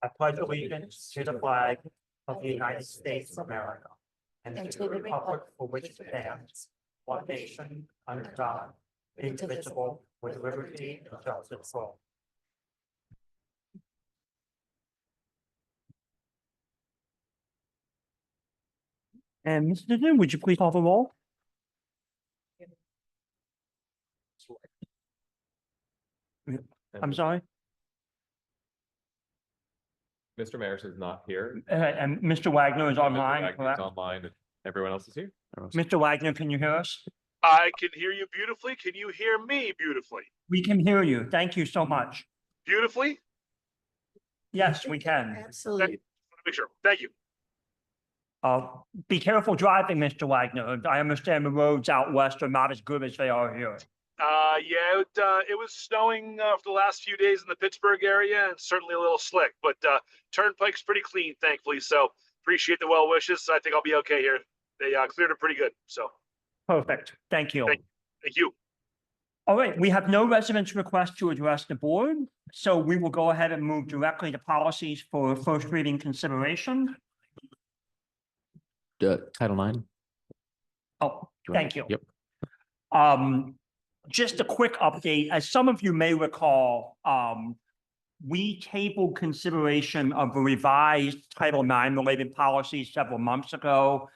I pledge allegiance to the flag of the United States of America and to the republic for which it stands, one nation, under God, indivisible, with liberty and justice for all. And Mr. Dixon, would you please call the roll? I'm sorry, Mr. Maris is not here. and Mr. Wagner is online, Mr. Wagner's correct? online. Everyone else is here. Mr. Wagner, can you hear us? I can hear you beautifully. Can you hear me beautifully? We can hear you. Thank you so much. Beautifully? Yes, we can. Absolutely. Make sure. Thank you. Be careful driving, Mr. Wagner. I understand the roads out west are not as good as they are here. Yeah, it was snowing for the last few days in the Pittsburgh area and certainly a little slick, but Turnpike's pretty clean, thankfully. So appreciate the well wishes. I think I'll be okay here. They cleared it pretty good. So Perfect. Thank you. thank you. All right, we have no residents' request to address the board, so we will go ahead and move directly to policies for first reading consideration. Title IX. Oh, thank you. Yep. Just a quick update. As some of you may recall, we tabled consideration of a revised Title IX related policies several months ago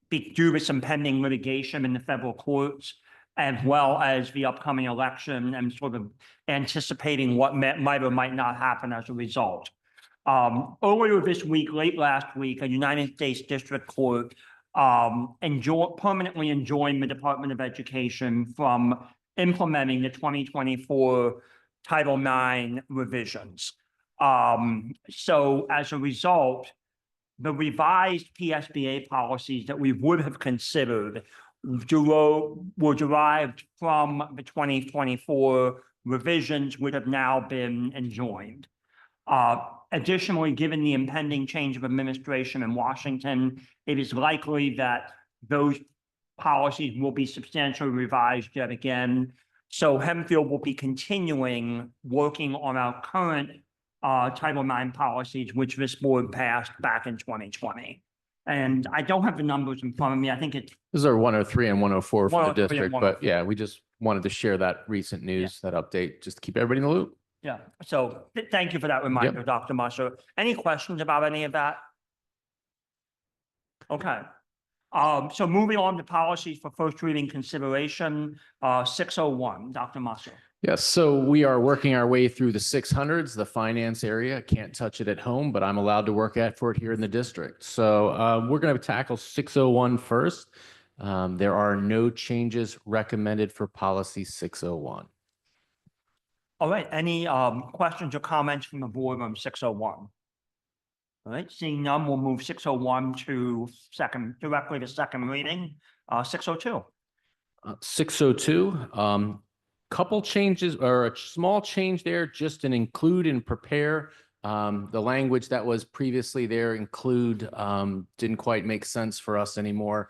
due to some pending litigation in the federal courts, as well as the upcoming election and sort of anticipating what might or might not happen as a result. Earlier this week, late last week, a United States District Court permanently enjoined the Department of Education from implementing the 2024 Title IX revisions. So as a result, the revised PSBA policies that we would have considered were derived from the 2024 revisions, which have now been enjoined. Additionally, given the impending change of administration in Washington, it is likely that those policies will be substantially revised yet again. So Hempfield will be continuing working on our current Title IX policies, which this board passed back in 2020. And I don't have the numbers in front of me. I think it's These are 103 and 104 for the 103 and district, but 104. yeah, we just wanted to share that recent news, that update, just to keep everybody in the loop. yeah. So thank you for that reminder, Dr. Musser. Any questions about any of that? Okay. So moving on to policies for first reading consideration, 601, Dr. Musser. Yes, so we are working our way through the 600s, the finance area. Can't touch it at home, but I'm allowed to work for it here in the district. So we're going to tackle 601 first. There are no changes recommended for policy 601. All right, any questions or comments from the board on 601? All right, seeing none, we'll move 601 to directly to second reading. 602. 602, couple changes or a small change there, just an include and prepare. The language that was previously there, include, didn't quite make sense for us anymore.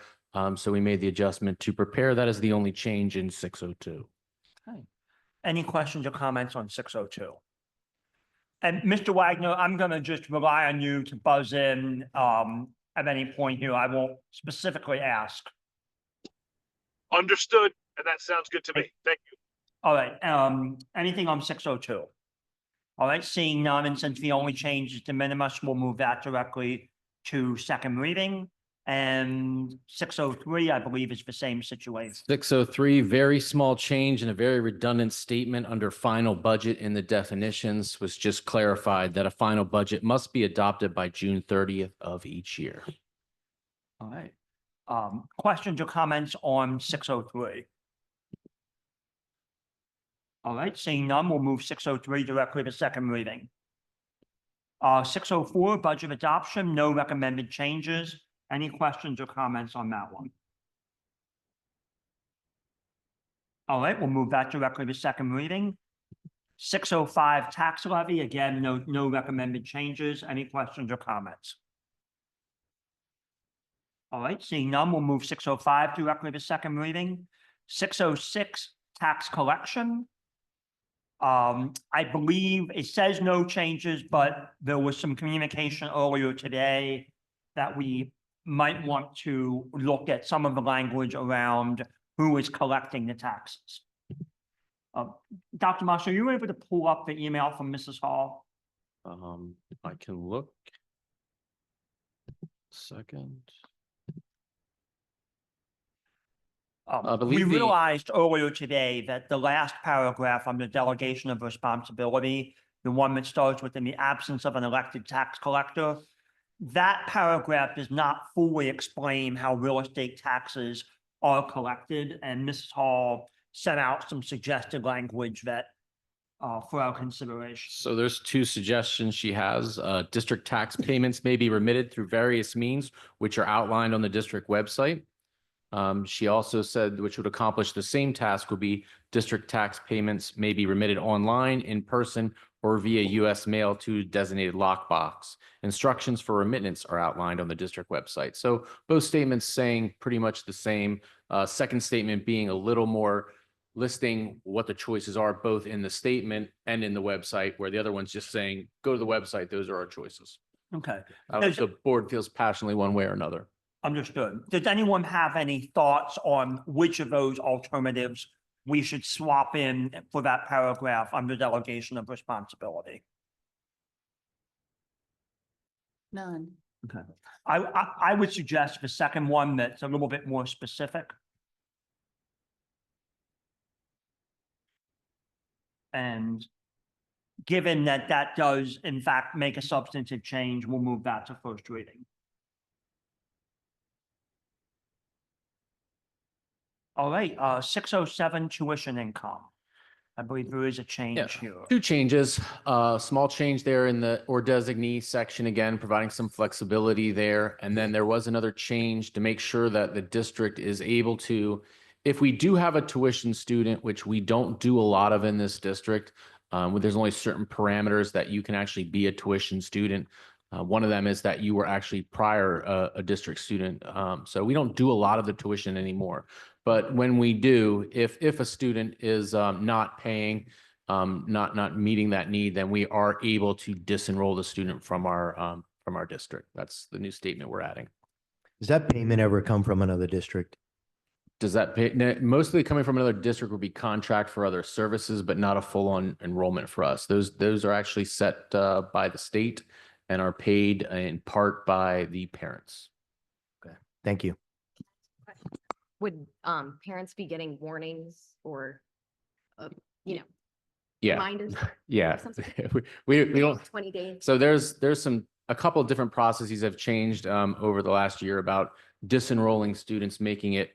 So we made the adjustment to prepare. That is the only change in 602. Okay. Any questions or comments on 602? And Mr. Wagner, I'm going to just rely on you to buzz in at any point here. I won't specifically ask. Understood. And that sounds good to me. Thank you. All right, anything on 602? All right, seeing none, and since the only change is de minimis, we'll move that directly to second reading. And 603, I believe, is the same situation. 603, very small change and a very redundant statement under final budget in the definitions was just clarified that a final budget must be adopted by June 30th of each year. All right. Questions or comments on 603? All right, seeing none, we'll move 603 directly to second reading. 604, budget adoption, no recommended changes. Any questions or comments on that one? All right, we'll move that directly to second reading. 605, tax levy, again, no recommended changes. Any questions or comments? All right, seeing none, we'll move 605 directly to second reading. 606, tax collection. I believe it says no changes, but there was some communication earlier today that we might want to look at some of the language around who is collecting the taxes. Dr. Marshall, are you able to pull up the email from Mrs. Hall? I can look. Second. I We believe the- realized earlier today that the last paragraph on the delegation of responsibility, the one that starts with in the absence of an elected tax collector, that paragraph does not fully explain how real estate taxes are collected, and Mrs. Hall sent out some suggested language that for our consideration. So there's two suggestions she has. District tax payments may be remitted through various means, which are outlined on the district website. She also said, which would accomplish the same task, would be district tax payments may be remitted online, in person, or via U.S. mail to designated lockbox. Instructions for remittance are outlined on the district website. So both statements saying pretty much the same. Second statement being a little more listing what the choices are, both in the statement and in the website, where the other one's just saying, go to the website, those are our choices. Okay, I don't know if the board feels passionately one way or another. understood. Does anyone have any thoughts on which of those alternatives we should swap in for that paragraph under delegation of responsibility? None. Okay. I would suggest the second one that's a little bit more specific. And given that that does in fact make a substantive change, we'll move that to first reading. All right, 607 tuition income. I believe there is a change here. Two changes, small change there in the or designee section, again, providing some flexibility there. And then there was another change to make sure that the district is able to, if we do have a tuition student, which we don't do a lot of in this district, there's only certain parameters that you can actually be a tuition student. One of them is that you were actually prior a district student. So we don't do a lot of the tuition anymore. But when we do, if a student is not paying, not meeting that need, then we are able to disenroll the student from our district. That's the new statement we're adding. Does that payment ever come from another district? Does that pay, mostly coming from another district would be contract for other services, but not a full-on enrollment for us. Those are actually set by the state and are paid in part by the parents. Okay, thank you. Would parents be getting warnings or, Yeah, reminders? yeah. something? We don't. 20 days? So there's a couple of different processes have changed over the last year about disenrolling students, making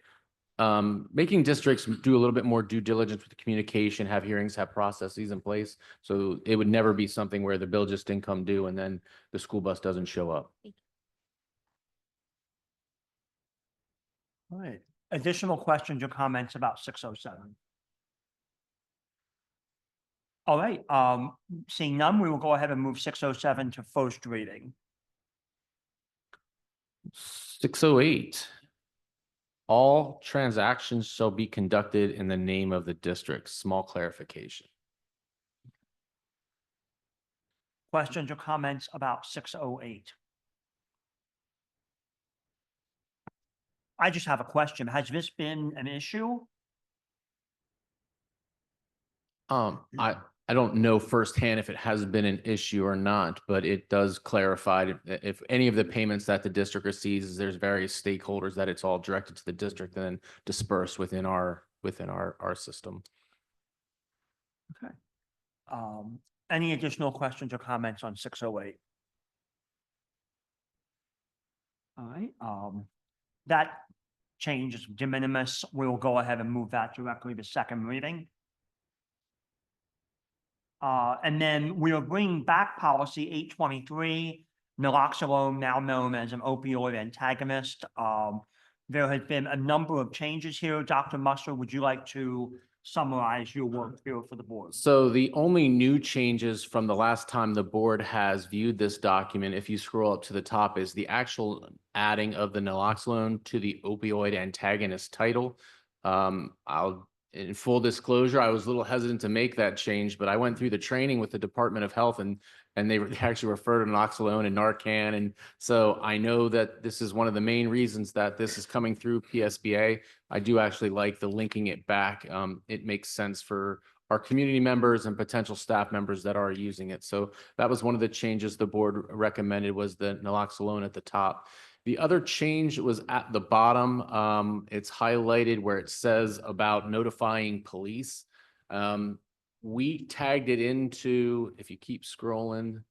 districts do a little bit more due diligence with the communication, have hearings, have processes in place. So it would never be something where the bill just didn't come due and then the school bus doesn't show up. All right. Additional questions or comments about 607? All right, seeing none, we will go ahead and move 607 to first reading. 608. All transactions shall be conducted in the name of the district. Small clarification. Questions or comments about 608? I just have a question. Has this been an issue? I don't know firsthand if it has been an issue or not, but it does clarify if any of the payments that the district receives, there's various stakeholders that it's all directed to the district and then dispersed within our system. Okay. Any additional questions or comments on 608? All right, that change is de minimis. We'll go ahead and move that directly to second reading. And then we are bringing back policy 823, naloxone, now known as an opioid antagonist. There has been a number of changes here. Dr. Musser, would you like to summarize your work here for the board? So the only new changes from the last time the board has viewed this document, if you scroll up to the top, is the actual adding of the naloxone to the opioid antagonist title. I'll in full disclosure, I was a little hesitant to make that change, but I went through the training with the Department of Health and they actually refer to naloxone and Narcan. And so I know that this is one of the main reasons that this is coming through PSBA. I do actually like the linking it back. It makes sense for our community members and potential staff members that are using it. So that was one of the changes the board recommended, was the naloxone at the top. The other change was at the bottom. It's highlighted where it says about notifying police. We tagged it into, if you keep scrolling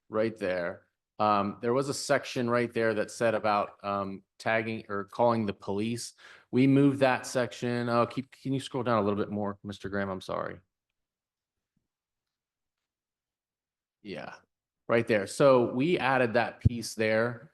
right there, there was a section right there that said about tagging or calling the police. We moved that section. Oh, can you scroll down a little bit more, Mr. Graham? I'm sorry. Yeah, right there. So we added that piece there.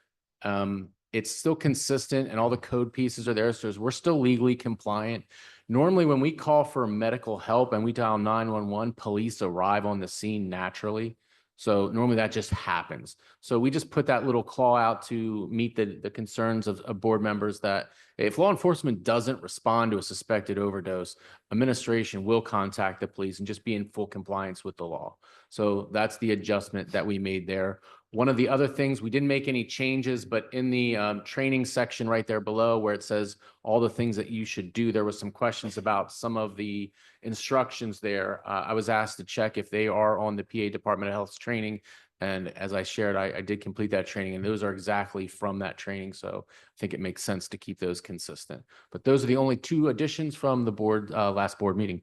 It's still consistent and all the code pieces are there. So we're still legally compliant. Normally, when we call for medical help and we dial 911, police arrive on the scene naturally. So normally that just happens. So we just put that little claw out to meet the concerns of board members that if law enforcement doesn't respond to a suspected overdose, administration will contact the police and just be in full compliance with the law. So that's the adjustment that we made there. One of the other things, we didn't make any changes, but in the training section right there below where it says all the things that you should do, there was some questions about some of the instructions there. I was asked to check if they are on the PA Department of Health's training. And as I shared, I did complete that training and those are exactly from that training. So I think it makes sense to keep those consistent. But those are the only two additions from the board last board meeting.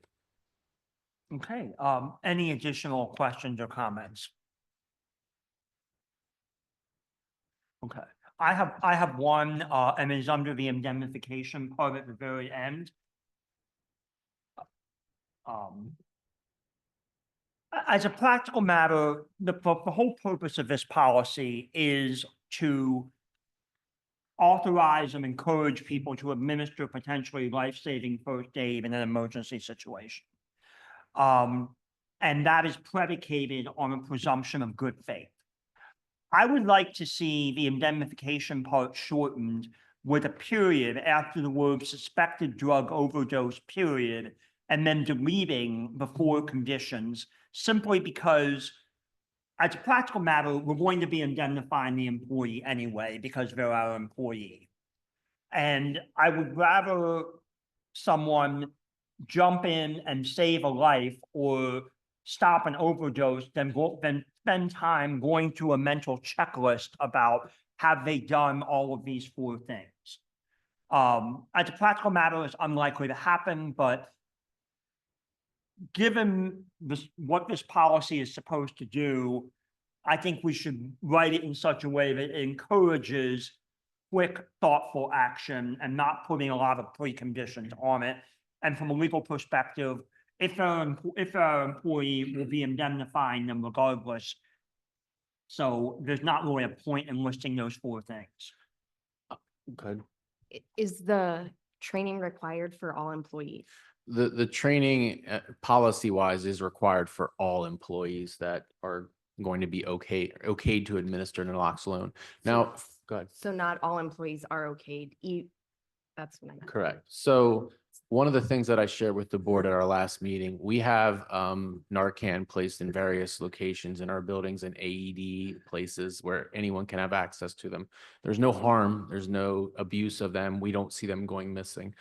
Okay, any additional questions or comments? Okay, I have one, and it's under the indemnification part at the very end. As a practical matter, the whole purpose of this policy is to authorize and encourage people to administer potentially life-saving first aid in an emergency situation. And that is predicated on a presumption of good faith. I would like to see the indemnification part shortened with a period after the word suspected drug overdose period, and then deleting the four conditions, simply because as a practical matter, we're going to be indemnifying the employee anyway because they're our employee. And I would rather someone jump in and save a life or stop an overdose than spend time going through a mental checklist about have they done all of these four things. As a practical matter, it's unlikely to happen, but given what this policy is supposed to do, I think we should write it in such a way that it encourages quick, thoughtful action and not putting a lot of preconditions on it. And from a legal perspective, if our employee will be indemnifying them regardless. So there's not really a point in listing those four things. Good. Is the training required for all employees? The training policy wise is required for all employees that are going to be okayed to administer naloxone. Now, go ahead. So not all employees are okayed. That's what I meant. Correct. So one of the things that I shared with the board at our last meeting, we have Narcan placed in various locations in our buildings and AED places where anyone can have access to them. There's no harm. There's no abuse of them. We don't see them going missing.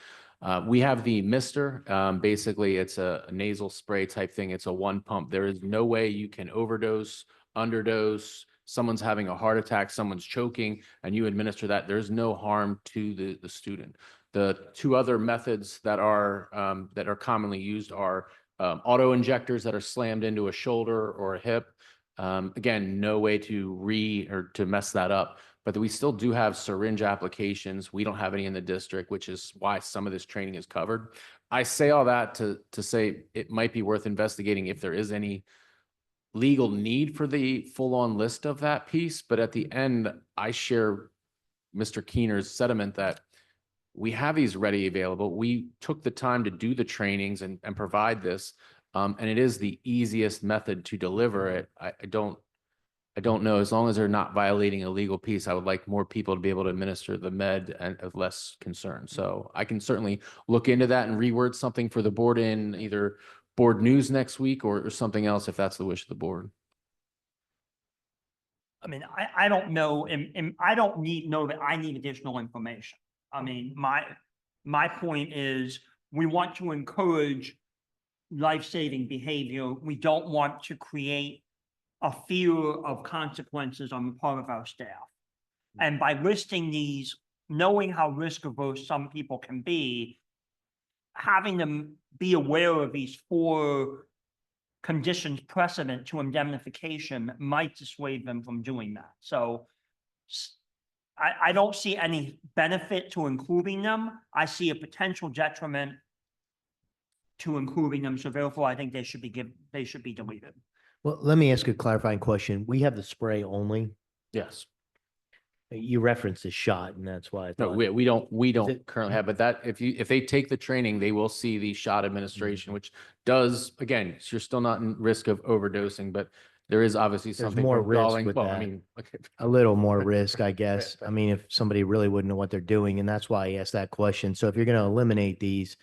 We have the Mister. Basically, it's a nasal spray type thing. It's a one pump. There is no way you can overdose, underdose, someone's having a heart attack, someone's choking, and you administer that. There's no harm to the student. The two other methods that are commonly used are auto injectors that are slammed into a shoulder or a hip. Again, no way to mess that up. But we still do have syringe applications. We don't have any in the district, which is why some of this training is covered. I say all that to say it might be worth investigating if there is any legal need for the full-on list of that piece. But at the end, I share Mr. Keener's sentiment that we have these ready available. We took the time to do the trainings and provide this. And it is the easiest method to deliver it. I I don't know, as long as they're not violating a legal piece, I would like more people to be able to administer the med and of less concern. So I can certainly look into that and reword something for the board in either board news next week or something else if that's the wish of the board. I mean, I don't know, and I don't know that I need additional information. I mean, my point is, we want to encourage life-saving behavior. We don't want to create a fear of consequences on the part of our staff. And by listing these, knowing how risk averse some people can be, having them be aware of these 4 conditions precedent to indemnification might dissuade them from doing that. So I don't see any benefit to including them. I see a potential detriment to including them. So therefore, I think they should be deleted. Well, let me ask a clarifying question. We have the spray only. Yes. You referenced the shot and that's why I No, thought. we don't it- currently have, but that, if they take the training, they will see the shot administration, which does, again, you're still not in risk of overdosing, but there is obviously something. more for risk galling- with well, I that. mean, okay. A little more risk, I guess. I mean, if somebody really wouldn't know what they're doing, and that's why I asked that question. So if you're going to eliminate these,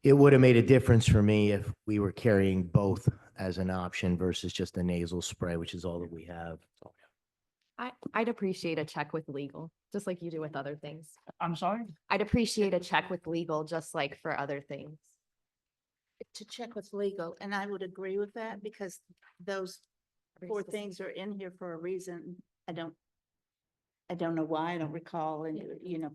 it would have made a difference for me if we were carrying both as an option versus just a nasal spray, which is all that we have. I'd appreciate a check with legal, just like you do with other things. I'm sorry? I'd appreciate a check with legal, just like for other things. To check with legal, and I would agree with that because those Very 4 specific. things are in here for a reason. I don't know why, I don't recall, and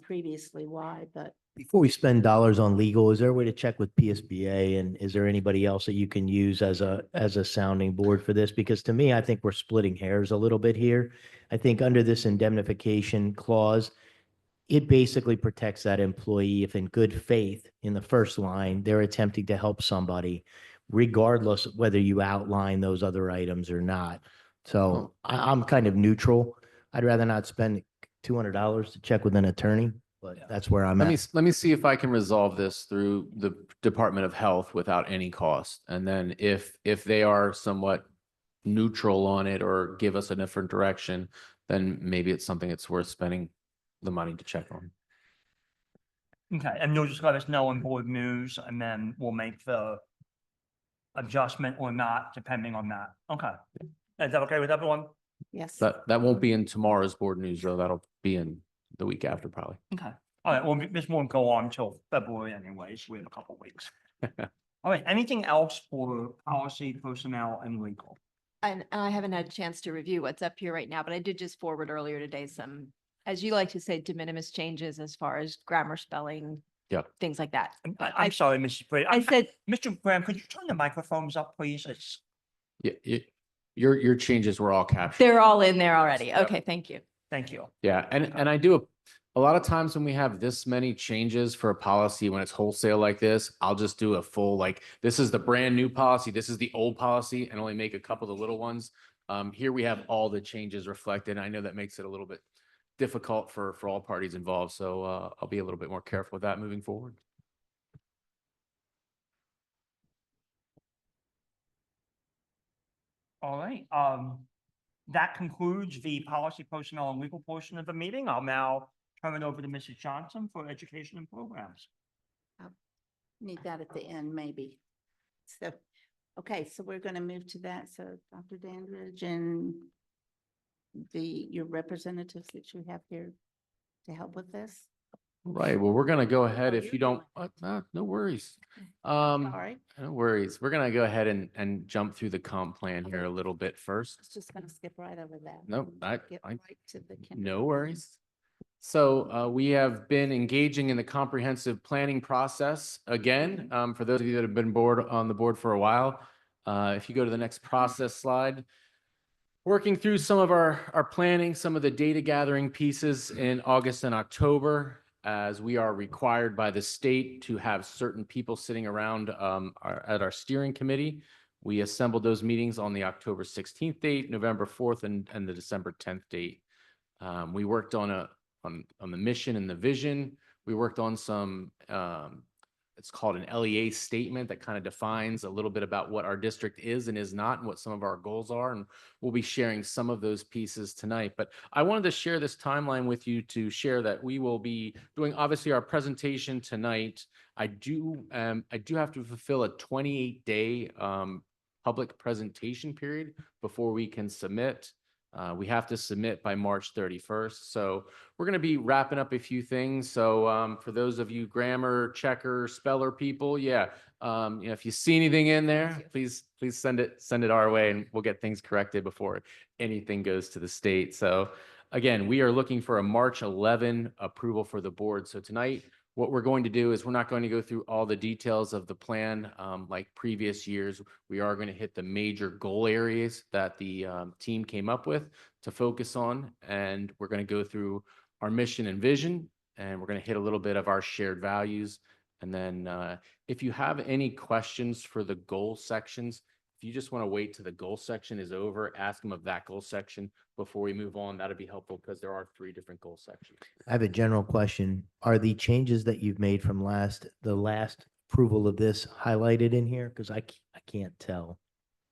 previously why, but Before we spend dollars on legal, is there a way to check with PSBA, and is there anybody else that you can use as a sounding board for this? Because to me, I think we're splitting hairs a little bit here. I think under this indemnification clause, it basically protects that employee if in good faith in the first line, they're attempting to help somebody, regardless of whether you outline those other items or not. So I'm kind of neutral. I'd rather not spend $200 to check with an attorney, but that's where I'm Let me, at. let me see if I can resolve this through the Department of Health without any cost. And then if they are somewhat neutral on it or give us a different direction, then maybe it's something that's worth spending the money to check on. Okay, and you'll just let us know in board news, and then we'll make the adjustment or not, depending on that. Okay. Is that okay with everyone? yes. That won't be in tomorrow's board news, though. That'll be in the week after, probably. Okay. All right, well, this won't go on until February anyways. We have a couple weeks. All right, anything else for policy, personnel, and legal? And I haven't had a chance to review what's up here right now, but I did just forward earlier today some, as you like to say, de minimis changes as far as grammar, spelling. Yep. Things like that. I'm sorry, Mrs. Brady. I said, Mr. Graham, could you turn the microphones up, please? It's, Yeah, your changes were all captured. they're all in there already. Yep. Okay, thank you. thank you. Yeah, and I do a lot of times when we have this many changes for a policy, when it's wholesale like this, I'll just do a full, like, this is the brand new policy, this is the old policy, and only make a couple of the little ones. Here we have all the changes reflected. I know that makes it a little bit difficult for all parties involved, so I'll be a little bit more careful with that moving forward. All right, that concludes the policy, personnel, and legal portion of the meeting. I'll now turn it over to Mrs. Johnson for education and programs. Need that at the end, maybe. So, okay, so we're going to move to that. So Dr. Dandridge and your representatives that you have here to help with this. Right, well, we're gonna go ahead Oh, if you're you don't, going. no worries. All right, No worries. We're gonna go ahead and jump through the comp plan here a little bit first. I was just going to skip right over that. Nope, Get I right to the. No worries. So we have been engaging in the comprehensive planning process again. For those of you that have been on the board for a while, if you go to the next process slide, working through some of our planning, some of the data gathering pieces in August and October, as we are required by the state to have certain people sitting around at our steering committee. We assembled those meetings on the October 16th date, November 4th, and the December 10th date. We worked on the mission and the vision. We worked on some it's called an LEA statement that kind of defines a little bit about what our district is and is not and what some of our goals are. And we'll be sharing some of those pieces tonight. But I wanted to share this timeline with you to share that we will be doing obviously our presentation tonight. I do have to fulfill a 28-day public presentation period before we can submit. We have to submit by March 31st. So we're going to be wrapping up a few things. So for those of you grammar checker, speller people, if you see anything in there, please send it our way and we'll get things corrected before anything goes to the state. So again, we are looking for a March 11 approval for the board. So tonight, what we're going to do is we're not going to go through all the details of the plan like previous years. We are going to hit the major goal areas that the team came up with to focus on. And we're going to go through our mission and vision, and we're going to hit a little bit of our shared values. And then if you have any questions for the goal sections, if you just want to wait till the goal section is over, ask them of that goal section before we move on. That'd be helpful because there are 3 different goal sections. I have a general question. Are the changes that you've made from the last approval of this highlighted in here? Because I can't tell.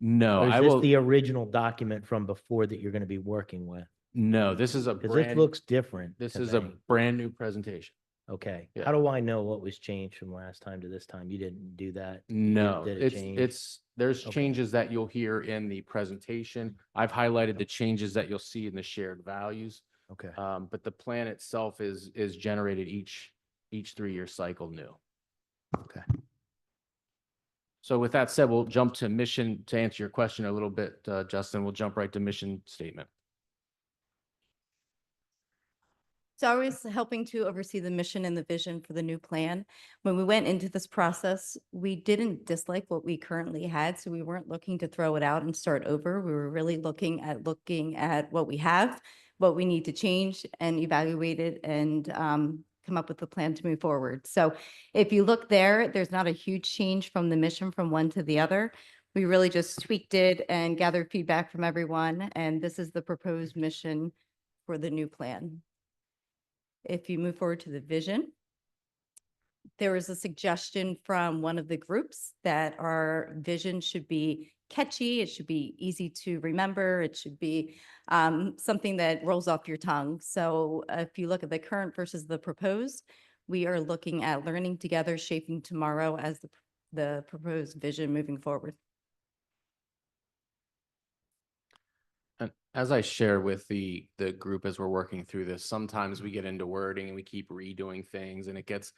No, Or is I this will. the original document from before that you're going to be working with? No, this is a Because this brand. looks different. This to is a me. brand new presentation. Okay. Yeah. How do I know what was changed from last time to this time? You didn't do that? No, Did it change? there's Okay. changes that you'll hear in the presentation. I've highlighted the changes that you'll see in the shared values. Okay. But the plan itself is generated each 3-year cycle new. Okay. So with that said, we'll jump to mission to answer your question a little bit, Justin. We'll jump right to mission statement. So I was helping to oversee the mission and the vision for the new plan. When we went into this process, we didn't dislike what we currently had, so we weren't looking to throw it out and start over. We were really looking at what we have, what we need to change, and evaluate it and come up with a plan to move forward. So if you look there, there's not a huge change from the mission from one to the other. We really just tweaked it and gathered feedback from everyone, and this is the proposed mission for the new plan. If you move forward to the vision, there was a suggestion from one of the groups that our vision should be catchy. It should be easy to remember. It should be something that rolls off your tongue. So if you look at the current versus the proposed, we are looking at learning together, shaping tomorrow as the proposed vision moving forward. And as I share with the group as we're working through this, sometimes we get into wording and we keep redoing things, and it gets.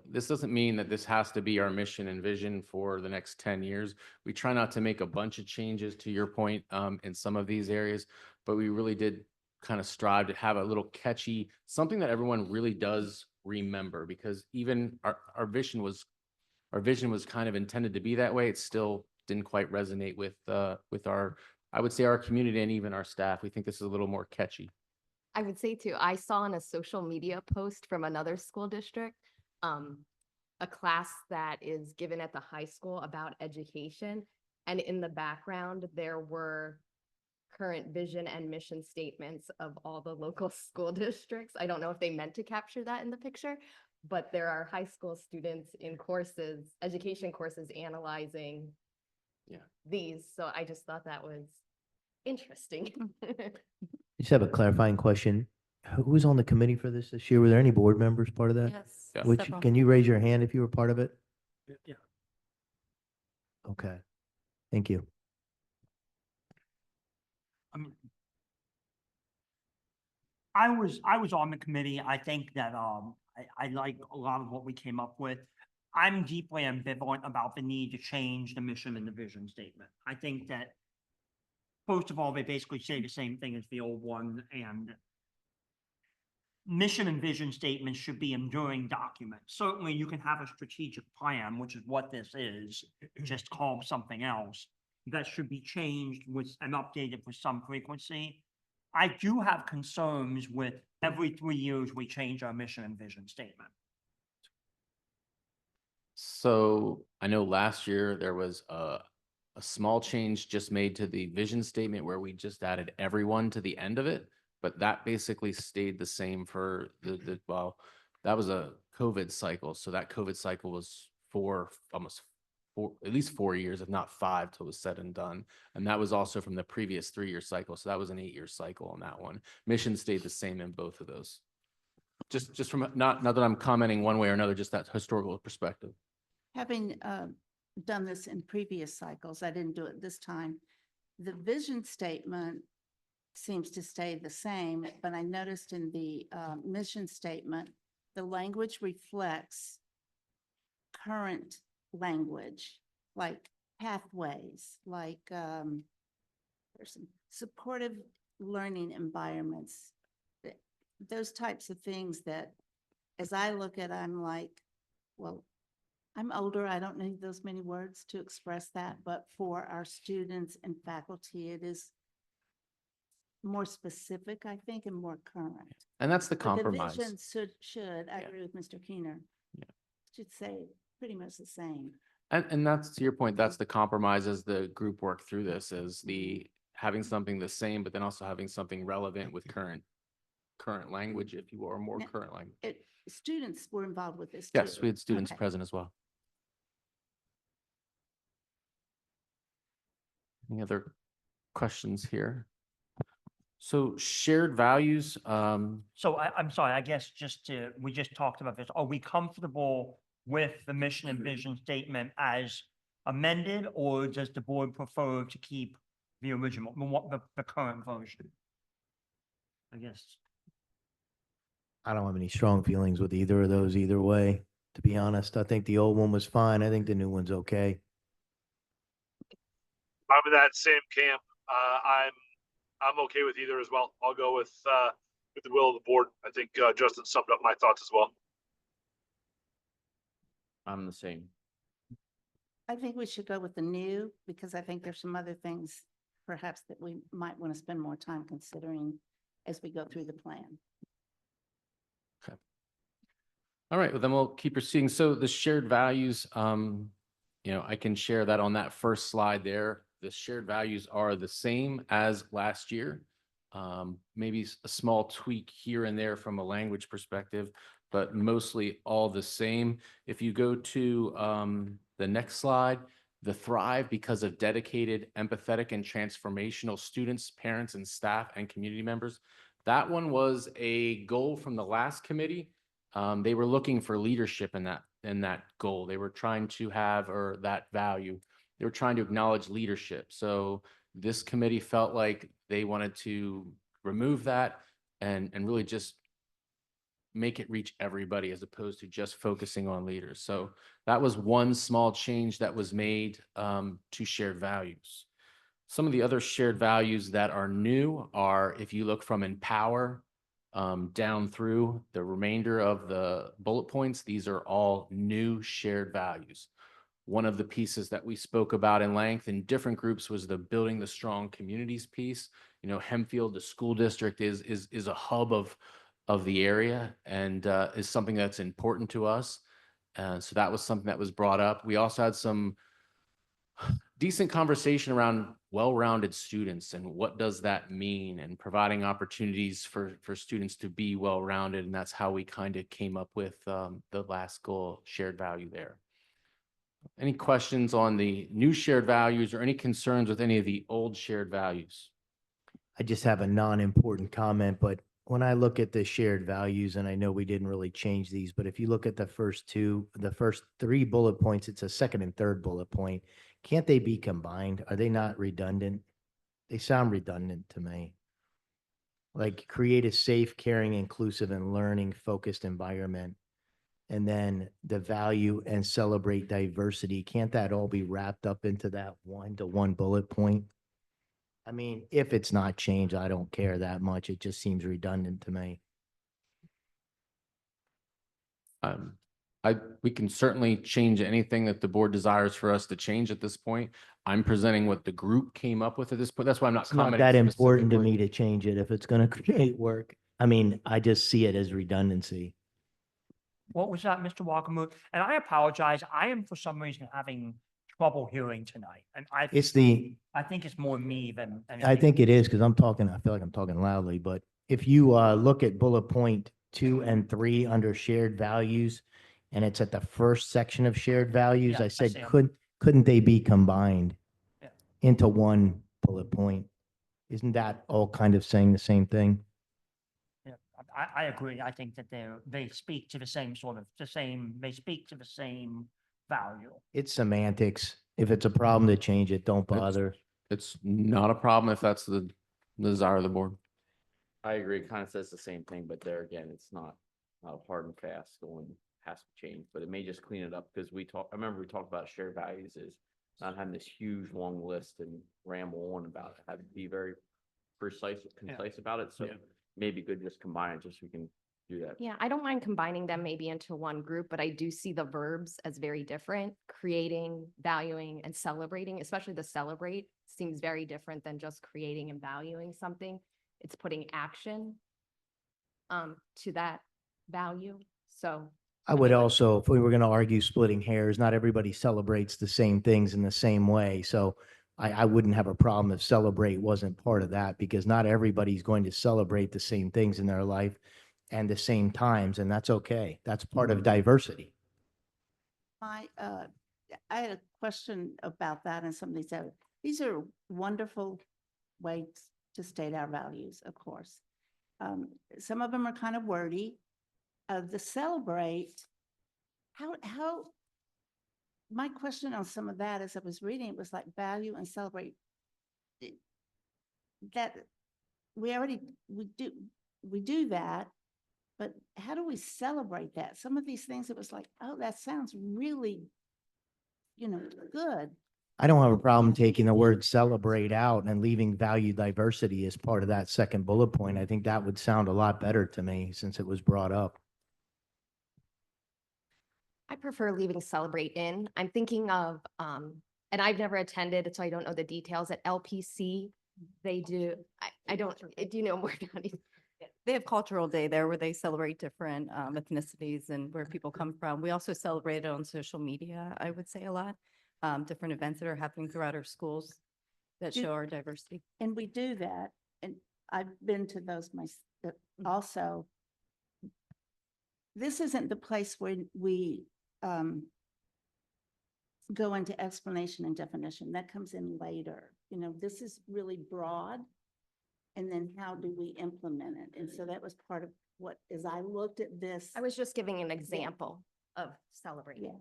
This doesn't mean that this has to be our mission and vision for the next 10 years. We try not to make a bunch of changes, to your point, in some of these areas, but we really did kind of strive to have a little catchy, something that everyone really does remember, because even our vision was kind of intended to be that way. It still didn't quite resonate with our, I would say, our community and even our staff. We think this is a little more catchy. I would say too, I saw in a social media post from another school district, a class that is given at the high school about education. And in the background, there were current vision and mission statements of all the local school districts. I don't know if they meant to capture that in the picture, but there are high school students in courses, education courses, analyzing these. So I just thought that was interesting. Just have a clarifying question. Who was on the committee for this year? Were there any board members part of that? Yes. Yeah. Which, several. can you raise your hand if you were part of it? Yeah. Okay. Thank you. I mean, I was on the committee. I think that I like a lot of what we came up with. I'm deeply ambivalent about the need to change the mission and the vision statement. I think that, first of all, they basically say the same thing as the old one, and mission and vision statements should be enduring documents. Certainly, you can have a strategic plan, which is what this is, just called something else, that should be changed with and updated with some frequency. I do have concerns with every 3 years we change our mission and vision statement. So I know last year there was a small change just made to the vision statement where we just added everyone to the end of it, but that basically stayed the same for well, that was a COVID cycle. So that COVID cycle was at least 4 years, if not 5, till it was said and done. And that was also from the previous 3-year cycle. So that was an 8-year cycle on that one. Mission stayed the same in both of those. Just from, not that I'm commenting one way or another, just that historical perspective. Having done this in previous cycles, I didn't do it this time. The vision statement seems to stay the same, but I noticed in the mission statement, the language reflects current language, like pathways, like there's some supportive learning environments, those types of things that, as I look at, I'm like, well, I'm older, I don't need those many words to express that, but for our students and faculty, it is more specific, I think, and more current. And that's the But compromise. the vision should, I Yeah. agree with Mr. Keener. Yeah. Should say pretty much the same. And that's, to your point, that's the compromise as the group worked through this, is the having something the same, but then also having something relevant with current language, if you will, or more Yeah. current language. Students were involved with this Yes, too. we had students Okay. present as well. Any other questions here? So shared values, So I'm sorry, I guess we just talked about this. Are we comfortable with the mission and vision statement as amended, or does the board prefer to keep the original, the current version? I guess. I don't have any strong feelings with either of those either way, to be honest. I think the old one was fine. I think the new one's okay. I'm in that same camp. I'm okay with either as well. I'll go with the will of the board. I think Justin summed up my thoughts as well. I'm the same. I think we should go with the new, because I think there's some other things perhaps that we might want to spend more time considering as we go through the plan. All right, well, then we'll keep proceeding. So the shared values, I can share that on that first slide there. The shared values are the same as last year. Maybe a small tweak here and there from a language perspective, but mostly all the same. If you go to the next slide, the thrive because of dedicated, empathetic, and transformational students, parents, and staff and community members. That one was a goal from the last committee. They were looking for leadership in that goal. They were trying to have, or that value, they were trying to acknowledge leadership. So this committee felt like they wanted to remove that and really just make it reach everybody as opposed to just focusing on leaders. So that was one small change that was made to shared values. Some of the other shared values that are new are, if you look from empower down through the remainder of the bullet points, these are all new shared values. One of the pieces that we spoke about in length in different groups was the building the strong communities piece. Hempfield, the school district, is a hub of the area and is something that's important to us. So that was something that was brought up. We also had some decent conversation around well-rounded students and what does that mean, and providing opportunities for students to be well-rounded. And that's how we kind of came up with the last goal, shared value there. Any questions on the new shared values or any concerns with any of the old shared values? I just have a non-important comment, but when I look at the shared values, and I know we didn't really change these, but if you look at the first 3 bullet points, it's a second and third bullet point. Can't they be combined? Are they not redundant? They sound redundant to me. Like create a safe, caring, inclusive, and learning focused environment. And then the value and celebrate diversity. Can't that all be wrapped up into that one bullet point? I mean, if it's not changed, I don't care that much. It just seems redundant to me. We can certainly change anything that the board desires for us to change at this point. I'm presenting what the group came up with at this point. That's why I'm not It's not commenting that important to specifically. me to change it if it's going to create work. I mean, I just see it as redundancy. What was that, Mr. Walker? And I apologize. I am for some reason having trouble hearing tonight. And I think it's more me than I anything. think it is because I feel like I'm talking loudly, but if you look at bullet point 2 and 3 under shared values, and it's at the first section of shared values. Yeah, I I said, see 'em. couldn't they be combined Yeah. into one bullet point? Isn't that all kind of saying the same thing? Yeah, I agree. I think that they speak to the same they speak to the same value. It's semantics. If it's a problem to change it, don't bother. It's not a problem if that's the desire of the board. I agree. It kind of says the same thing, but there again, it's not hard and fast going has to change, but it may just clean it up because I remember we talked about shared values is not having this huge long list and ramble on about it, have to be very precise, concise about it. So Yeah. maybe good just combine it just so we can do that. Yeah, I don't mind combining them maybe into one group, but I do see the verbs as very different. Creating, valuing, and celebrating, especially the celebrate, seems very different than just creating and valuing something. It's putting action to that value. So I would mean, like- also, if we were going to argue splitting hairs, not everybody celebrates the same things in the same way. So I wouldn't have a problem if celebrate wasn't part of that because not everybody's going to celebrate the same things in their life and the same times, and that's okay. That's part of diversity. I had a question about that and some of these are wonderful ways to state our values, of course. Some of them are kind of wordy. The celebrate, how, my question on some of that as I was reading, it was like value and celebrate. That we do that, but how do we celebrate that? Some of these things, it was like, oh, that sounds really, good. I don't have a problem taking the word celebrate out and leaving value diversity as part of that second bullet point. I think that would sound a lot better to me since it was brought up. I prefer leaving celebrate in. I'm thinking of, and I've never attended, so I don't know the details at LPC. They do, I don't, do you know more about it? They have Cultural Day there where they celebrate different ethnicities and where people come from. We also celebrate it on social media, I would say a lot. Different events that are happening throughout our schools that Do- show our diversity. And we do that, and I've been to those also. This isn't the place where we go into explanation and definition. That comes in later. This is really broad. And then how do we implement it? And so that was part of what, as I looked at this. I was just giving an example of celebrating. Yeah.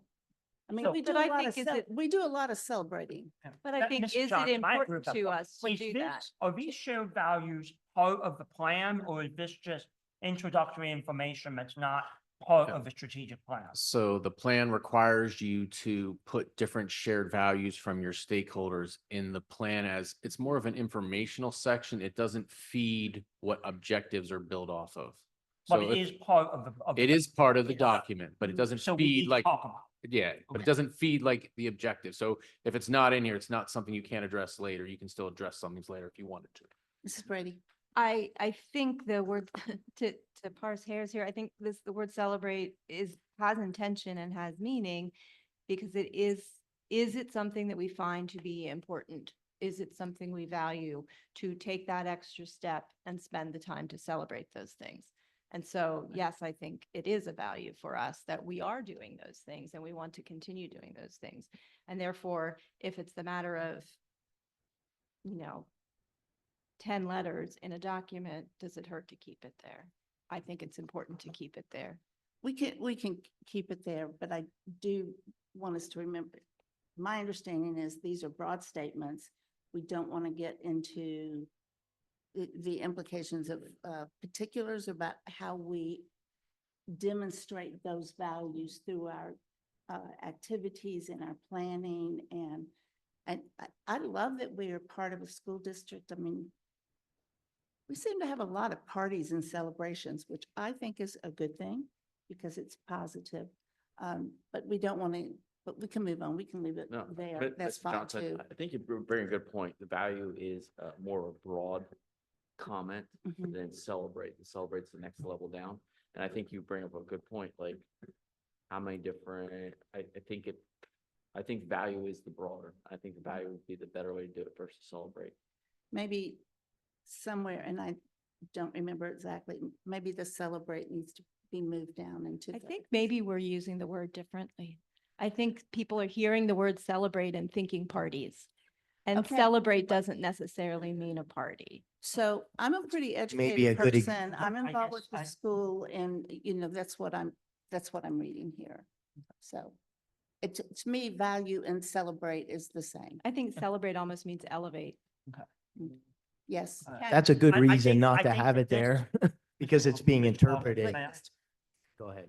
I mean, So- we do But a I lot think of, we do a lot of celebrating. But I That- think, Mrs. is it Johnson, I agree important with that to point. us to Is do that? this- Are these shared values part of the plan or is this just introductory information that's not part Yeah. of the strategic plan? So the plan requires you to put different shared values from your stakeholders in the plan as it's more of an informational section. It doesn't feed what objectives are built off of. But So it if- is part of the. it is part of the Yeah. document, but it doesn't So we need feed to like, talk about it. yeah, but Okay. it doesn't feed like the objective. So if it's not in here, it's not something you can't address later. You can still address some things later if you wanted to. Mrs. Brady. I think the word, to parse hairs here, I think the word celebrate has intention and has meaning because is it something that we find to be important? Is it something we value to take that extra step and spend the time to celebrate those things? And so, yes, I think it is a value for us that we are doing those things and we want to continue doing those things. And therefore, if it's the matter of, 10 letters in a document, does it hurt to keep it there? I think it's important to keep it there. We can keep it there, but I do want us to remember, my understanding is these are broad statements. We don't want to get into the implications of particulars about how we demonstrate those values through our activities and our planning. And I love that we are part of a school district. I mean, we seem to have a lot of parties and celebrations, which I think is a good thing because it's positive. But we don't want to, but we can move on. We can leave it No, there. but That's Mr. fine Johnson, too. I think you bring a good point. The value is more of a broad comment Mhm. than celebrate. The celebrate's the next level down. And I think you bring up a good point, like how many different, I think value is the broader. I think the value would be the better way to do it versus celebrate. Maybe somewhere, and I don't remember exactly, maybe the celebrate needs to be moved down into I the. think maybe we're using the word differently. I think people are hearing the word celebrate and thinking parties. And Okay. celebrate doesn't necessarily mean a party. So I'm a pretty Maybe a educated good person. I'm I involved with guess the I- school and, that's what I'm reading here. So to me, value and celebrate is the same. I think celebrate almost means elevate. Yes. That's a good I reason think- not I to think have that it there because it's Oh, being Mr. Walker, interpreted. may I- Go ahead.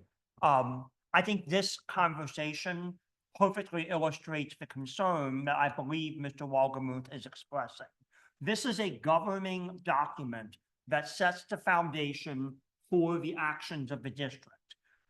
I think this conversation perfectly illustrates the concern that I believe Mr. Walgemuth is expressing. This is a governing document that sets the foundation for the actions of the district.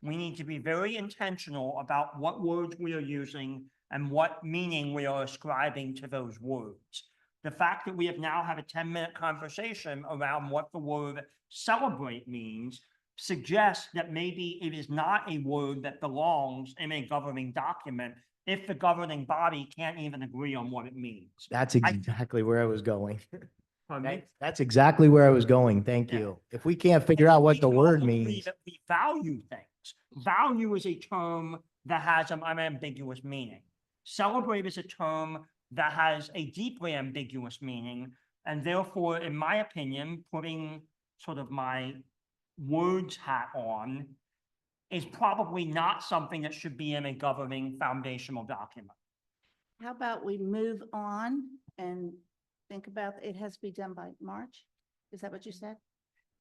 We need to be very intentional about what words we are using and what meaning we are ascribing to those words. The fact that we have now had a 10-minute conversation around what the word celebrate means suggests that maybe it is not a word that belongs in a governing document if the governing body can't even agree on what it means. That's exactly where I was going. Pardon me? That's exactly where I was going. Thank Yeah. you. If we can't figure out what We the can word also agree means. that we value things. Value is a term that has an unambiguous meaning. Celebrate is a term that has a deeply ambiguous meaning, and therefore, in my opinion, putting sort of my words hat on is probably not something that should be in a governing foundational document. How about we move on and think about, it has to be done by March? Is that what you said?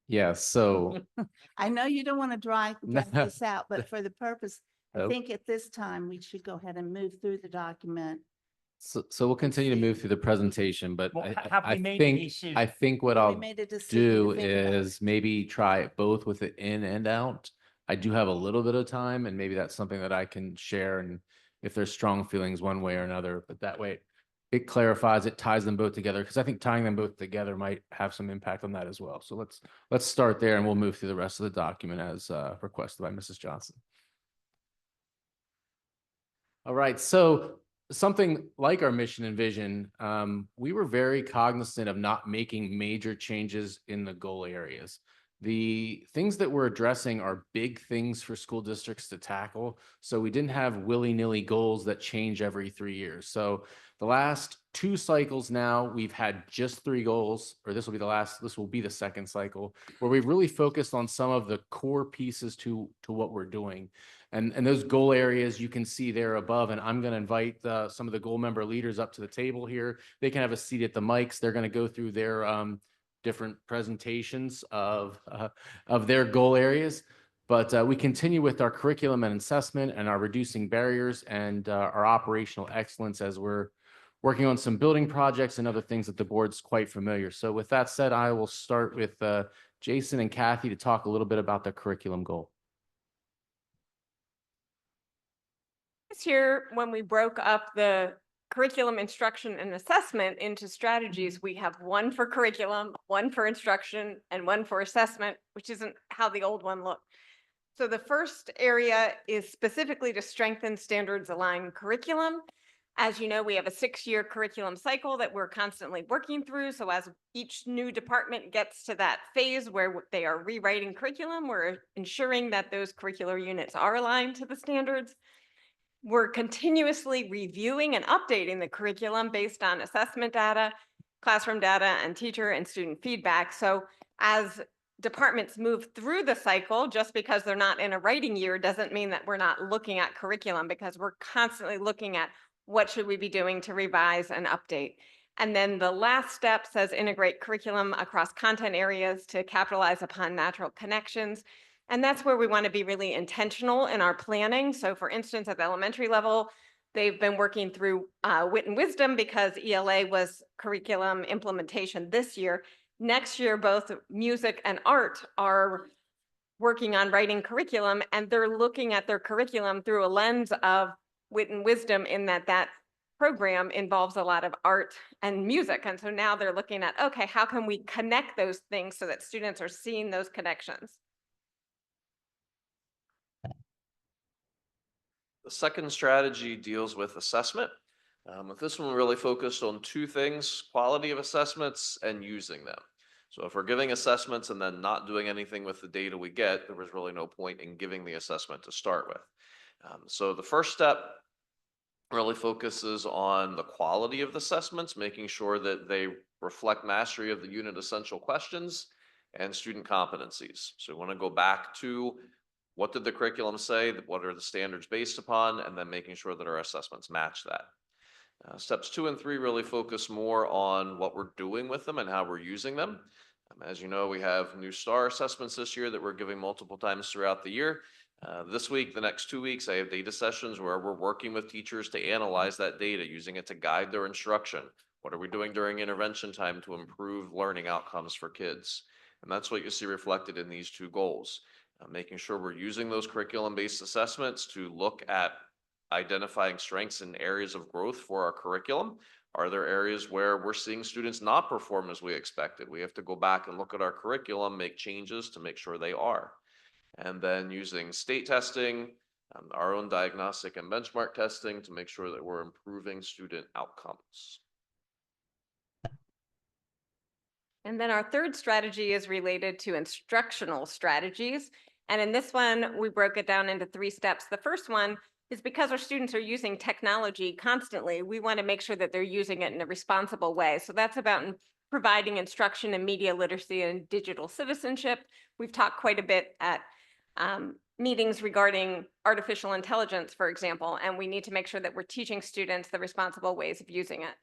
Yeah, so I know you don't want to drag No. this out, but for the purpose, I Nope. think at this time, we should go ahead and move through the document. So we'll continue to move see. through the presentation, but Well, I have we I made a think, decision? I think what We I'll made a decision to do think about it. is maybe try it both with it in and out. I do have a little bit of time and maybe that's something that I can share and if there's strong feelings one way or another, but that way it clarifies, it ties them both together because I think tying them both together might have some impact on that as well. So let's start there and we'll move through the rest of the document as requested by Mrs. Johnson. All right, so something like our mission and vision, we were very cognizant of not making major changes in the goal areas. The things that we're addressing are big things for school districts to tackle. So we didn't have willy-nilly goals that change every 3 years. So the last 2 cycles now, we've had just 3 goals, or this will be the second cycle, where we've really focused on some of the core pieces to what we're doing. And those goal areas you can see there above, and I'm going to invite some of the goal member leaders up to the table here. They can have a seat at the mics. They're going to go through their different presentations of their goal areas. But we continue with our curriculum and assessment and our reducing barriers and our operational excellence as we're working on some building projects and other things that the board's quite familiar. So with that said, I will start with Jason and Kathy to talk a little bit about the curriculum goal. This year, when we broke up the curriculum, instruction, and assessment into strategies, we have one for curriculum, one for instruction, and one for assessment, which isn't how the old one looked. So the first area is specifically to strengthen standards-aligned curriculum. As you know, we have a 6-year curriculum cycle that we're constantly working through. So as each new department gets to that phase where they are rewriting curriculum, we're ensuring that those curricular units are aligned to the standards. We're continuously reviewing and updating the curriculum based on assessment data, classroom data, and teacher and student feedback. So as departments move through the cycle, just because they're not in a writing year doesn't mean that we're not looking at curriculum, because we're constantly looking at what should we be doing to revise and update. And then the last step says integrate curriculum across content areas to capitalize upon natural connections. And that's where we want to be really intentional in our planning. So for instance, at the elementary level, they've been working through Wit and Wisdom because ELA was curriculum implementation this year. Next year, both music and art are working on writing curriculum, and they're looking at their curriculum through a lens of Wit and Wisdom in that program involves a lot of art and music. And so now they're looking at, okay, how can we connect those things so that students are seeing those connections? The second strategy deals with assessment. With this one, we're really focused on 2 things: quality of assessments and using them. So if we're giving assessments and then not doing anything with the data we get, there was really no point in giving the assessment to start with. So the first step really focuses on the quality of the assessments, making sure that they reflect mastery of the unit essential questions and student competencies. So we want to go back to what did the curriculum say, what are the standards based upon, and then making sure that our assessments match that. Steps 2 and 3 really focus more on what we're doing with them and how we're using them. As you know, we have new STAR assessments this year that we're giving multiple times throughout the year. This week, the next 2 weeks, I have data sessions where we're working with teachers to analyze that data, using it to guide their instruction. What are we doing during intervention time to improve learning outcomes for kids? And that's what you see reflected in these 2 goals. Making sure we're using those curriculum-based assessments to look at identifying strengths and areas of growth for our curriculum. Are there areas where we're seeing students not perform as we expected? We have to go back and look at our curriculum, make changes to make sure they are. And then using state testing, our own diagnostic and benchmark testing to make sure that we're improving student outcomes. And then our third strategy is related to instructional strategies. And in this one, we broke it down into 3 steps. The first one is because our students are using technology constantly, we want to make sure that they're using it in a responsible way. So that's about providing instruction in media literacy and digital citizenship. We've talked quite a bit at meetings regarding artificial intelligence, for example, and we need to make sure that we're teaching students the responsible ways of using it.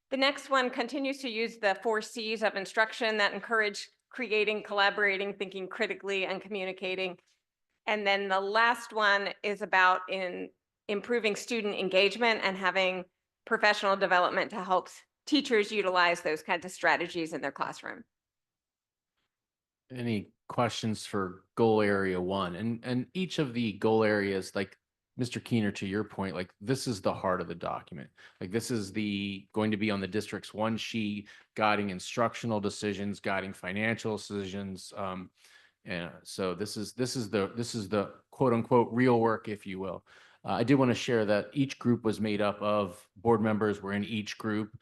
The next one continues to use the 4 C's of instruction that encourage creating, collaborating, thinking critically, and communicating. And then the last one is about improving student engagement and having professional development to help teachers utilize those kinds of strategies in their classroom. Any questions for goal area 1? And each of the goal areas, like Mr. Keener, to your point, like this is the heart of the document. Like this is going to be on the district's 1 sheet, guiding instructional decisions, guiding financial decisions. And so this is the quote unquote real work, if you will. I did want to share that each group was made up of board members were in each group.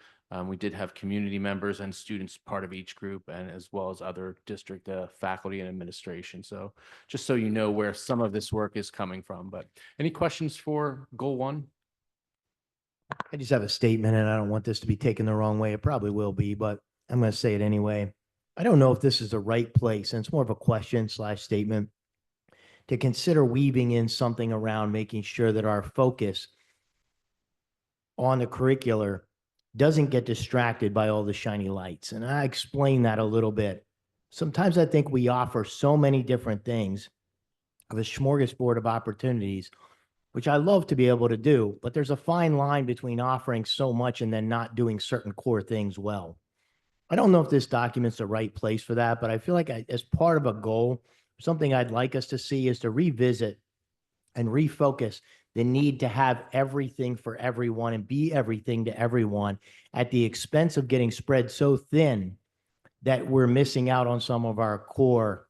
We did have community members and students part of each group, and as well as other district faculty and administration. So just so you know where some of this work is coming from. But any questions for goal 1? I just have a statement, and I don't want this to be taken the wrong way. It probably will be, but I'm going to say it anyway. I don't know if this is the right place, and it's more of a question/statement, to consider weaving in something around making sure that our focus on the curricular doesn't get distracted by all the shiny lights. And I explain that a little bit. Sometimes I think we offer so many different things of a smorgasbord of opportunities, which I love to be able to do, but there's a fine line between offering so much and then not doing certain core things well. I don't know if this document's the right place for that, but I feel like as part of a goal, something I'd like us to see is to revisit and refocus the need to have everything for everyone and be everything to everyone at the expense of getting spread so thin that we're missing out on some of our core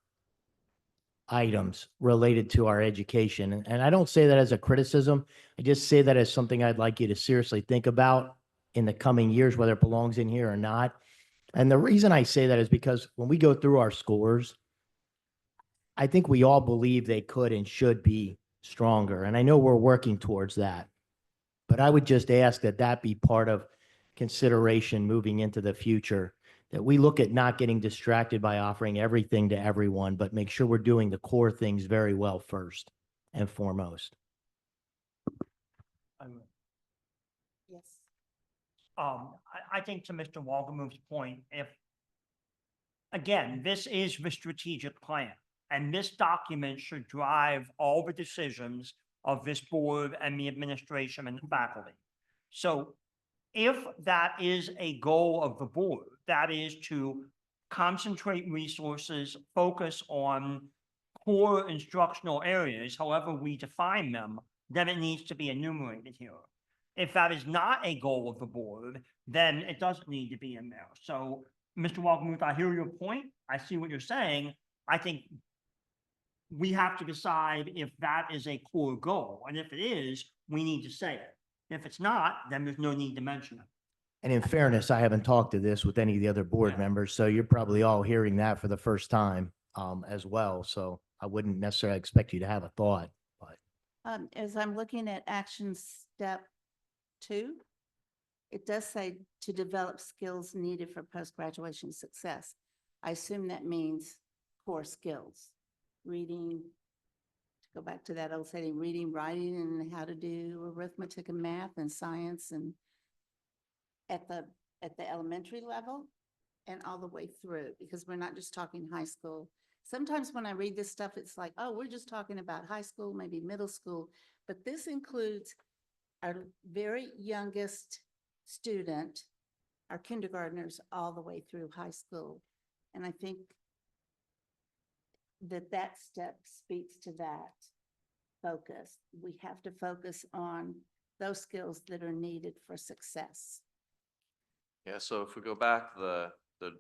items related to our education. And I don't say that as a criticism. I just say that as something I'd like you to seriously think about in the coming years, whether it belongs in here or not. And the reason I say that is because when we go through our scores, I think we all believe they could and should be stronger. And I know we're working towards that, but I would just ask that that be part of consideration moving into the future, that we look at not getting distracted by offering everything to everyone, but make sure we're doing the core things very well first and foremost. Yes. I think to Mr. Walgamuth's point, again, this is the strategic plan, and this document should drive all the decisions of this board and the administration and the faculty. So if that is a goal of the board, that is to concentrate resources, focus on core instructional areas, however we define them, then it needs to be enumerated here. If that is not a goal of the board, then it doesn't need to be in there. So, Mr. Walgamuth, I hear your point. I see what you're saying. I think we have to decide if that is a core goal. And if it is, we need to say it. If it's not, then there's no need to mention it. And in fairness, I haven't talked to this with any of the other board members, so you're probably all hearing that for the first time as well. So I wouldn't necessarily expect you to have a thought, but As I'm looking at action step 2, it does say to develop skills needed for post-graduation success. I assume that means core skills, reading, to go back to that old saying, reading, writing, and how to do arithmetic and math and science and at the elementary level and all the way through, because we're not just talking high school. Sometimes when I read this stuff, it's like, oh, we're just talking about high school, maybe middle school, but this includes our very youngest student, our kindergartners, all the way through high school. And I think that step speaks to that focus. We have to focus on those skills that are needed for success. Yeah, so if we go back,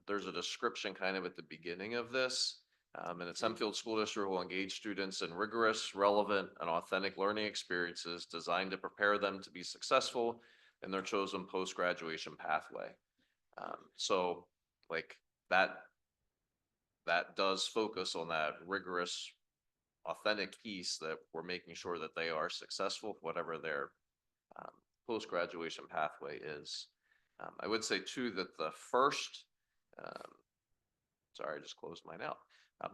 there's a description kind of at the beginning of this. And its Hempfield School District will engage students in rigorous, relevant, and authentic learning experiences designed to prepare them to be successful in their chosen post-graduation pathway. So like that does focus on that rigorous, authentic piece that we're making sure that they are successful, whatever their post-graduation pathway is. I would say too that the first, sorry, I just closed mine out.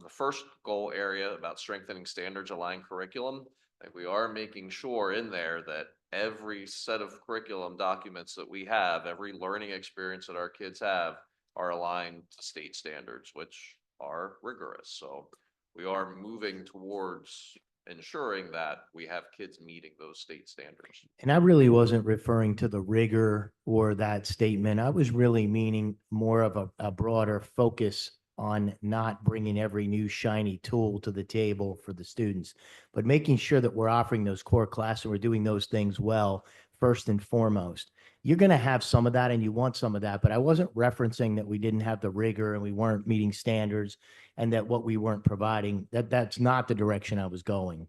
The first goal area about strengthening standards aligned curriculum, like we are making sure in there that every set of curriculum documents that we have, every learning experience that our kids have are aligned to state standards, which are rigorous. So we are moving towards ensuring that we have kids meeting those state standards. and I really wasn't referring to the rigor or that statement. I was really meaning more of a broader focus on not bringing every new shiny tool to the table for the students, but making sure that we're offering those core classes and we're doing those things well, first and foremost. You're going to have some of that and you want some of that, but I wasn't referencing that we didn't have the rigor and we weren't meeting standards and that what we weren't providing, that's not the direction I was going.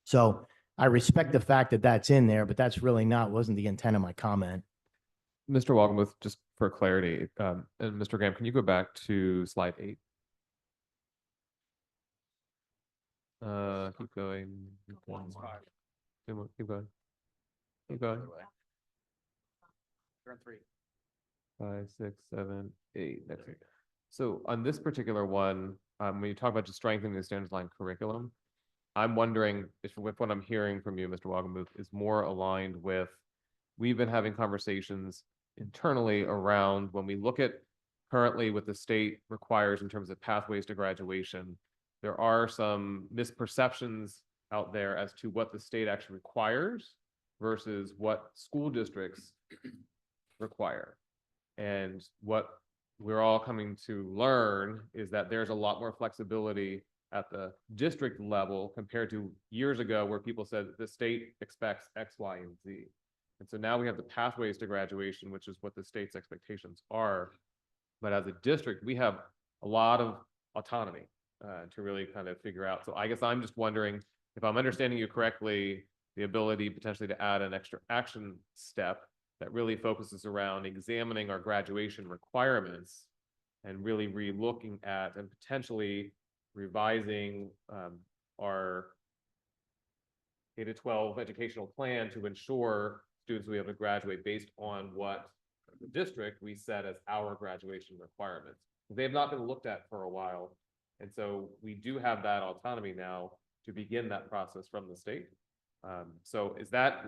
So I respect the fact that that's in there, but that's really wasn't the intent of my comment. Mr. Walkenmuth, just for clarity, and Mr. Graham, can you go back to slide 8? Keep going. Keep going. Keep going. Keep going. 5, 6, 7, 8. That's it. So on this particular one, when you talk about just strengthening the standards line curriculum, I'm wondering if with what I'm hearing from you, Mr. Walkenmuth, is more aligned with, we've been having conversations internally around when we look at currently what the state requires in terms of pathways to graduation, there are some misperceptions out there as to what the state actually requires versus what school districts require. And what we're all coming to learn is that there's a lot more flexibility at the district level compared to years ago where people said the state expects X, Y, and Z. And so now we have the pathways to graduation, which is what the state's expectations are. But as a district, we have a lot of autonomy to really kind of figure out. So I guess I'm just wondering if I'm understanding you correctly, the ability potentially to add an extra action step that really focuses around examining our graduation requirements and really re-looking at and potentially revising our K-12 educational plan to ensure students will be able to graduate based on what the district we set as our graduation requirements. They have not been looked at for a while. And so we do have that autonomy now to begin that process from the state. So is that,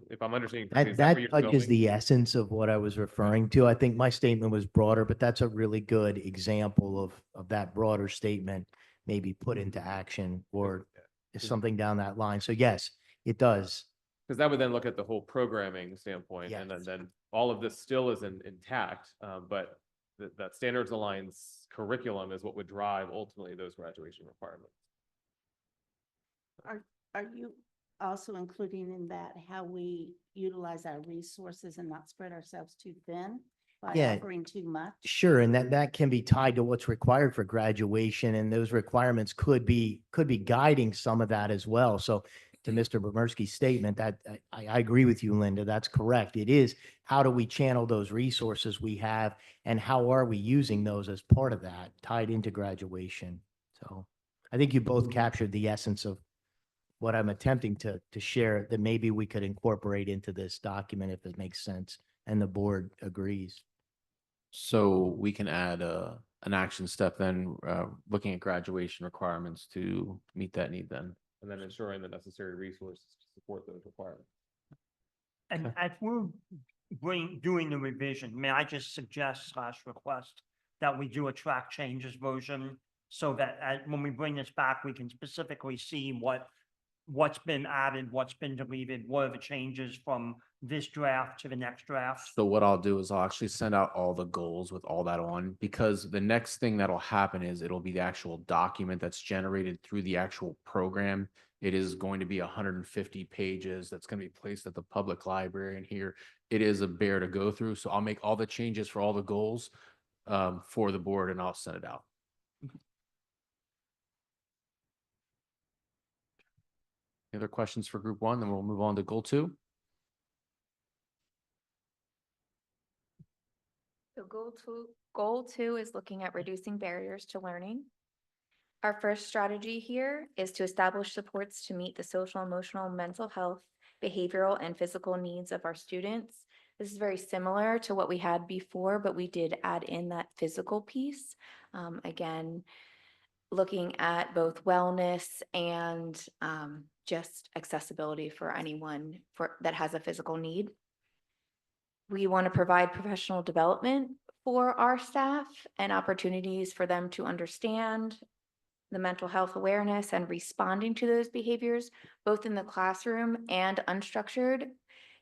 if I'm understanding, correctly, is that where you're That is going? the essence of what I was referring to. I think my statement was broader, but that's a really good example of that broader statement maybe put into action or something down that line. So yes, it does. Because that would then look at the whole programming standpoint, and then all of this still isn't intact, but that standards aligned curriculum is what would drive ultimately those graduation requirements. Are you also including in that how we utilize our resources and not spread ourselves too thin by offering too much? Sure, and that can be tied to what's required for graduation, and those requirements could be guiding some of that as well. So to Mr. Bomersky's statement, that I agree with you, Linda. That's correct. It is, how do we channel those resources we have and how are we using those as part of that tied into graduation? So I think you both captured the essence of what I'm attempting to share that maybe we could incorporate into this document if it makes sense and the board agrees. So we can add an action step then, looking at graduation requirements to meet that need then. And then ensuring the necessary resources to support those requirements. And as we're doing the revision, may I just suggest / request that we do a track changes version so that when we bring this back, we can specifically see what's been added, what's been deleted, what are the changes from this draft to the next draft? So what I'll do is I'll actually send out all the goals with all that on, because the next thing that'll happen is it'll be the actual document that's generated through the actual program. It is going to be 150 pages. That's going to be placed at the public library, and here it is a bear to go through. So I'll make all the changes for all the goals for the board, and I'll send it out. Any other questions for group one? Then we'll move on to goal 2. So goal two is looking at reducing barriers to learning. Our first strategy here is to establish supports to meet the social, emotional, mental health, behavioral, and physical needs of our students. This is very similar to what we had before, but we did add in that physical piece. Again, looking at both wellness and just accessibility for anyone that has a physical need. We want to provide professional development for our staff and opportunities for them to understand the mental health awareness and responding to those behaviors, both in the classroom and unstructured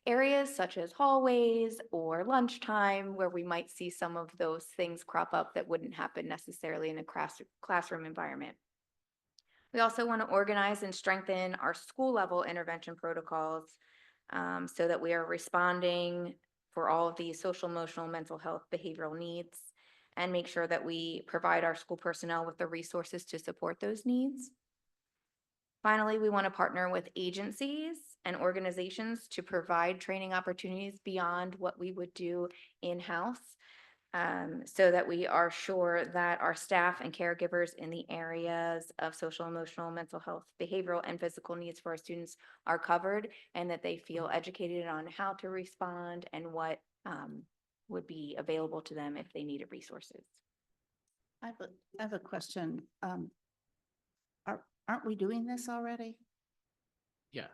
areas such as hallways or lunchtime, where we might see some of those things crop up that wouldn't happen necessarily in a classroom environment. We also want to organize and strengthen our school level intervention protocols so that we are responding for all of these social, emotional, mental health, behavioral needs, and make sure that we provide our school personnel with the resources to support those needs. Finally, we want to partner with agencies and organizations to provide training opportunities beyond what we would do in-house, so that we are sure that our staff and caregivers in the areas of social, emotional, mental health, behavioral, and physical needs for our students are covered, and that they feel educated on how to respond and what would be available to them if they needed resources. I have a question. Aren't we doing this already? Yes,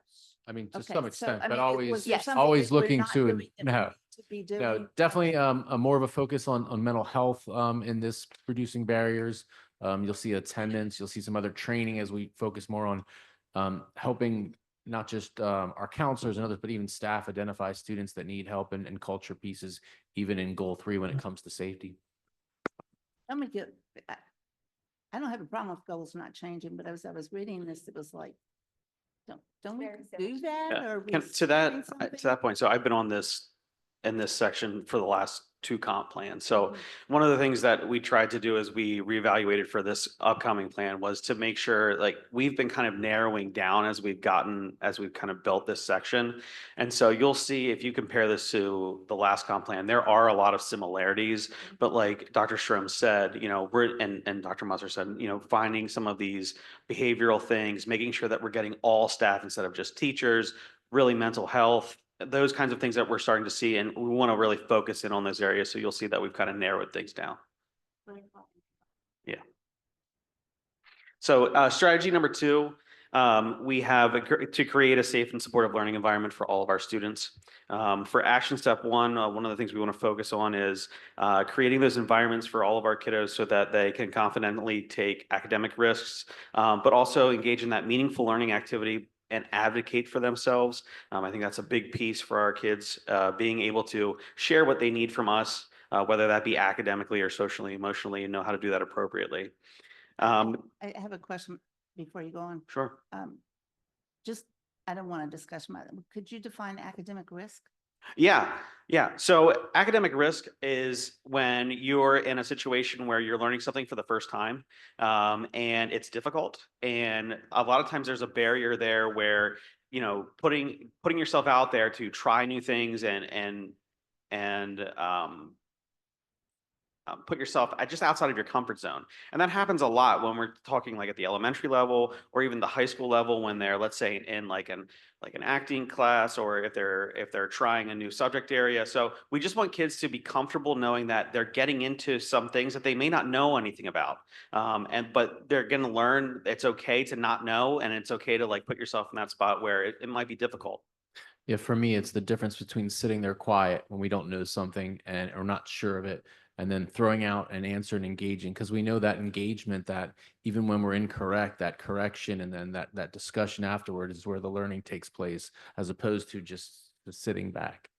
I mean, to Okay, some so, extent, I but mean, always, was there something always that we're looking not to, doing that we no, need to be no, doing? definitely a more of a focus on mental health in this reducing barriers. You'll see attendance, you'll see some other training as we focus more on helping not just our counselors and others, but even staff identify students that need help and culture pieces, even in goal 3 when it comes to safety. Let me get, I don't have a problem with goals not changing, but as I was reading this, it was like, don't we Very do that? Yeah, Or are we to skipping that something? point, so I've been on this in this section for the last 2 comp plans. So Mm-hmm. one of the things that we tried to do as we reevaluated for this upcoming plan was to make sure, like, we've been kind of narrowing down as we've kind of built this section. And so you'll see, if you compare this to the last comp plan, there are a lot of similarities, but like Dr. Strom said, and Dr. Musser said, finding some of these behavioral things, making sure that we're getting all staff instead of just teachers, really mental health, those kinds of things that we're starting to see, and we want to really focus in on those areas. So you'll see that we've kind of narrowed things down. Yeah. So strategy number 2, we have to create a safe and supportive learning environment for all of our students. For action step 1, one of the things we want to focus on is creating those environments for all of our kiddos so that they can confidently take academic risks, but also engage in that meaningful learning activity and advocate for themselves. I think that's a big piece for our kids, being able to share what they need from us, whether that be academically or socially, emotionally, and know how to do that appropriately. I have a question before you go on. Sure. I don't want to discuss could you define academic risk? Yeah. So academic risk is when you're in a situation where you're learning something for the first time, and it's difficult. And a lot of times there's a barrier there where putting yourself out there to try new things and put yourself just outside of your comfort zone. And that happens a lot when we're talking like at the elementary level or even the high school level when they're, let's say, in like an acting class, or if they're trying a new subject area. So we just want kids to be comfortable knowing that they're getting into some things that they may not know anything about. But they're going to learn it's okay to not know, and it's okay to like put yourself in that spot where it might be difficult. Yeah, for me, it's the difference between sitting there quiet when we don't know something and are not sure of it, and then throwing out an answer and engaging, because we know that engagement, that even when we're incorrect, that correction and then that discussion afterward is where the learning takes place, as opposed to just sitting back.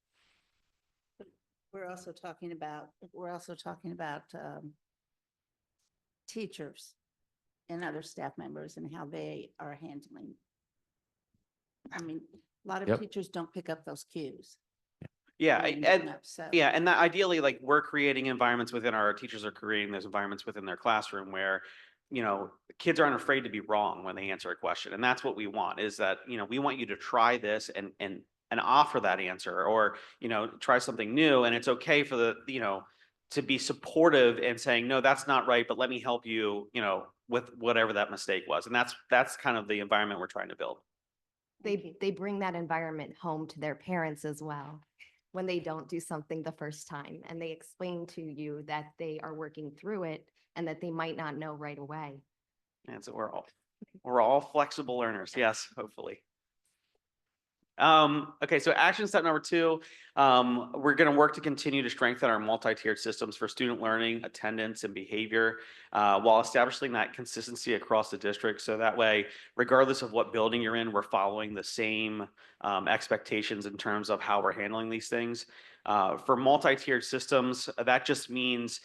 We're also talking about teachers and other staff members and how they are handling. I mean, a lot of Yep. teachers don't pick up those cues. Yeah, when you and don't know, so- yeah, and that ideally, like we're creating environments within our teachers are creating those environments within their classroom where, kids aren't afraid to be wrong when they answer a question. And that's what we want, is that, we want you to try this and offer that answer, or, try something new. And it's okay for to be supportive and saying, no, that's not right, but let me help you, with whatever that mistake was. And that's kind of the environment we're trying to build. They bring that environment home to their parents as well when they don't do something the first time, and they explain to you that they are working through it and that they might not know right away. And so we're all flexible learners. Yes, hopefully. Okay, so action step number 2, we're going to work to continue to strengthen our multi-tiered systems for student learning, attendance, and behavior, while establishing that consistency across the district. So that way, regardless of what building you're in, we're following the same expectations in terms of how we're handling these things. For multi-tiered systems, that just means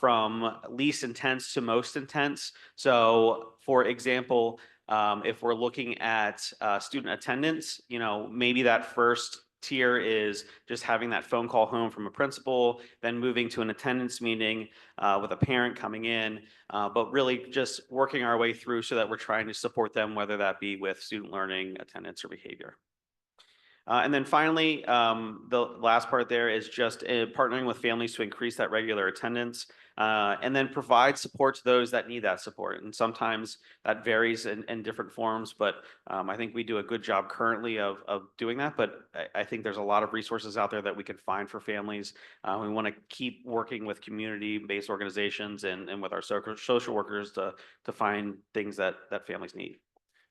from least intense to most intense. So for example, if we're looking at student attendance, maybe that first tier is just having that phone call home from a principal, then moving to an attendance meeting with a parent coming in, but really just working our way through so that we're trying to support them, whether that be with student learning, attendance, or behavior. And then finally, the last part there is just partnering with families to increase that regular attendance, and then provide support to those that need that support. And sometimes that varies in different forms, but I think we do a good job currently of doing that. But I think there's a lot of resources out there that we can find for families. We want to keep working with community-based organizations and with our social workers to find things that families need.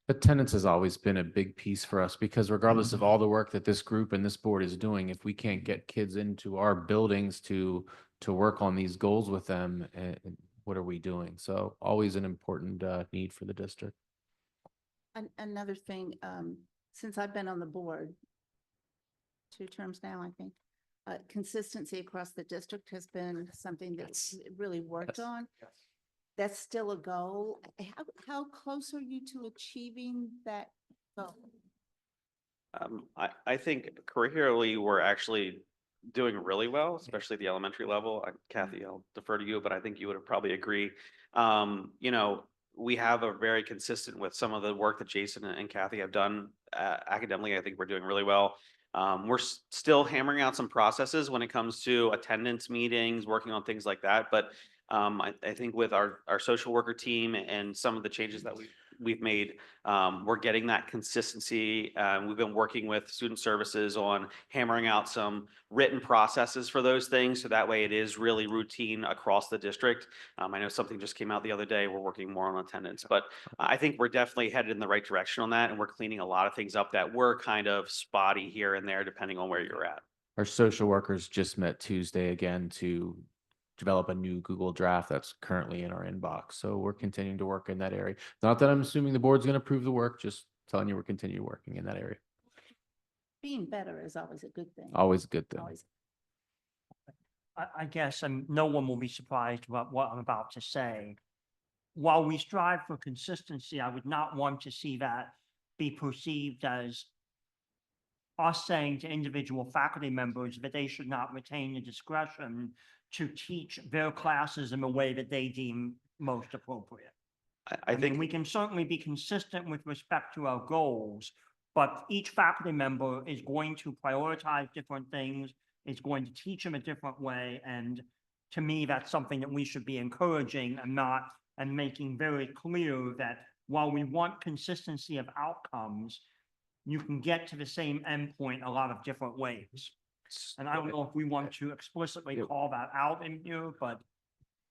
Attendance has always been a big piece for us, because regardless of all the work that this group and this board is doing, if we can't get kids into our buildings to work on these goals with them, what are we doing? So always an important need for the district. Another thing, since I've been on the board 2 terms now, I think, consistency across the district has been something that's really worked Yes. on. That's still a goal. How close are you to achieving that goal? I think curricularly we're actually doing really well, especially the elementary level. Kathy, I'll defer to you, but I think you would probably agree. We have a very consistent with some of the work that Jason and Kathy have done academically. I think we're doing really well. We're still hammering out some processes when it comes to attendance meetings, working on things like that. But I think with our social worker team and some of the changes that we've made, we're getting that consistency. We've been working with student services on hammering out some written processes for those things, so that way it is really routine across the district. I know something just came out the other day. We're working more on attendance, but I think we're definitely headed in the right direction on that, and we're cleaning a lot of things up that were kind of spotty here and there, depending on where you're at. Our social workers just met Tuesday again to develop a new Google draft that's currently in our inbox. So we're continuing to work in that area. Not that I'm assuming the board's going to approve the work, just telling you we're continuing working in that area. Being better is always a good thing. Always a good thing. Always. I guess, and no one will be surprised about what I'm about to say. While we strive for consistency, I would not want to see that be perceived as us saying to individual faculty members that they should not retain the discretion to teach their classes in the way that they deem most appropriate. I think mean, we can certainly be consistent with respect to our goals, but each faculty member is going to prioritize different things, is going to teach them a different way. And to me, that's something that we should be encouraging and making very clear that while we want consistency of outcomes, you can get to the same endpoint a lot of different ways. And I don't know if we want to explicitly call that out in here, but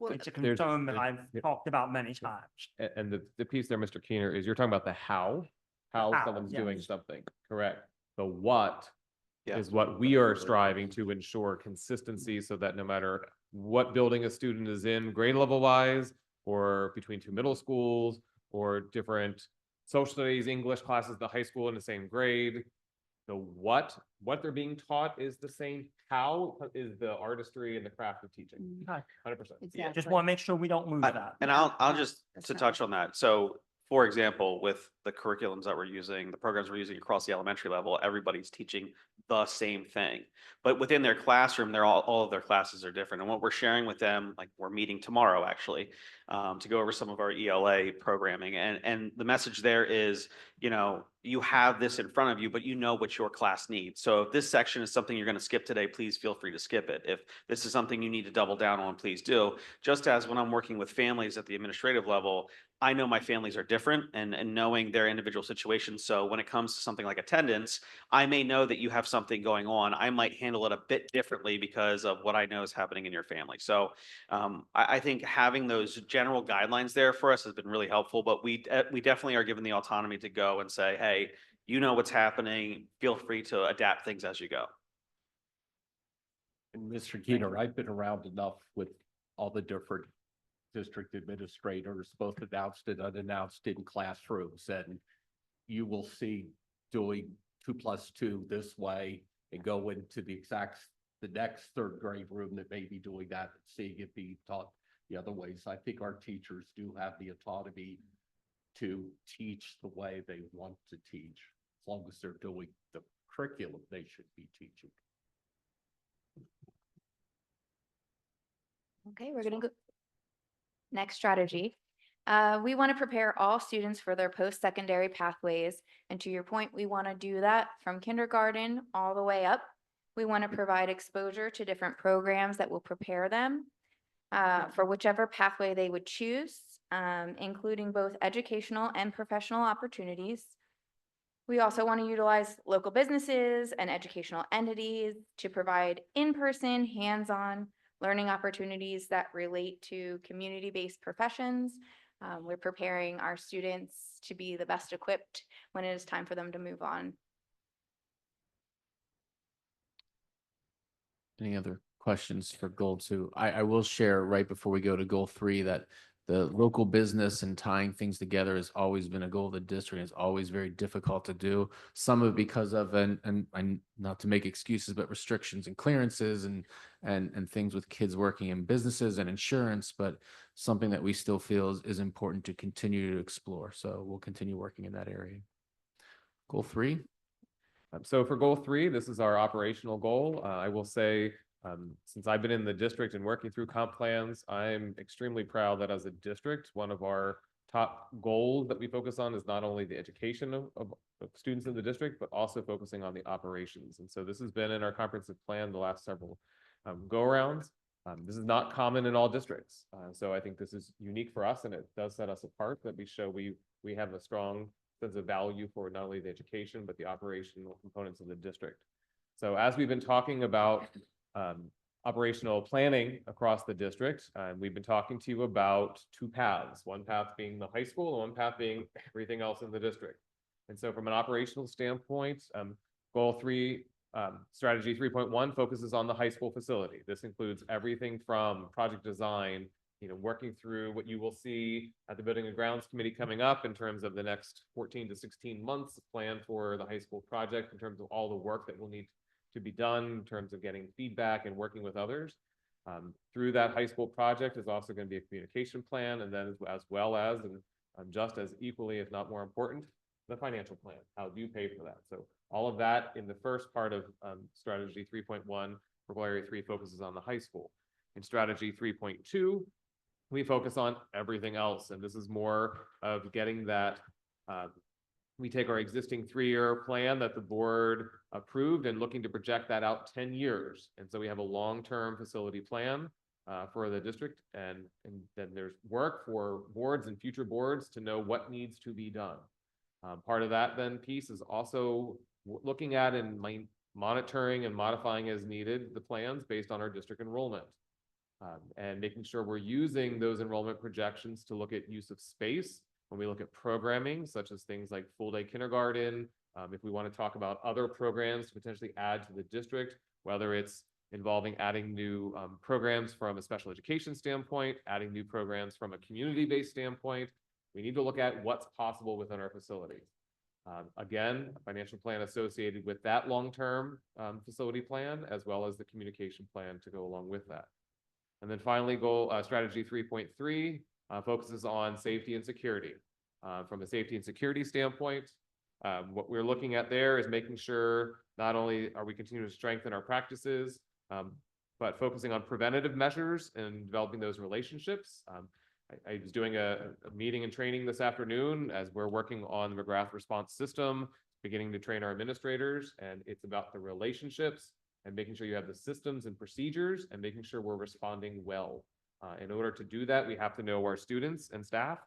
it's a concern that I've talked about many times. And the piece there, Mr. Keener, is you're talking about the how someone's doing yes. something, correct? The what Yeah. is what we are striving to ensure consistency so that no matter what building a student is in, grade level wise, or between two middle schools, or different social studies, English classes, in the high school in the same grade, the what they're being taught is the same. How is the artistry and the craft of teaching. 100%. Just want to make sure we don't lose that. And I'll just, to touch on that. So for example, with the curriculums that we're using, the programs we're using across the elementary level, everybody's teaching the same thing. But within their classroom, all of their classes are different. And what we're sharing with them, like we're meeting tomorrow actually, to go over some of our ELA programming. And the message there is, you know, you have this in front of you, but you know what your class needs. So if this section is something you're going to skip today, please feel free to skip it. If this is something you need to double down on, please do. Just as when I'm working with families at the administrative level, I know my families are different and knowing their individual situations. So when it comes to something like attendance, I may know that you have something going on. I might handle it a bit differently because of what I know is happening in your family. So I think having those general guidelines there for us has been really helpful, but we definitely are given the autonomy to go and say, hey, you know what's happening. Feel free to adapt things as you go. And Mr. Keener, I've been around enough with all the different district administrators, both announced and unannounced in classrooms, and you will see doing 2+2 this way and go into the next third grade room that may be doing that and seeing it being taught the other ways. I think our teachers do have the autonomy to teach the way they want to teach, as long as they're doing the curriculum they should be teaching. Okay, we're gonna go. Next strategy. We want to prepare all students for their post-secondary pathways. And to your point, we want to do that from kindergarten all the way up. We want to provide exposure to different programs that will prepare them for whichever pathway they would choose, including both educational and professional opportunities. We also want to utilize local businesses and educational entities to provide in-person, hands-on learning opportunities that relate to community-based professions. We're preparing our students to be the best equipped when it is time for them to move on. Any other questions for goal 2? I will share right before we go to goal 3 that the local business and tying things together has always been a goal of the district. It's always very difficult to do. Some of it because of, and not to make excuses, but restrictions and clearances and things with kids working in businesses and insurance, but something that we still feel is important to continue to explore. So we'll continue working in that area. Goal 3. So for goal 3, this is our operational goal. I will say, since I've been in the district and working through comp plans, I'm extremely proud that as a district, one of our top goals that we focus on is not only the education of students in the district, but also focusing on the operations. And so this has been in our comprehensive plan the last several go-arounds. This is not common in all districts. So I think this is unique for us, and it does set us apart that we show we have a strong sense of value for not only the education, but the operational components of the district. So as we've been talking about operational planning across the district, we've been talking to you about 2 paths, one path being the high school and one path being everything else in the district. And so from an operational standpoint, goal 3, strategy 3.1 focuses on the high school facility. This includes everything from project design, working through what you will see at the Building and Grounds Committee coming up in terms of the next 14 to 16 months plan for the high school project, in terms of all the work that will need to be done in terms of getting feedback and working with others. Through that high school project is also going to be a communication plan, and then as well as, and just as equally, if not more important, the financial plan. How do you pay for that? So all of that in the first part of strategy 3.1 for goal area 3 focuses on the high school. In strategy 3.2, we focus on everything else, and this is more of getting that we take our existing 3-year plan that the board approved and looking to project that out 10 years. And so we have a long-term facility plan for the district, and then there's work for boards and future boards to know what needs to be done. Part of that then piece is also looking at and monitoring and modifying as needed the plans based on our district enrollment. And making sure we're using those enrollment projections to look at use of space when we look at programming, such as things like full-day kindergarten. If we want to talk about other programs to potentially add to the district, whether it's involving adding new programs from a special education standpoint, adding new programs from a community-based standpoint, we need to look at what's possible within our facilities. Again, a financial plan associated with that long-term facility plan, as well as the communication plan to go along with that. And then finally, strategy 3.3 focuses on safety and security. From a safety and security standpoint, what we're looking at there is making sure not only are we continuing to strengthen our practices, but focusing on preventative measures and developing those relationships. I was doing a meeting and training this afternoon as we're working on the McGrath response system, beginning to train our administrators, and it's about the relationships and making sure you have the systems and procedures and making sure we're responding well. In order to do that, we have to know our students and staff.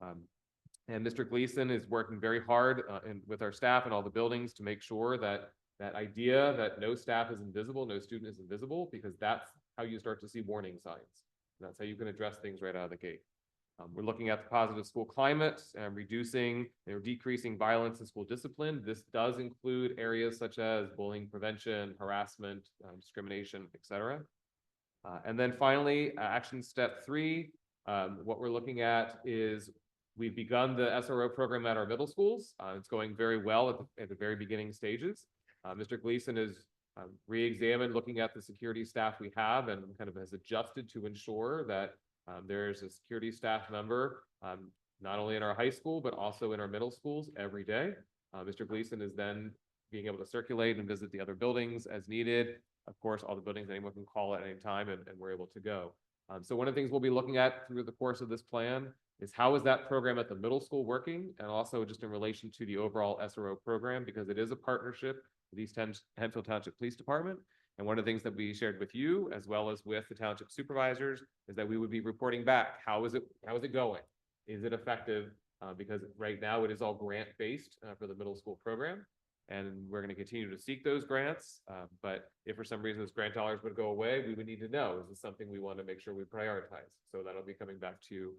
And Mr. Gleason is working very hard with our staff and all the buildings to make sure that that idea that no staff is invisible, no student is invisible, because that's how you start to see warning signs. That's how you can address things right out of the gate. We're looking at the positive school climate and reducing or decreasing violence and school discipline. This does include areas such as bullying prevention, harassment, discrimination, etc. And then finally, action step 3, what we're looking at is we've begun the SRO program at our middle schools. It's going very well at the very beginning stages. Mr. Gleason is re-examined looking at the security staff we have and kind of has adjusted to ensure that there's a security staff member, not only in our high school, but also in our middle schools every day. Mr. Gleason is then being able to circulate and visit the other buildings as needed. Of course, all the buildings anyone can call at any time, and we're able to go. So one of the things we'll be looking at through the course of this plan is how is that program at the middle school working, and also just in relation to the overall SRO program, because it is a partnership with East Hemphill Township Police Department. And one of the things that we shared with you, as well as with the township supervisors, is that we would be reporting back. How is it going? Is it effective? Because right now it is all grant-based for the middle school program. And we're going to continue to seek those grants. But if for some reason those grant dollars would go away, we would need to know, is this something we want to make sure we prioritize? So that'll be coming back to you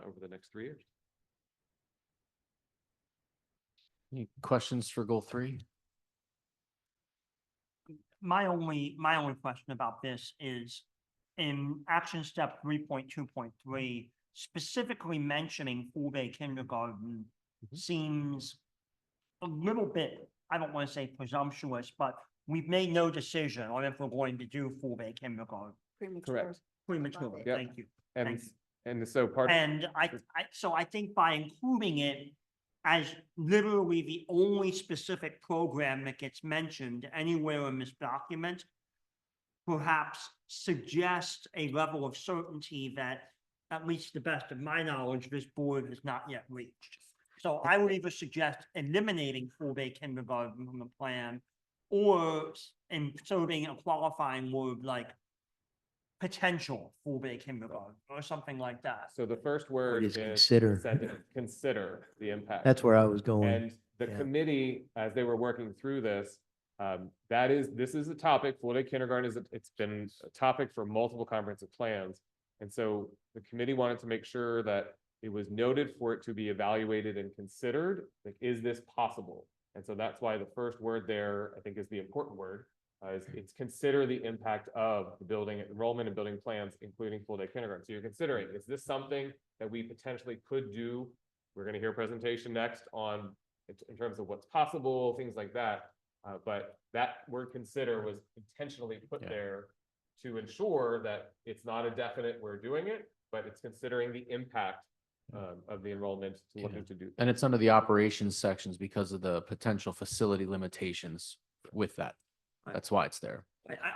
over the next 3 years. Any questions for goal 3? My only question about this is in action step 3.2.3, specifically mentioning full-day kindergarten seems a little bit, I don't want to say presumptuous, but we've made no decision on if we're going to do full-day kindergarten. Correct. Prematurely, Yep. thank you. And so So I think by including it as literally the only specific program that gets mentioned anywhere in this document, perhaps suggest a level of certainty that, at least to the best of my knowledge, this board has not yet reached. So I would either suggest eliminating full-day kindergarten from the plan, or inserting a qualifying word like potential full-day kindergarten or something like that. So the first word is is consider. consider the impact. That's where I was going. And the Yeah. committee, as they were working through this, this is a topic. Full-day kindergarten it's been a topic for multiple comprehensive plans. And so the committee wanted to make sure that it was noted for it to be evaluated and considered, like, is this possible? And so that's why the first word there, I think, is the important word. It's consider the impact of the building enrollment and building plans, including full-day kindergarten. So you're considering, is this something that we potentially could do? We're going to hear a presentation next on in terms of what's possible, things like that. But that word consider was intentionally put there to ensure that it's not a definite we're doing it, but it's considering the impact of the enrollment to looking to do. And it's under the operations sections because of the potential facility limitations with that. That's why it's there.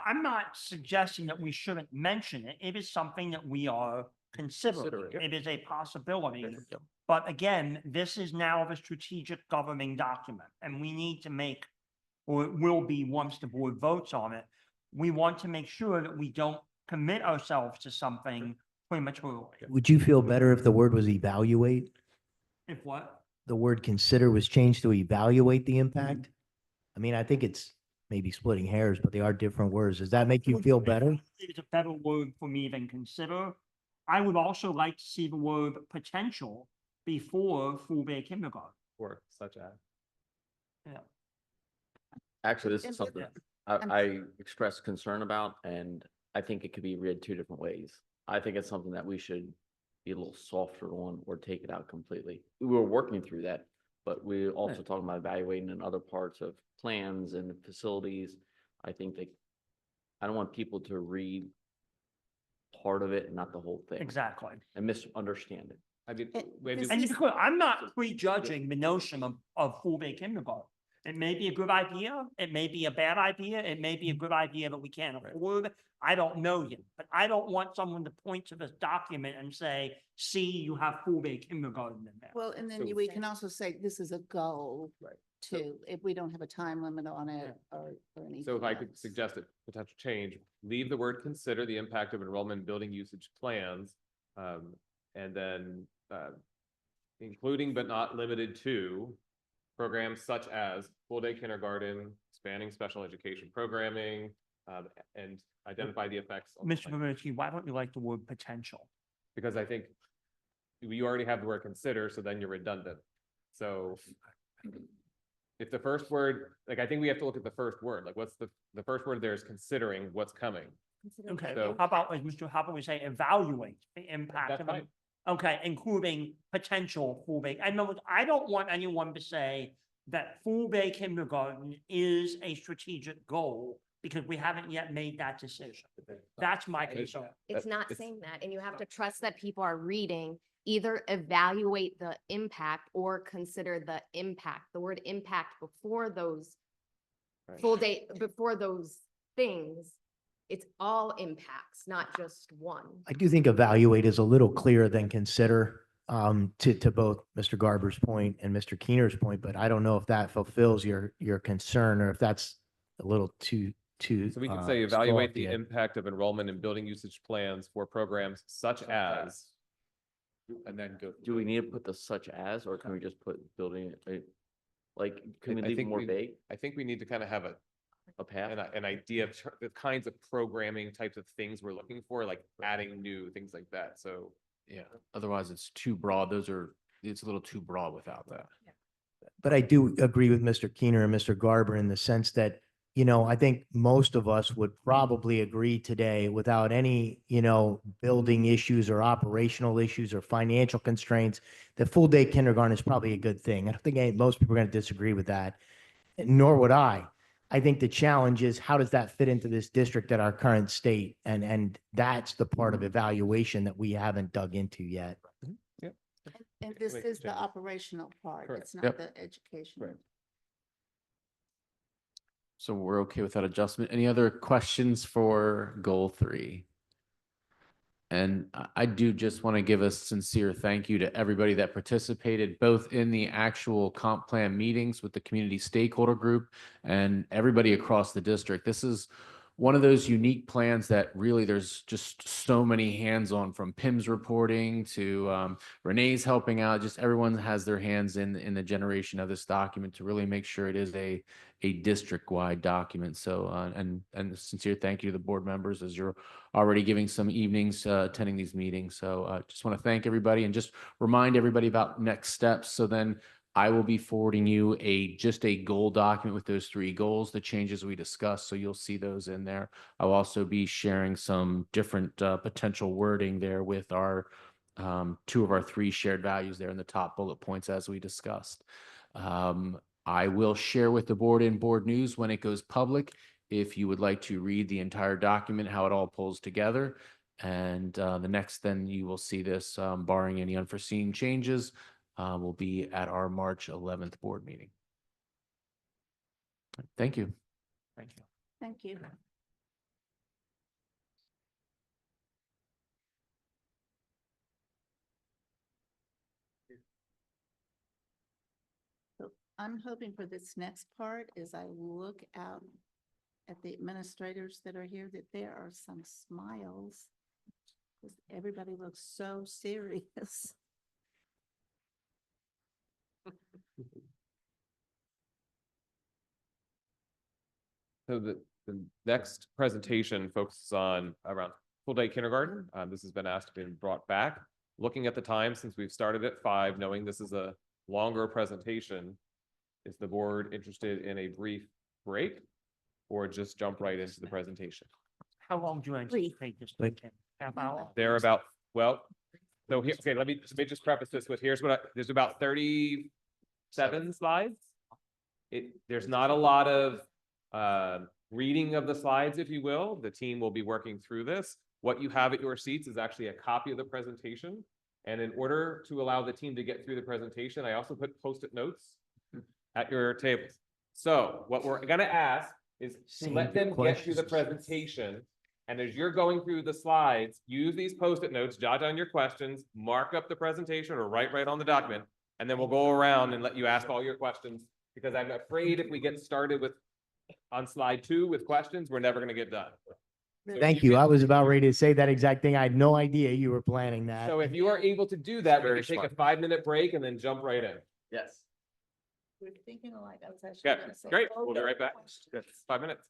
I'm not suggesting that we shouldn't mention it. It is something that we are consider. Yep. It is a possibility. Yep. But again, this is now a strategic governing document, and we need to make, or it will be once the board votes on it, we want to make sure that we don't commit ourselves to something prematurely. Would you feel better if the word was evaluate? If what? The word consider was changed to evaluate the impact? I mean, I think it's maybe splitting hairs, but they are different words. Does that make you feel better? It's a better word for me than consider. I would also like to see the word potential before full day kindergarten. Or such as. Yeah. Actually, this And is with- something I'm- I expressed concern about, and I think it could be read two different ways. I think it's something that we should be a little softer on or take it out completely. We were working through that, but we're also talking about evaluating in other parts of plans and facilities. I think I don't want people to read part of it and not the whole thing Exactly. and misunderstand it. I mean, And maybe. this And is- to be clear, I'm not prejudging the notion of full day kindergarten. It may be a good idea, it may be a bad idea, it may be a good idea that we can't afford. I don't know yet, but I don't want someone to point to this document and say, see, you have full day kindergarten in there. Well, and then So- we can also say this is a goal Right. too, if we don't have a time limit on it or anything. So if I could else. suggest a potential change, leave the word consider the impact of enrollment and building usage plans. And then, including but not limited to programs such as full day kindergarten, expanding special education programming, and identify the effects. on the Mr. plan. Marucci, why don't you like the word potential? Because I think you already have the word consider, so then you're redundant. So if the first word, like, I think we have to look at the first word, like, what's the first word there is considering what's coming. Okay, So- how about, like, Mr. How about we say evaluate the impact That's of, fine. okay, including potential full day. I know, I don't want anyone to say that full day kindergarten is a strategic goal because we haven't yet made that decision. That's my concern. It's not it's- saying that, and you have to trust that people are reading, either evaluate the impact or consider the impact, the word impact before those Right. full day, before those things. It's all impacts, not just one. I do think evaluate is a little clearer than consider, to both Mr. Garber's point and Mr. Keener's point, but I don't know if that fulfills your concern or if that's a little too. So we could say evaluate soft the yet. impact of enrollment and building usage plans for programs such as. And then go. Do we need to put the such as, or can we just put building, like, can we I leave it think more vague, I think we need to kind of have a path? an idea of the kinds of programming types of things we're looking for, like adding new things like that. So Yeah, otherwise it's too broad. It's a little too broad without that. But I do agree with Mr. Keener and Mr. Garber in the sense that, I think most of us would probably agree today without any, building issues or operational issues or financial constraints, that full day kindergarten is probably a good thing. I don't think most people are going to disagree with that, nor would I. I think the challenge is how does that fit into this district at our current state? And that's the part of evaluation that we haven't dug into yet. And this Wait, is the Jenny. operational part, Correct. it's not Yep. the education. Right. So we're okay with that adjustment. Any other questions for goal 3? And I do just want to give a sincere thank you to everybody that participated, both in the actual comp plan meetings with the community stakeholder group and everybody across the district. This is one of those unique plans that really there's just so many hands-on, from PIMS reporting to Renee's helping out. Just everyone has their hands in the generation of this document to really make sure it is a district-wide document. So and sincere thank you to the board members as you're already giving some evenings attending these meetings. So just want to thank everybody and just remind everybody about next steps. So then I will be forwarding you just a goal document with those 3 goals, the changes we discussed. So you'll see those in there. I'll also be sharing some different potential wording there with our 2 of our 3 shared values there in the top bullet points as we discussed. I will share with the board in board news when it goes public, if you would like to read the entire document, how it all pulls together. And the next then you will see this, barring any unforeseen changes, will be at our March 11th board meeting. Thank you. Thank you. Thank you. I'm hoping for this next part, as I look out at the administrators that are here, that there are some smiles. Because everybody looks so serious. So the next presentation focuses on around full day kindergarten. This has been asked to be brought back. Looking at the time, since we've started at 5, knowing this is a longer presentation, is the board interested in a brief break or just jump right into the presentation? How long do you anticipate this taking? Half hour? They're about, well, so here, okay, let me just preface this with, here's what there's about 37 slides. There's not a lot of reading of the slides, if you will. The team will be working through this. What you have at your seats is actually a copy of the presentation. And in order to allow the team to get through the presentation, I also put Post-it notes at your tables. So what we're gonna ask is to let them get through the presentation. And as you're going through the slides, use these Post-it notes, jot down your questions, mark up the presentation or write right on the document. And then we'll go around and let you ask all your questions, because I'm afraid if we get started with on slide 2 with questions, we're never gonna get done. So Thank you. I was about ready to say that exact thing. I had no idea you were planning that. So if you are able to do that, we Very can take a smart. 5-minute break and then jump right in. Yes. We're thinking alike. I was actually Okay, gonna say, great. oh, We'll be no right back. questions. 5 minutes.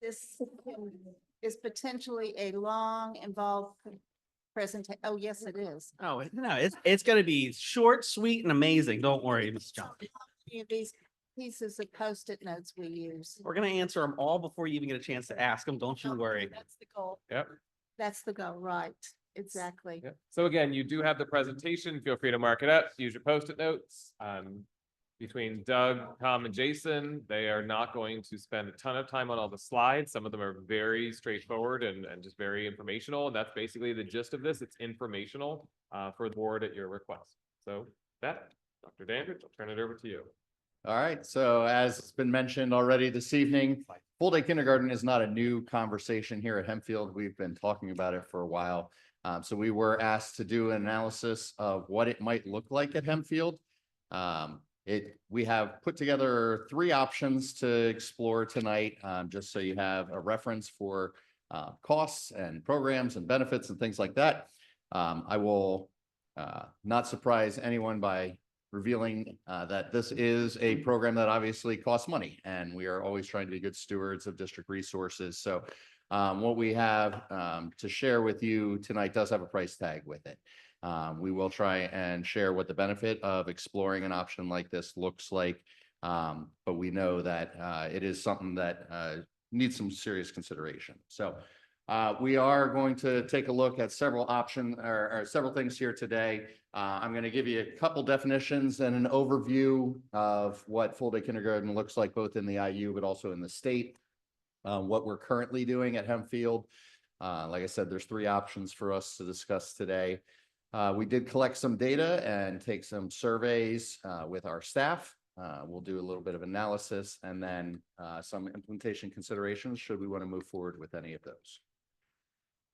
This is potentially a long, involved presentation. Oh, yes, it is. Oh, no, it's gonna be short, sweet, and amazing. Don't worry, Ms. Johnson. How many of these pieces of Post-it notes we use? We're gonna answer them all before you even get a chance to ask them. Don't you worry. That's the goal. Yep. That's the goal, right? Exactly. Yep. So again, you do have the presentation. Feel free to mark it up, use your Post-it notes. Between Doug, Tom, and Jason, they are not going to spend a ton of time on all the slides. Some of them are very straightforward and just very informational. And that's basically the gist of this. It's informational for the board at your request. So that, Dr. Dandridge, I'll turn it over to you. All right, so as it's been mentioned already this evening, full day kindergarten is not a new conversation here at Hempfield. We've been talking about it for a while. So we were asked to do an analysis of what it might look like at Hempfield. We have put together 3 options to explore tonight, just so you have a reference for costs and programs and benefits and things like that. I will not surprise anyone by revealing that this is a program that obviously costs money, and we are always trying to be good stewards of district resources. So what we have to share with you tonight does have a price tag with it. We will try and share what the benefit of exploring an option like this looks like, but we know that it is something that needs some serious consideration. So we are going to take a look at several options or several things here today. I'm going to give you a couple definitions and an overview of what full day kindergarten looks like, both in the IU, but also in the state, what we're currently doing at Hempfield. Like I said, there's 3 options for us to discuss today. We did collect some data and take some surveys with our staff. We'll do a little bit of analysis and then some implementation considerations should we want to move forward with any of those.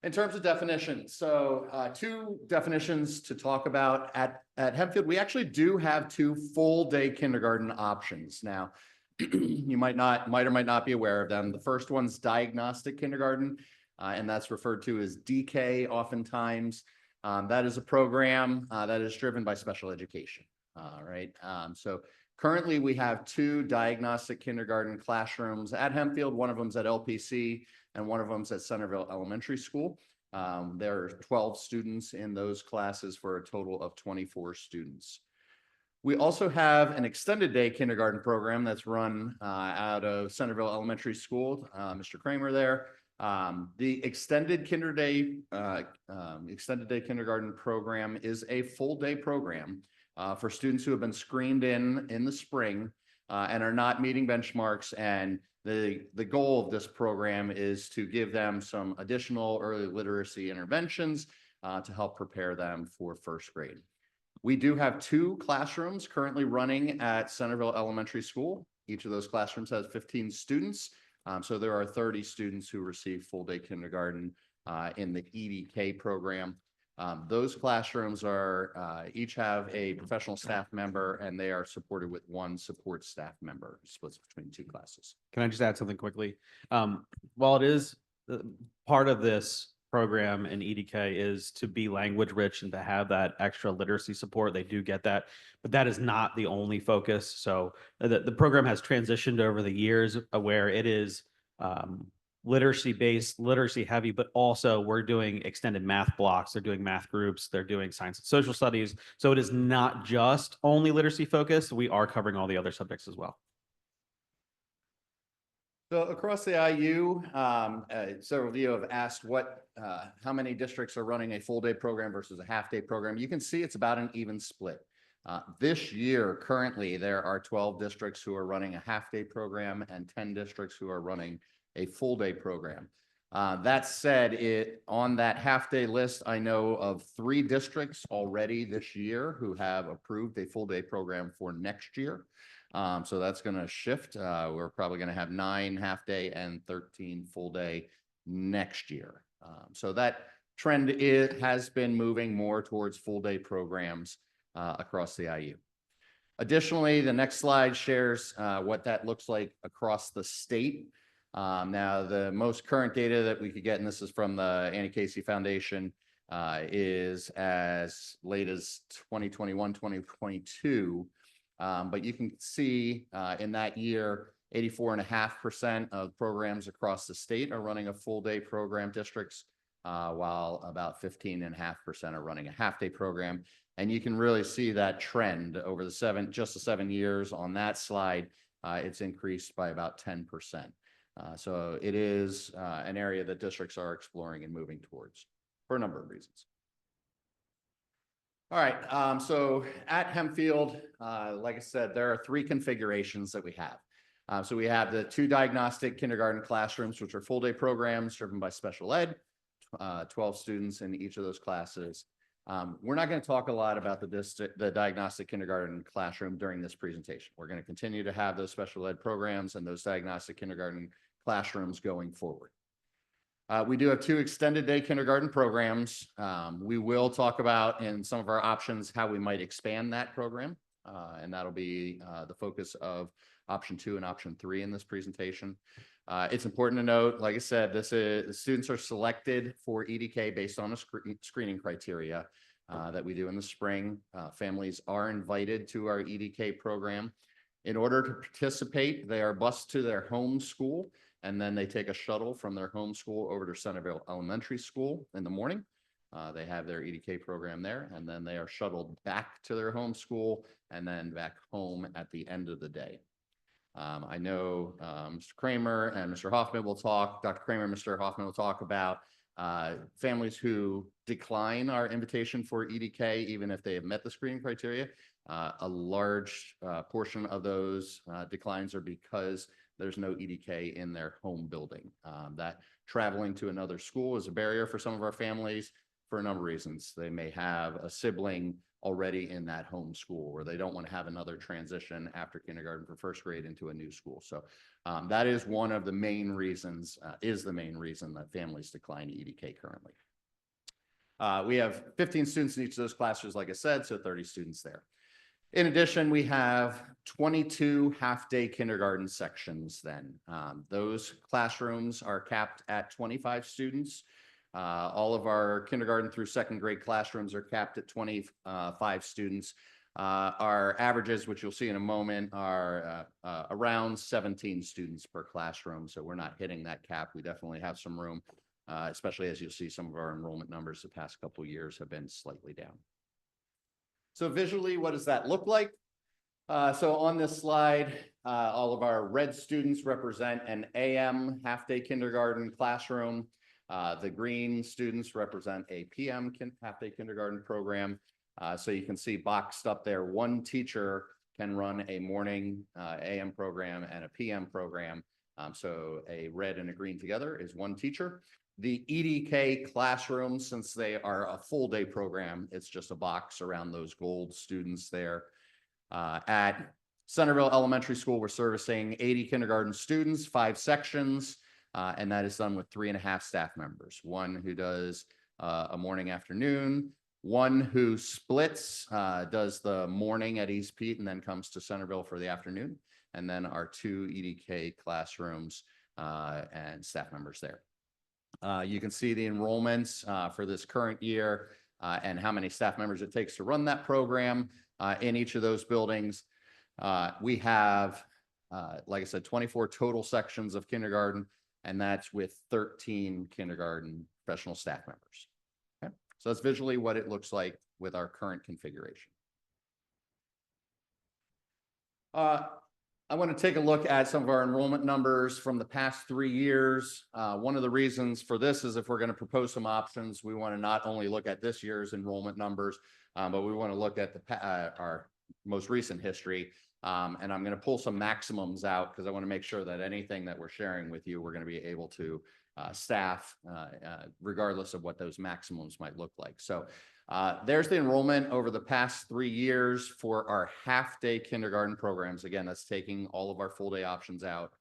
In terms of definitions, so 2 definitions to talk about at Hempfield. We actually do have 2 full day kindergarten options. Now, you might or might not be aware of them. The first one's diagnostic kindergarten, and that's referred to as DK oftentimes. That is a program that is driven by special education. Right. So currently we have 2 diagnostic kindergarten classrooms at Hempfield. One of them's at LPC and one of them's at Centerville Elementary School. There are 12 students in those classes for a total of 24 students. We also have an extended day kindergarten program that's run out of Centerville Elementary School. Mr. Kramer there. The extended day kindergarten program is a full day program for students who have been screened in the spring and are not meeting benchmarks. And the goal of this program is to give them some additional early literacy interventions to help prepare them for first grade. We do have 2 classrooms currently running at Centerville Elementary School. Each of those classrooms has 15 students. So there are 30 students who receive full day kindergarten in the EDK program. Those classrooms are each have a professional staff member, and they are supported with 1 support staff member, splits between 2 classes. Can I just add something quickly? While it is part of this program in EDK is to be language rich and to have that extra literacy support, they do get that, but that is not the only focus. So the program has transitioned over the years where it is literacy based, literacy heavy, but also we're doing extended math blocks. They're doing math groups. They're doing science and social studies. So it is not just only literacy focused. We are covering all the other subjects as well. So across the IU, several of you have asked how many districts are running a full day program versus a half day program. You can see it's about an even split. This year, currently, there are 12 districts who are running a half day program and 10 districts who are running a full day program. That said, on that half day list, I know of 3 districts already this year who have approved a full day program for next year. So that's going to shift. We're probably going to have 9 half day and 13 full day next year. So that trend has been moving more towards full day programs across the IU. Additionally, the next slide shares what that looks like across the state. Now, the most current data that we could get, and this is from the Annie Casey Foundation, is as late as 2021, 2022. But you can see in that year, 84.5% of programs across the state are running a full day program districts, while about 15.5% are running a half day program. And you can really see that trend over the 7 years on that slide. It's increased by about 10%. So it is an area that districts are exploring and moving towards for a number of reasons. All right, so at Hempfield, like I said, there are 3 configurations that we have. So we have the 2 diagnostic kindergarten classrooms, which are full day programs driven by special ed, 12 students in each of those classes. We're not going to talk a lot about the diagnostic kindergarten classroom during this presentation. We're going to continue to have those special ed programs and those diagnostic kindergarten classrooms going forward. We do have 2 extended day kindergarten programs. We will talk about in some of our options how we might expand that program, and that'll be the focus of option 2 and option 3 in this presentation. It's important to note, like I said, students are selected for EDK based on a screening criteria that we do in the spring. Families are invited to our EDK program. In order to participate, they are bused to their home school, and then they take a shuttle from their home school over to Centerville Elementary School in the morning. They have their EDK program there, and then they are shuttled back to their home school and then back home at the end of the day. I know Mr. Kramer and Mr. Hoffman will talk, Dr. Kramer and Mr. Hoffman will talk about families who decline our invitation for EDK, even if they have met the screening criteria. A large portion of those declines are because there's no EDK in their home building. That traveling to another school is a barrier for some of our families for a number of reasons. They may have a sibling already in that home school, or they don't want to have another transition after kindergarten for first grade into a new school. So that is one of the main reasons, is the main reason that families decline EDK currently. We have 15 students in each of those classes, like I said, so 30 students there. In addition, we have 22 half-day kindergarten sections then. Those classrooms are capped at 25 students. All of our kindergarten through second grade classrooms are capped at 25 students. Our averages, which you'll see in a moment, are around 17 students per classroom. So we're not hitting that cap. We definitely have some room, especially as you'll see some of our enrollment numbers the past couple of years have been slightly down. So visually, what does that look like? So on this slide, all of our red students represent an AM half-day kindergarten classroom. The green students represent a PM half-day kindergarten program. So you can see boxed up there, one teacher can run a morning AM program and a PM program. So a red and a green together is one teacher. The EDK classrooms, since they are a full day program, it's just a box around those gold students there. At Centerville Elementary School, we're servicing 80 kindergarten students, 5 sections, and that is done with 3.5 staff members. One who does a morning afternoon, one who splits, does the morning at East Pete and then comes to Centerville for the afternoon, and then our 2 EDK classrooms and staff members there. You can see the enrollments for this current year and how many staff members it takes to run that program in each of those buildings. We have, like I said, 24 total sections of kindergarten, and that's with 13 kindergarten professional staff members. Okay, so that's visually what it looks like with our current configuration. I want to take a look at some of our enrollment numbers from the past 3 years. One of the reasons for this is if we're going to propose some options, we want to not only look at this year's enrollment numbers, but we want to look at our most recent history. And I'm going to pull some maximums out because I want to make sure that anything that we're sharing with you, we're going to be able to staff regardless of what those maximums might look like. So there's the enrollment over the past 3 years for our half-day kindergarten programs. Again, that's taking all of our full-day options out.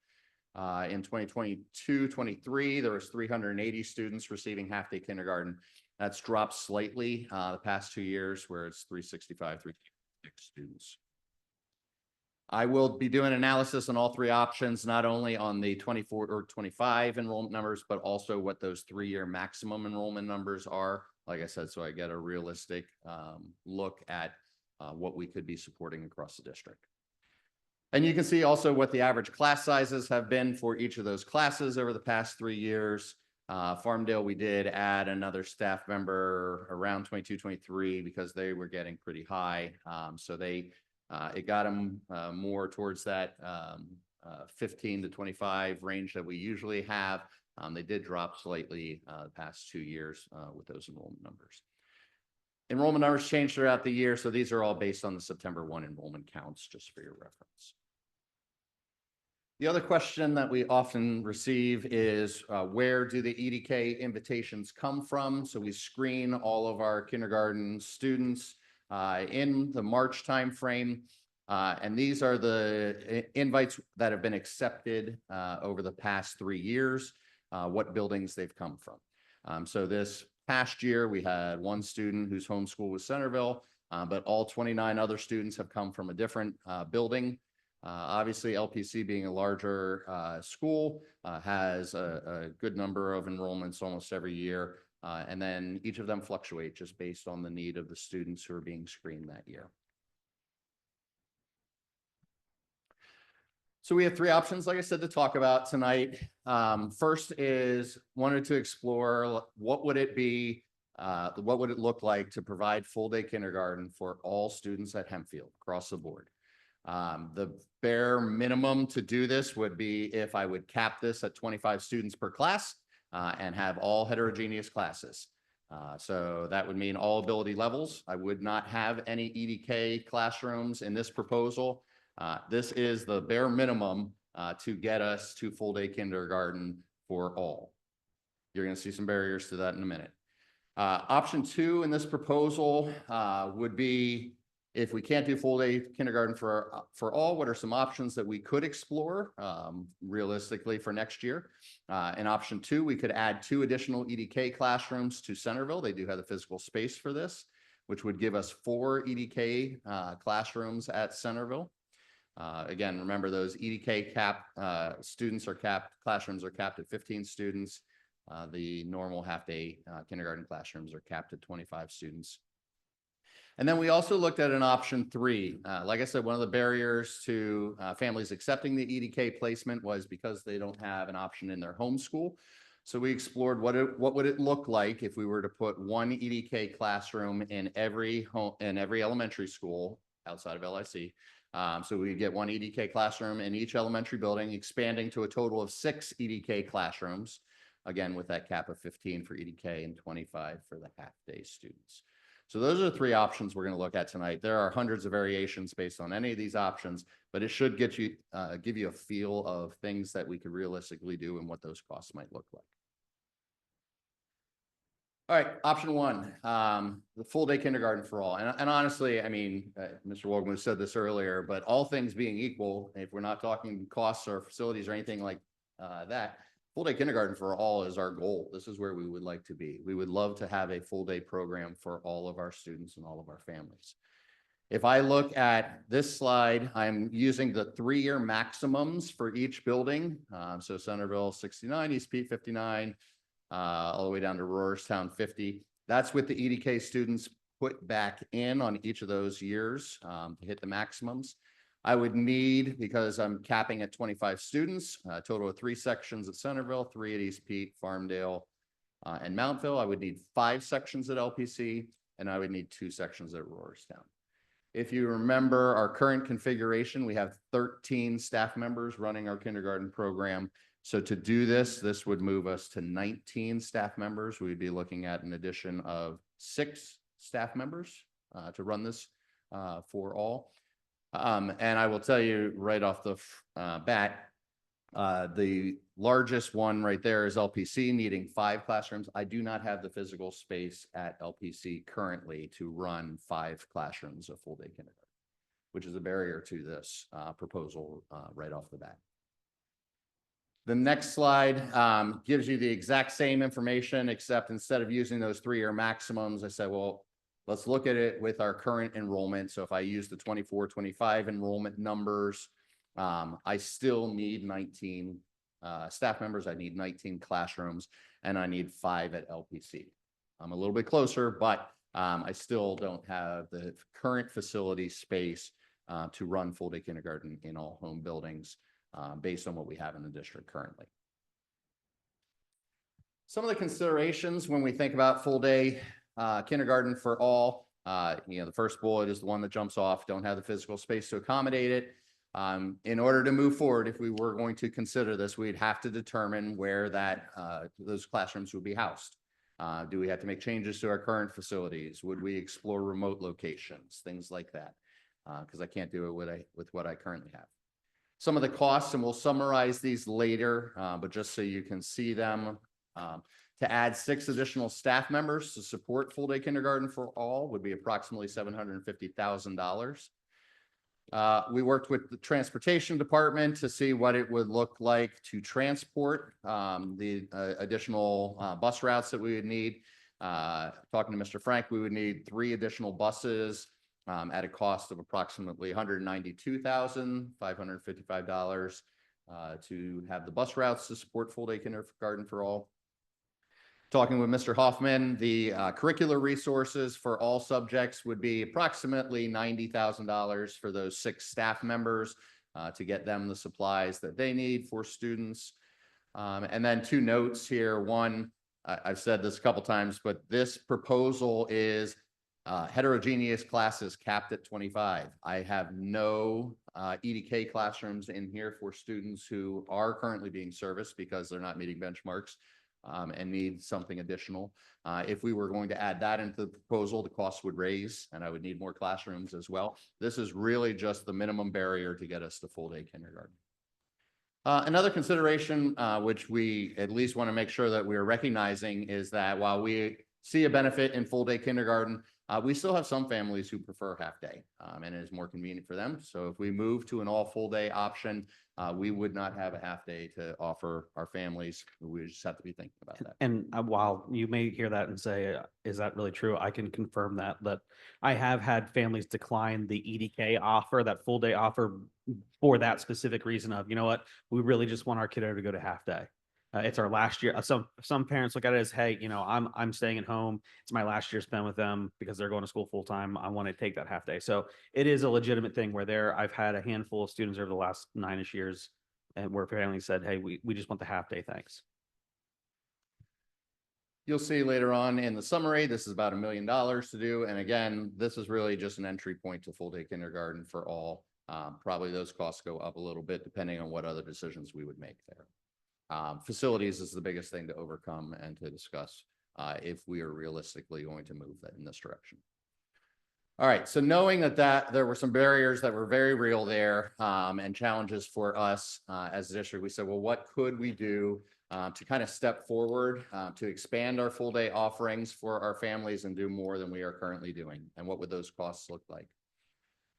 In 2022-23, there was 380 students receiving half-day kindergarten. That's dropped slightly the past 2 years, where it's 365, 366 students. I will be doing analysis on all 3 options, not only on the 24 or 25 enrollment numbers, but also what those 3-year maximum enrollment numbers are. Like I said, so I get a realistic look at what we could be supporting across the district. And you can see also what the average class sizes have been for each of those classes over the past 3 years. Farmdale, we did add another staff member around 22, 23 because they were getting pretty high. So it got them more towards that 15 to 25 range that we usually have. They did drop slightly the past 2 years with those enrollment numbers. Enrollment numbers change throughout the year, so these are all based on the September 1 enrollment counts, just for your reference. The other question that we often receive is where do the EDK invitations come from? So we screen all of our kindergarten students in the March timeframe. And these are the invites that have been accepted over the past 3 years, what buildings they've come from. So this past year, we had 1 student whose home school was Centerville, but all 29 other students have come from a different building. Obviously, LPC being a larger school has a good number of enrollments almost every year. And then each of them fluctuate just based on the need of the students who are being screened that year. So we have 3 options, like I said, to talk about tonight. First is wanted to explore what would it be, what would it look like to provide full day kindergarten for all students at Hempfield across the board. The bare minimum to do this would be if I would cap this at 25 students per class and have all heterogeneous classes. So that would mean all ability levels. I would not have any EDK classrooms in this proposal. This is the bare minimum to get us to full day kindergarten for all. You're going to see some barriers to that in a minute. Option 2 in this proposal would be if we can't do full day kindergarten for all, what are some options that we could explore realistically for next year? In option 2, we could add 2 additional EDK classrooms to Centerville. They do have the physical space for this, which would give us 4 EDK classrooms at Centerville. Again, remember those EDK classrooms are capped at 15 students. The normal half-day kindergarten classrooms are capped at 25 students. And then we also looked at an option 3. Like I said, one of the barriers to families accepting the EDK placement was because they don't have an option in their home school. So we explored what would it look like if we were to put 1 EDK classroom in every elementary school outside of LIC. So we get 1 EDK classroom in each elementary building, expanding to a total of 6 EDK classrooms, again, with that cap of 15 for EDK and 25 for the half-day students. So those are the 3 options we're going to look at tonight. There are hundreds of variations based on any of these options, but it should give you a feel of things that we could realistically do and what those costs might look like. All right, option 1, the full day kindergarten for all. And honestly, I mean, Mr. Wogman said this earlier, but all things being equal, if we're not talking costs or facilities or anything like that, full day kindergarten for all is our goal. This is where we would like to be. We would love to have a full day program for all of our students and all of our families. If I look at this slide, I'm using the 3-year maximums for each building. So Centerville 69, East Pete 59, all the way down to Rohrerstown 50. That's with the EDK students put back in on each of those years to hit the maximums. I would need, because I'm capping at 25 students, a total of 3 sections at Centerville, 3 at East Pete, Farmdale, and Mountville. I would need 5 sections at LPC, and I would need 2 sections at Rohrerstown. If you remember our current configuration, we have 13 staff members running our kindergarten program. So to do this, this would move us to 19 staff members. We'd be looking at an addition of 6 staff members to run this for all. And I will tell you right off the bat, the largest one right there is LPC needing 5 classrooms. I do not have the physical space at LPC currently to run 5 classrooms of full day kindergarten, which is a barrier to this proposal right off the bat. The next slide gives you the exact same information, except instead of using those 3-year maximums, I said, well, let's look at it with our current enrollment. So if I use the 24-25 enrollment numbers, I still need 19 staff members. I need 19 classrooms, and I need 5 at LPC. I'm a little bit closer, but I still don't have the current facility space to run full-day kindergarten in all home buildings based on what we have in the district currently. Some of the considerations when we think about full-day kindergarten for all, the first bullet is the one that jumps off, don't have the physical space to accommodate it. In order to move forward, if we were going to consider this, we'd have to determine where those classrooms would be housed. Do we have to make changes to our current facilities? Would we explore remote locations, things like that? Because I can't do it with what I currently have. Some of the costs, and we'll summarize these later, but just so you can see them. To add 6 additional staff members to support full-day kindergarten for all would be approximately $750,000. We worked with the transportation department to see what it would look like to transport the additional bus routes that we would need. Talking to Mr. Frank, we would need 3 additional buses at a cost of approximately $192,555 to have the bus routes to support full-day kindergarten for all. Talking with Mr. Hoffman, the curricular resources for all subjects would be approximately $90,000 for those 6 staff members to get them the supplies that they need for students. And then 2 notes here. One, I've said this a couple times, but this proposal is heterogeneous classes capped at 25. I have no EDK classrooms in here for students who are currently being serviced because they're not meeting benchmarks. And need something additional. If we were going to add that into the proposal, the cost would raise and I would need more classrooms as well. This is really just the minimum barrier to get us to full-day kindergarten. Another consideration, which we at least want to make sure that we're recognizing, is that while we see a benefit in full-day kindergarten, we still have some families who prefer half-day and it is more convenient for them. So if we move to an all full-day option, we would not have a half-day to offer our families. We just have to be thinking about that. And while you may hear that and say, is that really true? I can confirm that I have had families decline the EDK offer, that full day offer, for that specific reason of, you know what, we really just want our kiddo to go to half day. It's our last year. Some parents look at it as, hey, I'm staying at home. It's my last year spent with them because they're going to school full time. I want to take that half day. So it is a legitimate thing where I've had a handful of students over the last 9-ish years and where families said, hey, we just want the half day. Thanks. You'll see later on in the summary, this is about $1 million to do. And again, this is really just an entry point to full day kindergarten for all. Probably those costs go up a little bit depending on what other decisions we would make there. Facilities is the biggest thing to overcome and to discuss if we are realistically going to move that in this direction. All right, so knowing that there were some barriers that were very real there and challenges for us as a district, we said, well, what could we do to kind of step forward to expand our full day offerings for our families and do more than we are currently doing? And what would those costs look like?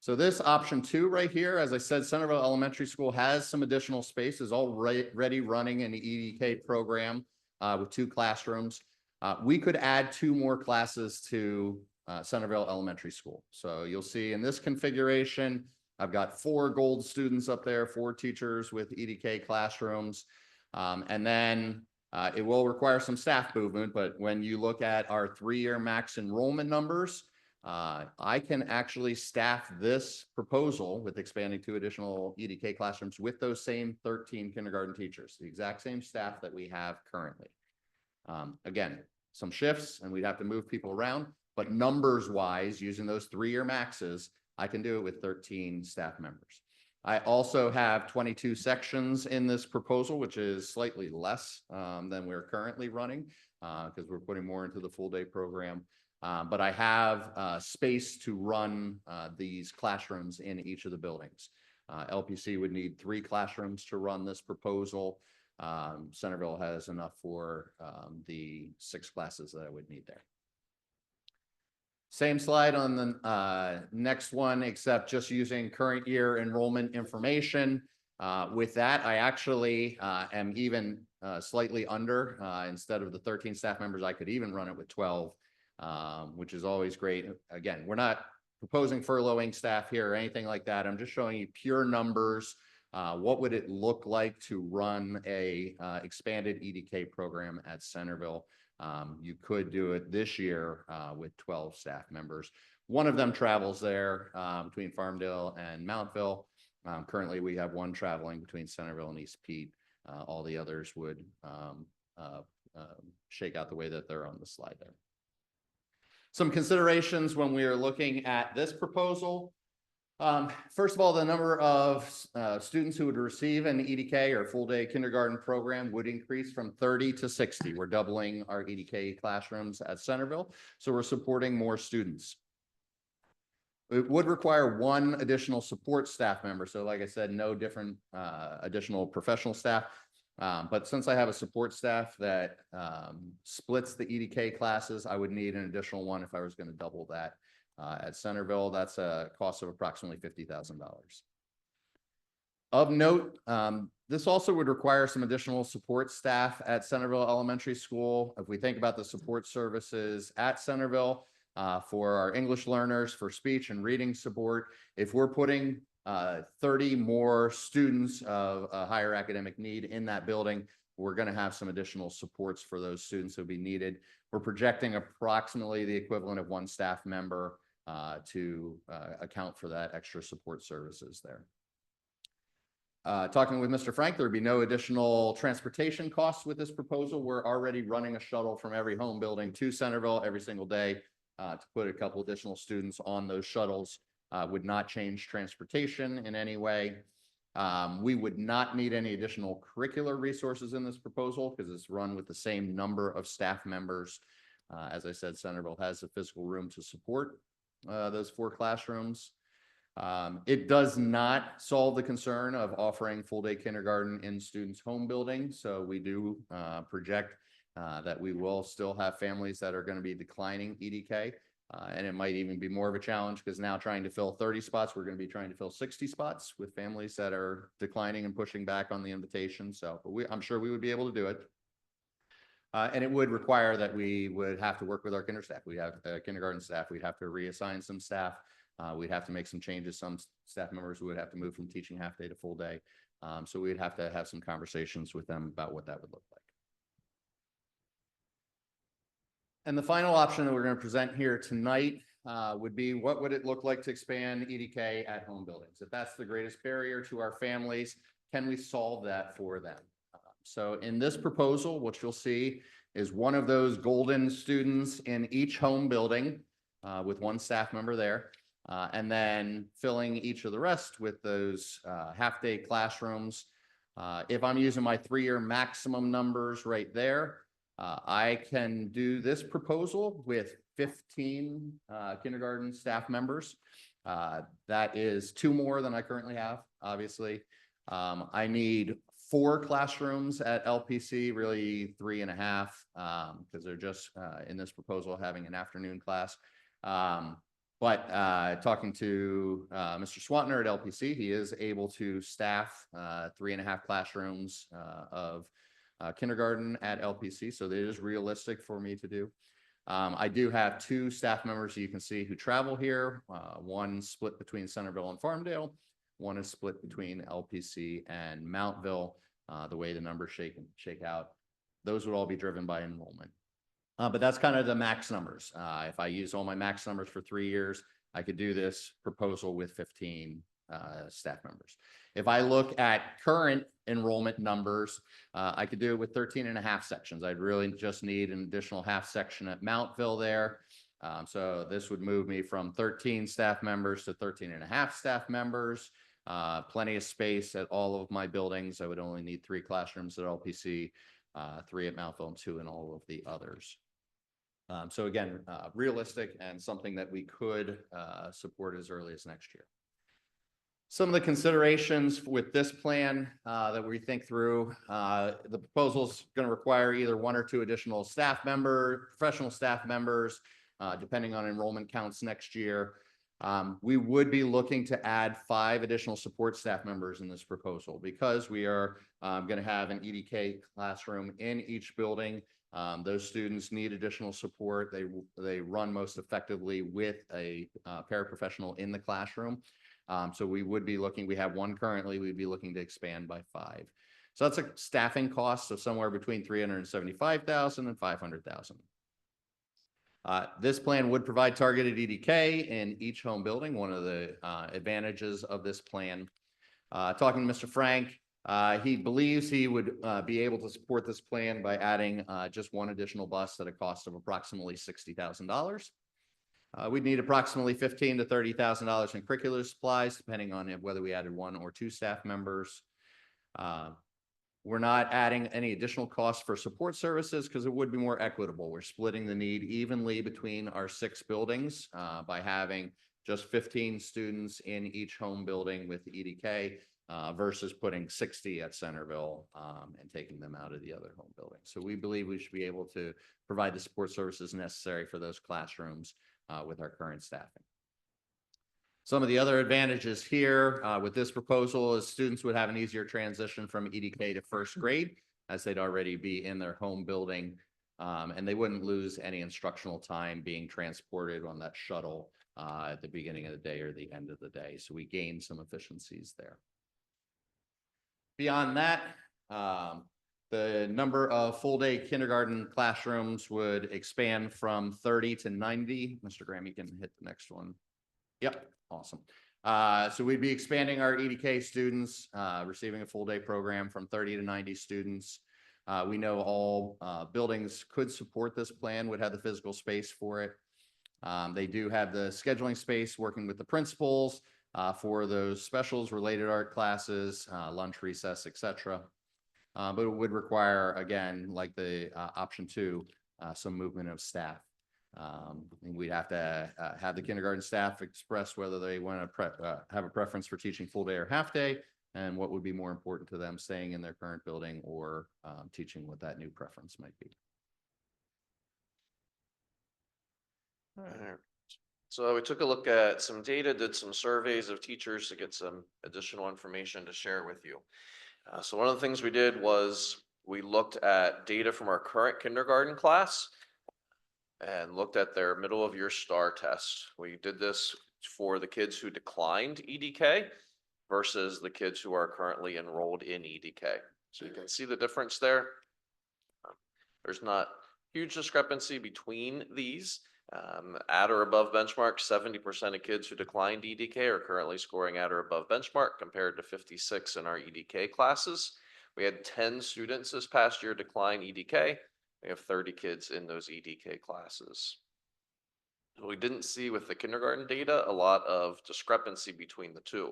So this option 2 right here, as I said, Centerville Elementary School has some additional space, is already running an EDK program with 2 classrooms. We could add 2 more classes to Centerville Elementary School. So you'll see in this configuration, I've got 4 gold students up there, 4 teachers with EDK classrooms. And then it will require some staff movement, but when you look at our 3-year max enrollment numbers, I can actually staff this proposal with expanding 2 additional EDK classrooms with those same 13 kindergarten teachers, the exact same staff that we have currently. Again, some shifts and we'd have to move people around, but numbers wise, using those 3-year maxes, I can do it with 13 staff members. I also have 22 sections in this proposal, which is slightly less than we're currently running because we're putting more into the full day program. But I have space to run these classrooms in each of the buildings. LPC would need 3 classrooms to run this proposal. Centerville has enough for the 6 classes that I would need there. Same slide on the next one, except just using current year enrollment information. With that, I actually am even slightly under. Instead of the 13 staff members, I could even run it with 12. Which is always great. Again, we're not proposing furloughing staff here or anything like that. I'm just showing you pure numbers. What would it look like to run a expanded EDK program at Centerville? You could do it this year with 12 staff members. One of them travels there between Farmdale and Mountville. Currently, we have one traveling between Centerville and East Pete. All the others would shake out the way that they're on the slide there. Some considerations when we are looking at this proposal. First of all, the number of students who would receive an EDK or full-day kindergarten program would increase from 30 to 60. We're doubling our EDK classrooms at Centerville, so we're supporting more students. It would require one additional support staff member. So like I said, no different additional professional staff. But since I have a support staff that splits the EDK classes, I would need an additional one if I was going to double that. At Centerville, that's a cost of approximately $50,000. Of note, this also would require some additional support staff at Centerville Elementary School. If we think about the support services at Centerville for our English learners, for speech and reading support, if we're putting 30 more students of a higher academic need in that building, we're going to have some additional supports for those students that will be needed. We're projecting approximately the equivalent of one staff member to account for that extra support services there. Talking with Mr. Frank, there would be no additional transportation costs with this proposal. We're already running a shuttle from every home building to Centerville every single day to put a couple additional students on those shuttles. Would not change transportation in any way. We would not need any additional curricular resources in this proposal because it's run with the same number of staff members. As I said, Centerville has a physical room to support those 4 classrooms. It does not solve the concern of offering full-day kindergarten in students' home building. So we do project that we will still have families that are going to be declining EDK. And it might even be more of a challenge because now trying to fill 30 spots, we're going to be trying to fill 60 spots with families that are declining and pushing back on the invitation. So but I'm sure we would be able to do it. And it would require that we would have to work with our kinder staff. We have kindergarten staff. We'd have to reassign some staff. We'd have to make some changes. Some staff members would have to move from teaching half day to full day. So we'd have to have some conversations with them about what that would look like. And the final option that we're going to present here tonight would be what would it look like to expand EDK at home buildings? If that's the greatest barrier to our families, can we solve that for them? So in this proposal, what you'll see is one of those golden students in each home building with one staff member there, and then filling each of the rest with those half-day classrooms. If I'm using my 3-year maximum numbers right there, I can do this proposal with 15 kindergarten staff members. That is 2 more than I currently have, obviously. I need 4 classrooms at LPC, really 3.5, because they're just in this proposal having an afternoon class. But talking to Mr. Swantner at LPC, he is able to staff 3.5 classrooms of kindergarten at LPC, so it is realistic for me to do. I do have 2 staff members you can see who travel here, one split between Centerville and Farmdale, one is split between LPC and Mountville. The way the numbers shake out, those would all be driven by enrollment. But that's kind of the max numbers. If I use all my max numbers for 3 years, I could do this proposal with 15 staff members. If I look at current enrollment numbers, I could do it with 13.5 sections. I'd really just need an additional half section at Mountville there. So this would move me from 13 staff members to 13.5 staff members. Plenty of space at all of my buildings. I would only need 3 classrooms at LPC, 3 at Mountville, and 2 in all of the others. So again, realistic and something that we could support as early as next year. Some of the considerations with this plan that we think through, the proposal is going to require either 1 or 2 additional professional staff members, depending on enrollment counts next year. We would be looking to add 5 additional support staff members in this proposal because we are going to have an EDK classroom in each building. Those students need additional support. They run most effectively with a paraprofessional in the classroom. So we would be looking, we have 1 currently, we'd be looking to expand by 5. So that's a staffing cost of somewhere between $375,000 and $500,000. This plan would provide targeted EDK in each home building, one of the advantages of this plan. Talking to Mr. Frank, he believes he would be able to support this plan by adding just one additional bus at a cost of approximately $60,000. We'd need approximately $15,000 to $30,000 in curricular supplies, depending on whether we added 1 or 2 staff members. We're not adding any additional costs for support services because it would be more equitable. We're splitting the need evenly between our 6 buildings by having just 15 students in each home building with EDK versus putting 60 at Centerville and taking them out of the other home building. So we believe we should be able to provide the support services necessary for those classrooms with our current staffing. Some of the other advantages here with this proposal is students would have an easier transition from EDK to first grade, as they'd already be in their home building, and they wouldn't lose any instructional time being transported on that shuttle at the beginning of the day or the end of the day. So we gain some efficiencies there. Beyond that, the number of full-day kindergarten classrooms would expand from 30 to 90. Mr. Graham, you can hit the next one. Yep, awesome. So we'd be expanding our EDK students, receiving a full-day program from 30 to 90 students. We know all buildings could support this plan, would have the physical space for it. They do have the scheduling space working with the principals for those specials, related art classes, lunch, recess, etc. But it would require, again, like the option 2, some movement of staff. And we'd have to have the kindergarten staff express whether they want to have a preference for teaching full day or half day, and what would be more important to them, staying in their current building or teaching what that new preference might be. All right. So we took a look at some data, did some surveys of teachers to get some additional information to share with you. So one of the things we did was we looked at data from our current kindergarten class and looked at their middle of year STAR test. We did this for the kids who declined EDK versus the kids who are currently enrolled in EDK. So you can see the difference there. There's not huge discrepancy between these. At or above benchmark, 70% of kids who declined EDK are currently scoring at or above benchmark, compared to 56 in our EDK classes. We had 10 students this past year decline EDK. We have 30 kids in those EDK classes. We didn't see with the kindergarten data a lot of discrepancy between the two.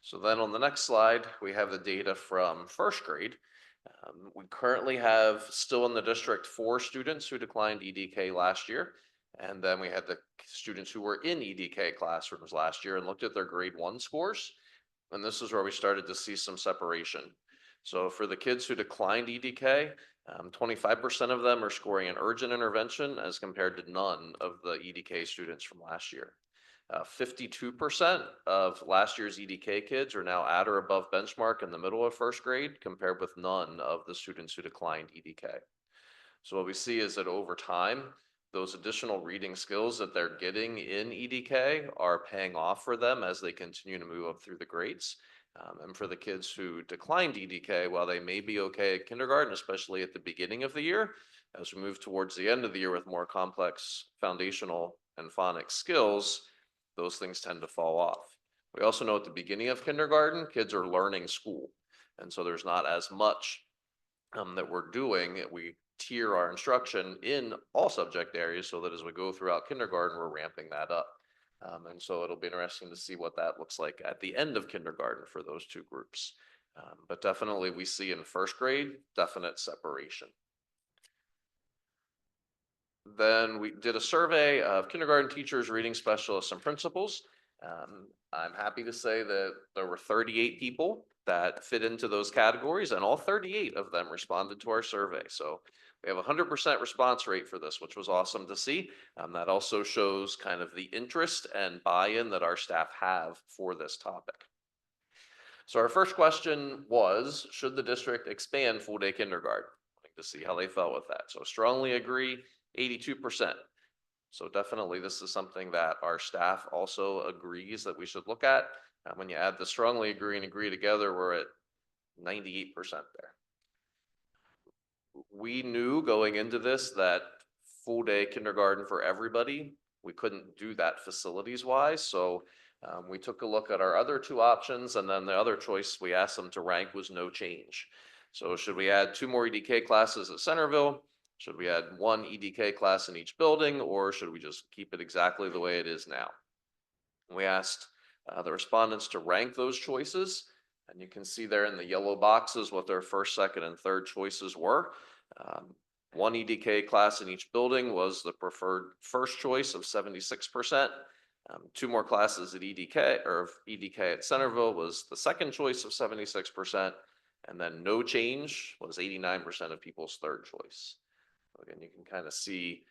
So then on the next slide, we have the data from first grade. We currently have still in the district 4 students who declined EDK last year. And then we had the students who were in EDK classrooms last year and looked at their grade 1 scores. And this is where we started to see some separation. So for the kids who declined EDK, 25% of them are scoring an urgent intervention as compared to none of the EDK students from last year. 52% of last year's EDK kids are now at or above benchmark in the middle of first grade, compared with none of the students who declined EDK. So what we see is that over time, those additional reading skills that they're getting in EDK are paying off for them as they continue to move up through the grades. And for the kids who declined EDK, while they may be okay at kindergarten, especially at the beginning of the year, as we move towards the end of the year with more complex foundational and phonics skills, those things tend to fall off. We also know at the beginning of kindergarten, kids are learning school. And so there's not as much that we're doing. We tier our instruction in all subject areas so that as we go throughout kindergarten, we're ramping that up. And so it'll be interesting to see what that looks like at the end of kindergarten for those 2 groups. But definitely we see in first grade, definite separation. Then we did a survey of kindergarten teachers, reading specialists, and principals. I'm happy to say that there were 38 people that fit into those categories, and all 38 of them responded to our survey. So we have a 100% response rate for this, which was awesome to see. That also shows kind of the interest and buy-in that our staff have for this topic. So our first question was, should the district expand full-day kindergarten? To see how they felt with that. So strongly agree, 82%. So definitely this is something that our staff also agrees that we should look at. And when you add the strongly agree and agree together, we're at 98% there. We knew going into this that full day kindergarten for everybody. We couldn't do that facilities wise, so we took a look at our other two options, and then the other choice we asked them to rank was no change. So should we add 2 more EDK classes at Centerville? Should we add 1 EDK class in each building, or should we just keep it exactly the way it is now? We asked the respondents to rank those choices, and you can see there in the yellow boxes what their first, second, and third choices were. 1 EDK class in each building was the preferred first choice of 76%. 2 more classes at EDK at Centerville was the second choice of 76%. And then no change was 89% of people's third choice. So again, you can kind of see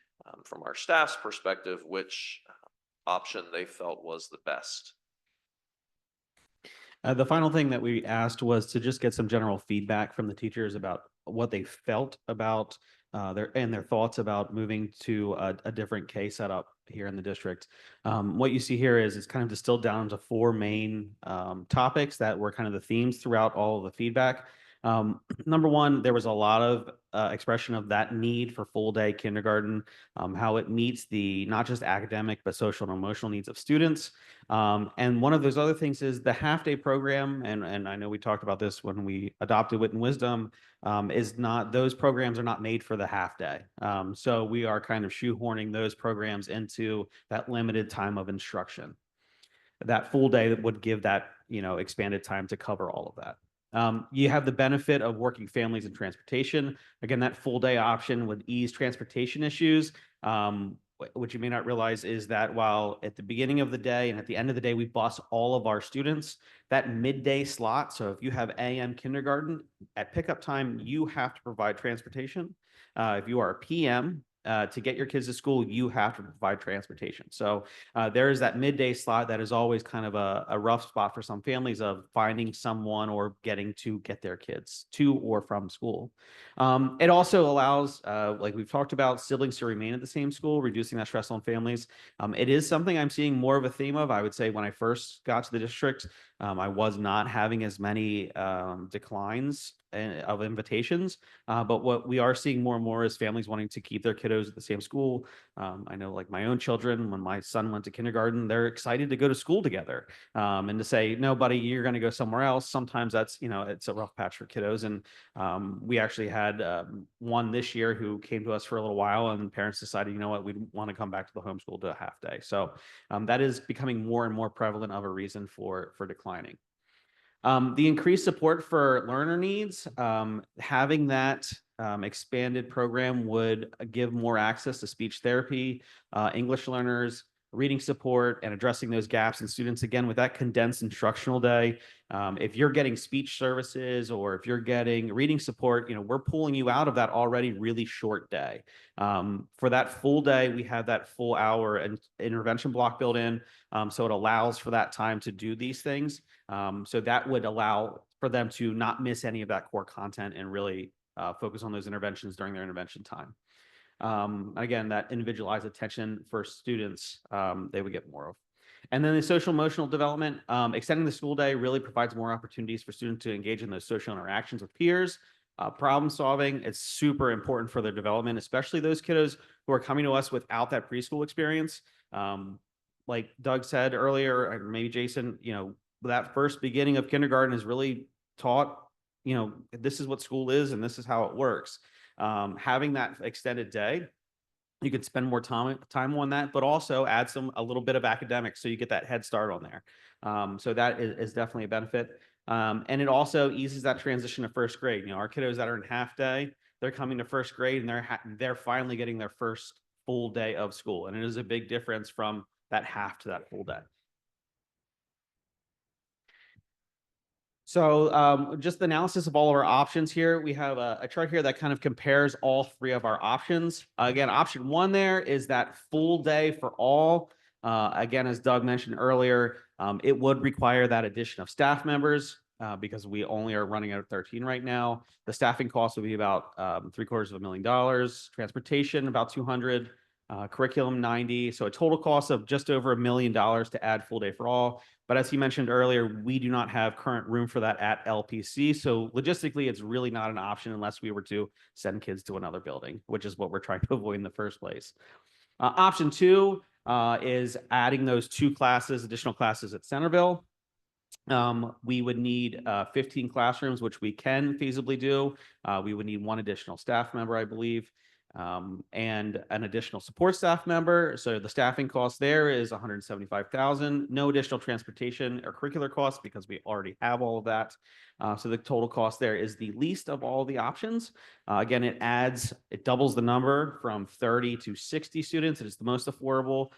from our staff's perspective which option they felt was the best. The final thing that we asked was to just get some general feedback from the teachers about what they felt about their thoughts about moving to a different K setup here in the district. What you see here is it's kind of distilled down to 4 main topics that were kind of the themes throughout all of the feedback. Number one, there was a lot of expression of that need for full day kindergarten, how it meets the not just academic but social and emotional needs of students. And one of those other things is the half day program, and I know we talked about this when we adopted Wit and Wisdom, those programs are not made for the half day. So we are kind of shoehorning those programs into that limited time of instruction. That full day that would give that, expanded time to cover all of that. You have the benefit of working families and transportation. Again, that full day option would ease transportation issues. What you may not realize is that while at the beginning of the day and at the end of the day, we bus all of our students, that midday slot. So if you have AM kindergarten at pickup time, you have to provide transportation. If you are a PM, to get your kids to school, you have to provide transportation. So there is that midday slot that is always kind of a rough spot for some families of finding someone or getting to get their kids to or from school. It also allows, like we've talked about, siblings to remain at the same school, reducing that stress on families. It is something I'm seeing more of a theme of. I would say when I first got to the district, I was not having as many declines of invitations, but what we are seeing more and more is families wanting to keep their kiddos at the same school. I know, like my own children, when my son went to kindergarten, they're excited to go to school together, and to say, no, buddy, you're going to go somewhere else. Sometimes that's, it's a rough patch for kiddos. And we actually had one this year who came to us for a little while, and parents decided, you know what, we want to come back to the homeschool to a half day. So that is becoming more and more prevalent of a reason for declining. The increased support for learner needs, having that expanded program would give more access to speech therapy, English learners, reading support, and addressing those gaps in students. Again, with that condensed instructional day, if you're getting speech services or if you're getting reading support, we're pulling you out of that already really short day. For that full day, we have that full hour and intervention block built in. So it allows for that time to do these things. So that would allow for them to not miss any of that core content and really focus on those interventions during their intervention time. Again, that individualized attention for students, they would get more of. And then the social emotional development, extending the school day really provides more opportunities for students to engage in those social interactions with peers. Problem solving, it's super important for their development, especially those kiddos who are coming to us without that preschool experience. Like Doug said earlier, or maybe Jason, that first beginning of kindergarten is really taught, this is what school is and this is how it works. Having that extended day, you could spend more time on that, but also add a little bit of academics so you get that head start on there. So that is definitely a benefit. And it also eases that transition to first grade. Our kiddos that are in half day, they're coming to first grade and they're finally getting their first full day of school. And it is a big difference from that half to that full day. So just the analysis of all of our options here. We have a chart here that kind of compares all 3 of our options. Again, option 1 there is that full day for all. Again, as Doug mentioned earlier, it would require that addition of staff members because we only are running out of 13 right now. The staffing cost would be about $750,000. Transportation, about $200,000. curriculum 90. So a total cost of just over $1 million to add full day for all. But as he mentioned earlier, we do not have current room for that at LPC. So logistically, it's really not an option unless we were to send kids to another building, which is what we're trying to avoid in the first place. Option two is adding those 2 classes, additional classes at Centerville. We would need 15 classrooms, which we can feasibly do. We would need 1 additional staff member, I believe, and an additional support staff member. So the staffing cost there is $175,000. No additional transportation or curricular costs because we already have all of that. So the total cost there is the least of all the options. Again, it doubles the number from 30 to 60 students. It is the most affordable.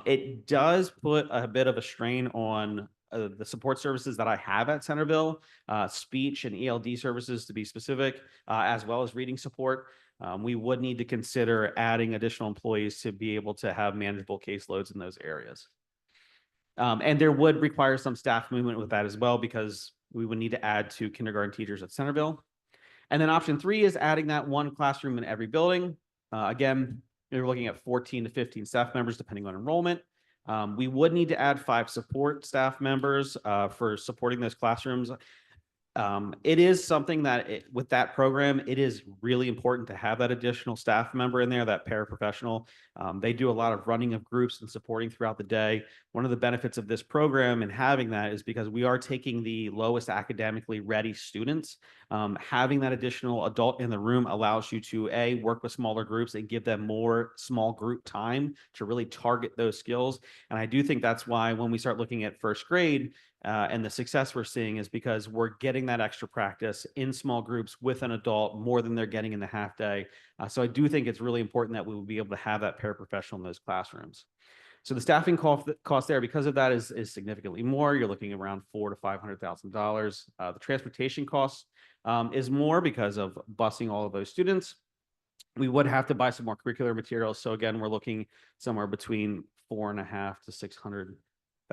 It does put a bit of a strain on the support services that I have at Centerville, speech and ELD services to be specific, as well as reading support. We would need to consider adding additional employees to be able to have manageable caseloads in those areas. And there would require some staff movement with that as well, because we would need to add 2 kindergarten teachers at Centerville. And then option 3 is adding that 1 classroom in every building. Again, you're looking at 14 to 15 staff members, depending on enrollment. We would need to add 5 support staff members for supporting those classrooms. It is something that with that program, it is really important to have that additional staff member in there, that paraprofessional. They do a lot of running of groups and supporting throughout the day. One of the benefits of this program and having that is because we are taking the lowest academically ready students. Having that additional adult in the room allows you to work with smaller groups and give them more small group time to really target those skills. And I do think that's why when we start looking at first grade, and the success we're seeing is because we're getting that extra practice in small groups with an adult more than they're getting in the half day. So I do think it's really important that we will be able to have that paraprofessional in those classrooms. So the staffing cost there because of that is significantly more. You're looking around $400,000 to $500,000. The transportation cost is more because of busing all of those students. We would have to buy some more curricular materials. So again, we're looking somewhere between $450,000 to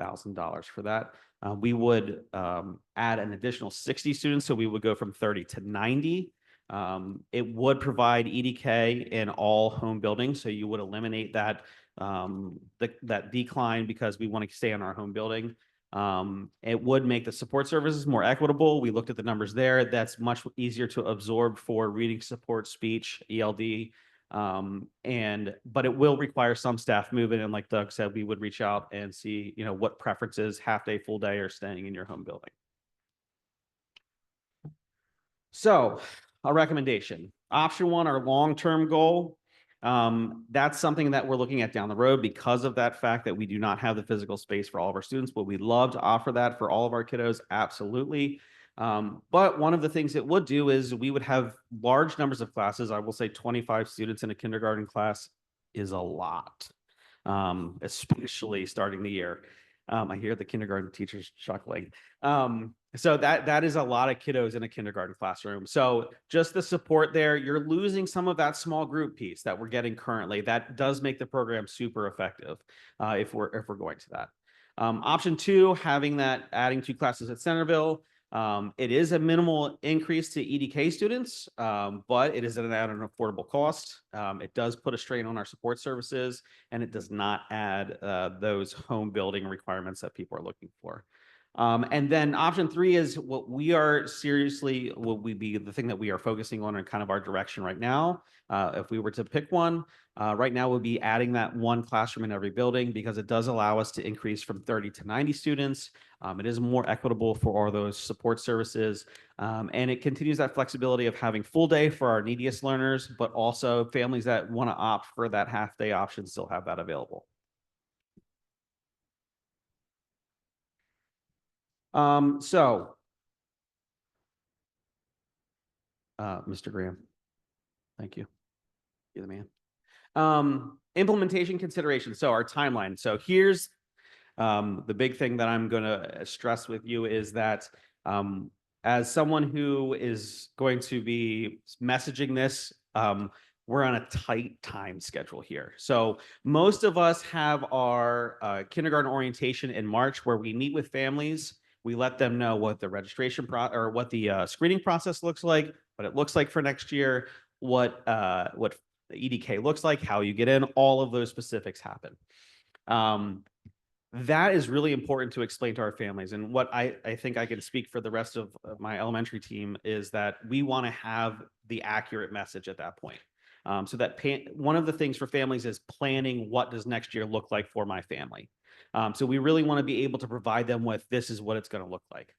$600,000 for that. We would add an additional 60 students, so we would go from 30 to 90. It would provide EDK in all home buildings, so you would eliminate that that decline because we want to stay in our home building. It would make the support services more equitable. We looked at the numbers there. That's much easier to absorb for reading support, speech, ELD. But it will require some staff movement. And like Doug said, we would reach out and see, what preferences, half day, full day, or staying in your home building. So a recommendation, option 1, our long-term goal. That's something that we're looking at down the road because of that fact that we do not have the physical space for all of our students. But we'd love to offer that for all of our kiddos. Absolutely. But one of the things it would do is we would have large numbers of classes. I will say 25 students in a kindergarten class is a lot, especially starting the year. I hear the kindergarten teachers chuckling. So that is a lot of kiddos in a kindergarten classroom. So just the support there, you're losing some of that small group piece that we're getting currently. That does make the program super effective if we're going to that. Option 2, adding 2 classes at Centerville. It is a minimal increase to EDK students, but it is at an affordable cost. It does put a strain on our support services, and it does not add those home building requirements that people are looking for. And then option 3 is what would be the thing that we are focusing on and kind of our direction right now. If we were to pick one, right now we'll be adding that 1 classroom in every building because it does allow us to increase from 30 to 90 students. It is more equitable for all those support services. And it continues that flexibility of having full day for our neediest learners, but also families that want to opt for that half day option still have that available. Mr. Graham, thank you. You're the man. Implementation considerations. So our timeline. So here's the big thing that I'm going to stress with you is that as someone who is going to be messaging this, we're on a tight time schedule here. So most of us have our kindergarten orientation in March where we meet with families. We let them know what the registration or what the screening process looks like, what it looks like for next year, what the EDK looks like, how you get in, all of those specifics happen. That is really important to explain to our families. And what I think I can speak for the rest of my elementary team is that we want to have the accurate message at that point. So that one of the things for families is planning, what does next year look like for my family? So we really want to be able to provide them with, this is what it's going to look like.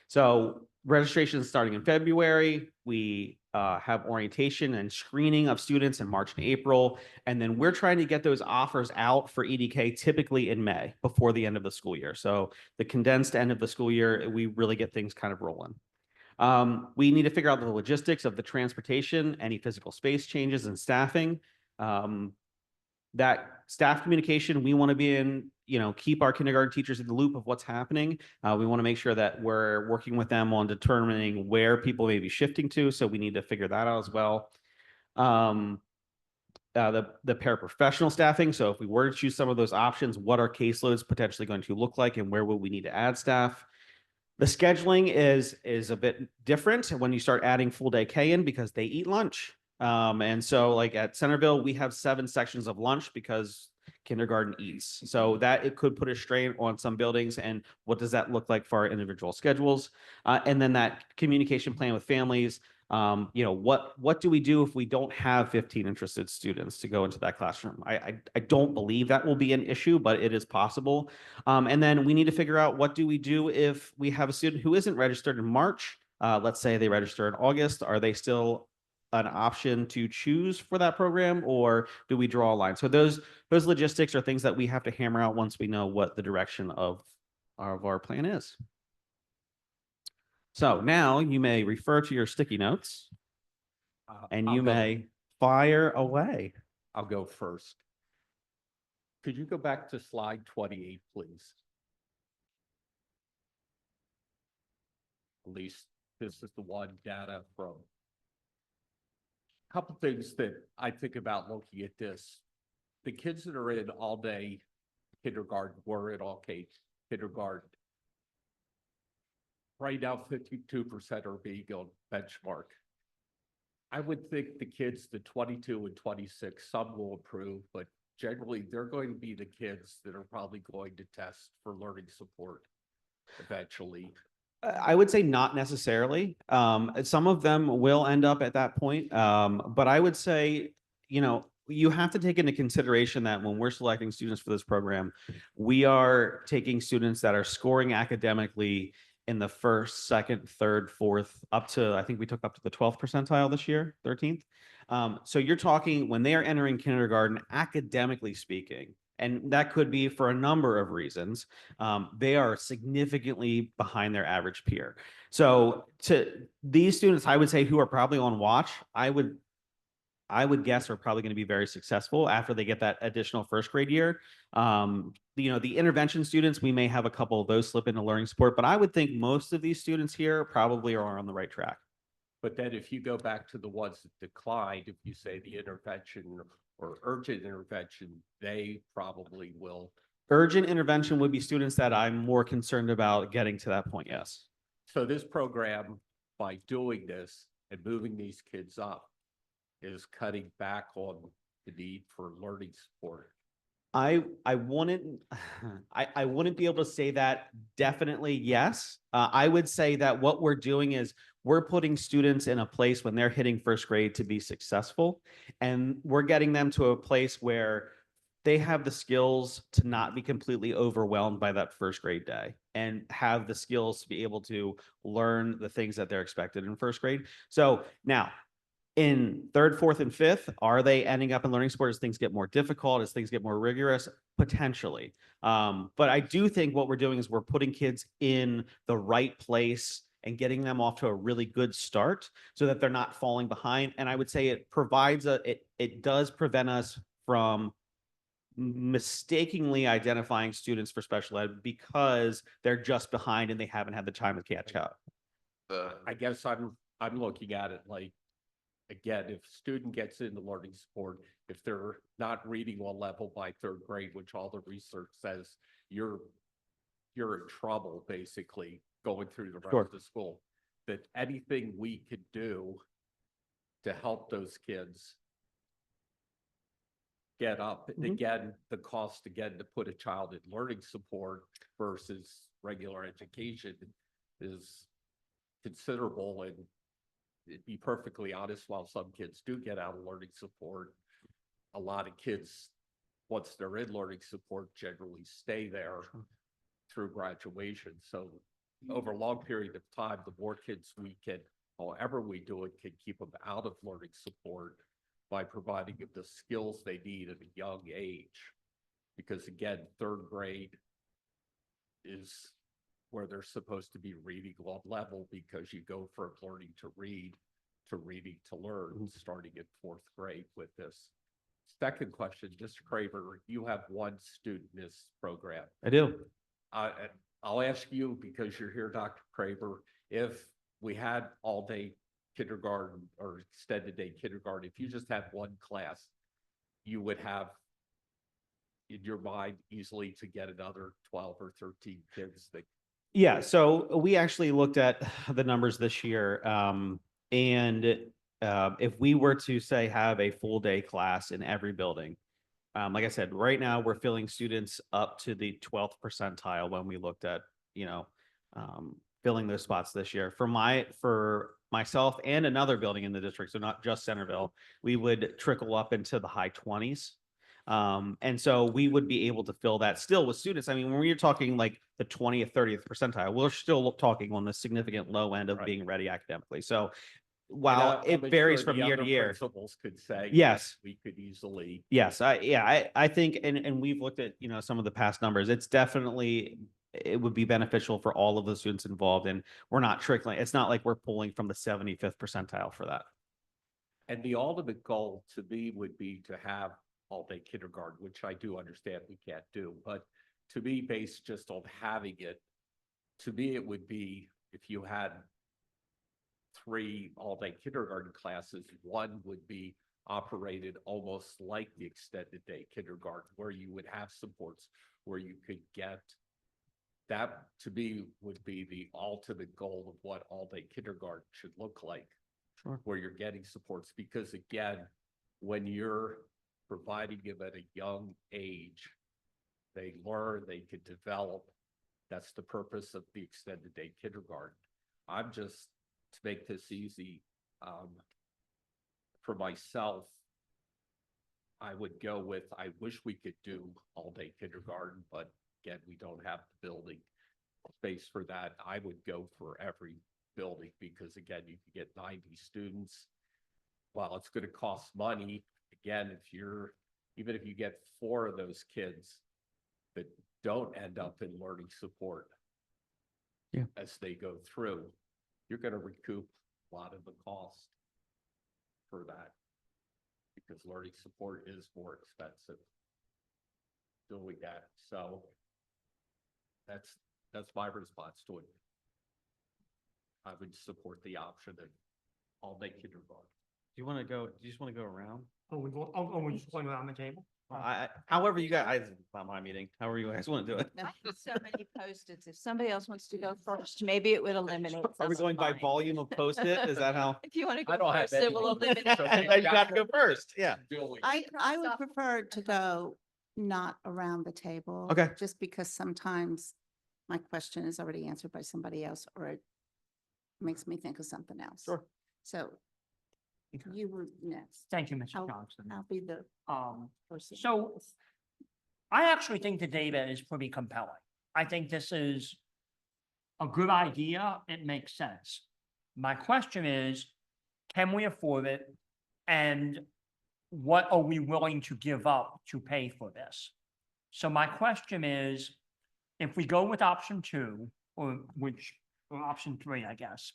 So registration is starting in February. We have orientation and screening of students in March and April. And then we're trying to get those offers out for EDK typically in May before the end of the school year. So the condensed end of the school year, we really get things kind of rolling. We need to figure out the logistics of the transportation, any physical space changes and staffing. That staff communication, we want to be in, keep our kindergarten teachers in the loop of what's happening. We want to make sure that we're working with them on determining where people may be shifting to. So we need to figure that out as well. The paraprofessional staffing. So if we were to choose some of those options, what are caseloads potentially going to look like and where will we need to add staff? The scheduling is a bit different when you start adding full day K in because they eat lunch. And so like at Centerville, we have 7 sections of lunch because kindergarten eats. So that it could put a strain on some buildings. And what does that look like for our individual schedules? And then that communication plan with families. What do we do if we don't have 15 interested students to go into that classroom? I don't believe that will be an issue, but it is possible. And then we need to figure out, what do we do if we have a student who isn't registered in March? Let's say they register in August. Are they still an option to choose for that program, or do we draw a line? So those logistics are things that we have to hammer out once we know what the direction of our plan is. So now you may refer to your sticky notes and you may fire away. I'll go first. Could you go back to slide 28, please? At least this is the one data from. Couple things that I think about looking at this. The kids that are in all day kindergarten were in all K kindergarten. Right now, 52% are being on benchmark. I would think the kids, the 22 and 26, some will improve, but generally they're going to be the kids that are probably going to test for learning support eventually. I would say not necessarily. Some of them will end up at that point. But I would say, you have to take into consideration that when we're selecting students for this program, we are taking students that are scoring academically in the first, second, third, fourth, up to, I think we took up to the 12th percentile this year, 13th. So you're talking when they are entering kindergarten, academically speaking, and that could be for a number of reasons, they are significantly behind their average peer. So to these students, I would say, who are probably on watch, I would guess are probably going to be very successful after they get that additional first grade year. The intervention students, we may have a couple of those slip into learning support, but I would think most of these students here probably are on the right track. But then if you go back to the ones that declined, if you say the intervention or urgent intervention, they probably will. Urgent intervention would be students that I'm more concerned about getting to that point, yes. So this program, by doing this and moving these kids up, is cutting back on the need for learning support. I wouldn't be able to say that definitely yes. I would say that what we're doing is we're putting students in a place when they're hitting first grade to be successful, and we're getting them to a place where they have the skills to not be completely overwhelmed by that first grade day and have the skills to be able to learn the things that they're expected in first grade. So now, in third, fourth, and fifth, are they ending up in learning support as things get more difficult, as things get more rigorous? Potentially. But I do think what we're doing is we're putting kids in the right place and getting them off to a really good start so that they're not falling behind. And I would say it provides it does prevent us from mistakenly identifying students for special ed because they're just behind and they haven't had the time to catch up. I guess I'm looking at it like, again, if a student gets into learning support, if they're not reading on level by third grade, which all the research says, you're in trouble basically going through the rest of the school, that anything we could do to help those kids get up. And Mhm. again, the cost again to put a child in learning support versus regular education is considerable. And to be perfectly honest, while some kids do get out of learning support, a lot of kids, once they're in learning support, generally stay there through graduation. So over a long period of time, the more kids we can, however we do it, can keep them out of learning support by providing them the skills they need at a young age. Because again, third grade is where they're supposed to be reading on level, because you go from learning to read to reading to learn, starting in fourth grade with this. Second question, Mr. Craver, you have one student in this program. I do. And I'll ask you, because you're here, Dr. Craver, if we had all-day kindergarten or extended day kindergarten, if you just had one class, you would have in your mind easily to get another 12 or 13 kids that. Yeah, so we actually looked at the numbers this year. If we were to say have a full day class in every building, like I said, right now we're filling students up to the 12th percentile when we looked at, filling those spots this year. For myself and another building in the district, so not just Centerville, we would trickle up into the high 20s. And so we would be able to fill that still with students. I mean, when you're talking like the 20th, 30th percentile, we're still talking on the significant low end of being ready academically. So while it varies from year to year. Principals could say. Yes. We could easily. Yes, I think, and we've looked at, some of the past numbers. It's definitely, it would be beneficial for all of the students involved, and we're not trickling. It's not like we're pulling from the 75th percentile for that. And the ultimate goal to me would be to have all-day kindergarten, which I do understand we can't do, but to me, based just on having it, to me, it would be if you had 3 all-day kindergarten classes, one would be operated almost like the extended day kindergarten, where you would have supports, where you could get that. To me, would be the ultimate goal of what all-day kindergarten should look like. Sure. Where you're getting supports, because again, when you're providing them at a young age, they learn, they can develop. That's the purpose of the extended day kindergarten. I'm just, to make this easy, for myself, I would go with, I wish we could do all-day kindergarten, but again, we don't have the building space for that. I would go for every building, because again, you can get 90 students. While it's going to cost money, again, even if you get 4 of those kids that don't end up in learning support as they go through, you're going to recoup a lot of the cost for that, because learning support is more expensive doing that. So that's my response to it. I would support the option of all-day kindergarten. Do you just want to go around? We're just going around the table? However you guys, it's not my meeting, however you guys want to do it. I have so many Post-its. If somebody else wants to go first, maybe it would eliminate. Are we some going by mine. volume of Post-it? Is that how? If you want to I go don't have first, it will any. eliminate. So You got to go first, yeah. I would prefer to go not around the table. Okay. Just because sometimes my question is already answered by somebody else, or it makes me think of something else. Sure. So you were next. Thank you, Mrs. I'll- Johnson. I'll be the person. So I actually think the data is pretty compelling. I think this is a good idea. It makes sense. My question is, can we afford it? And what are we willing to give up to pay for this? So my question is, if we go with option 2, or option 3, I guess,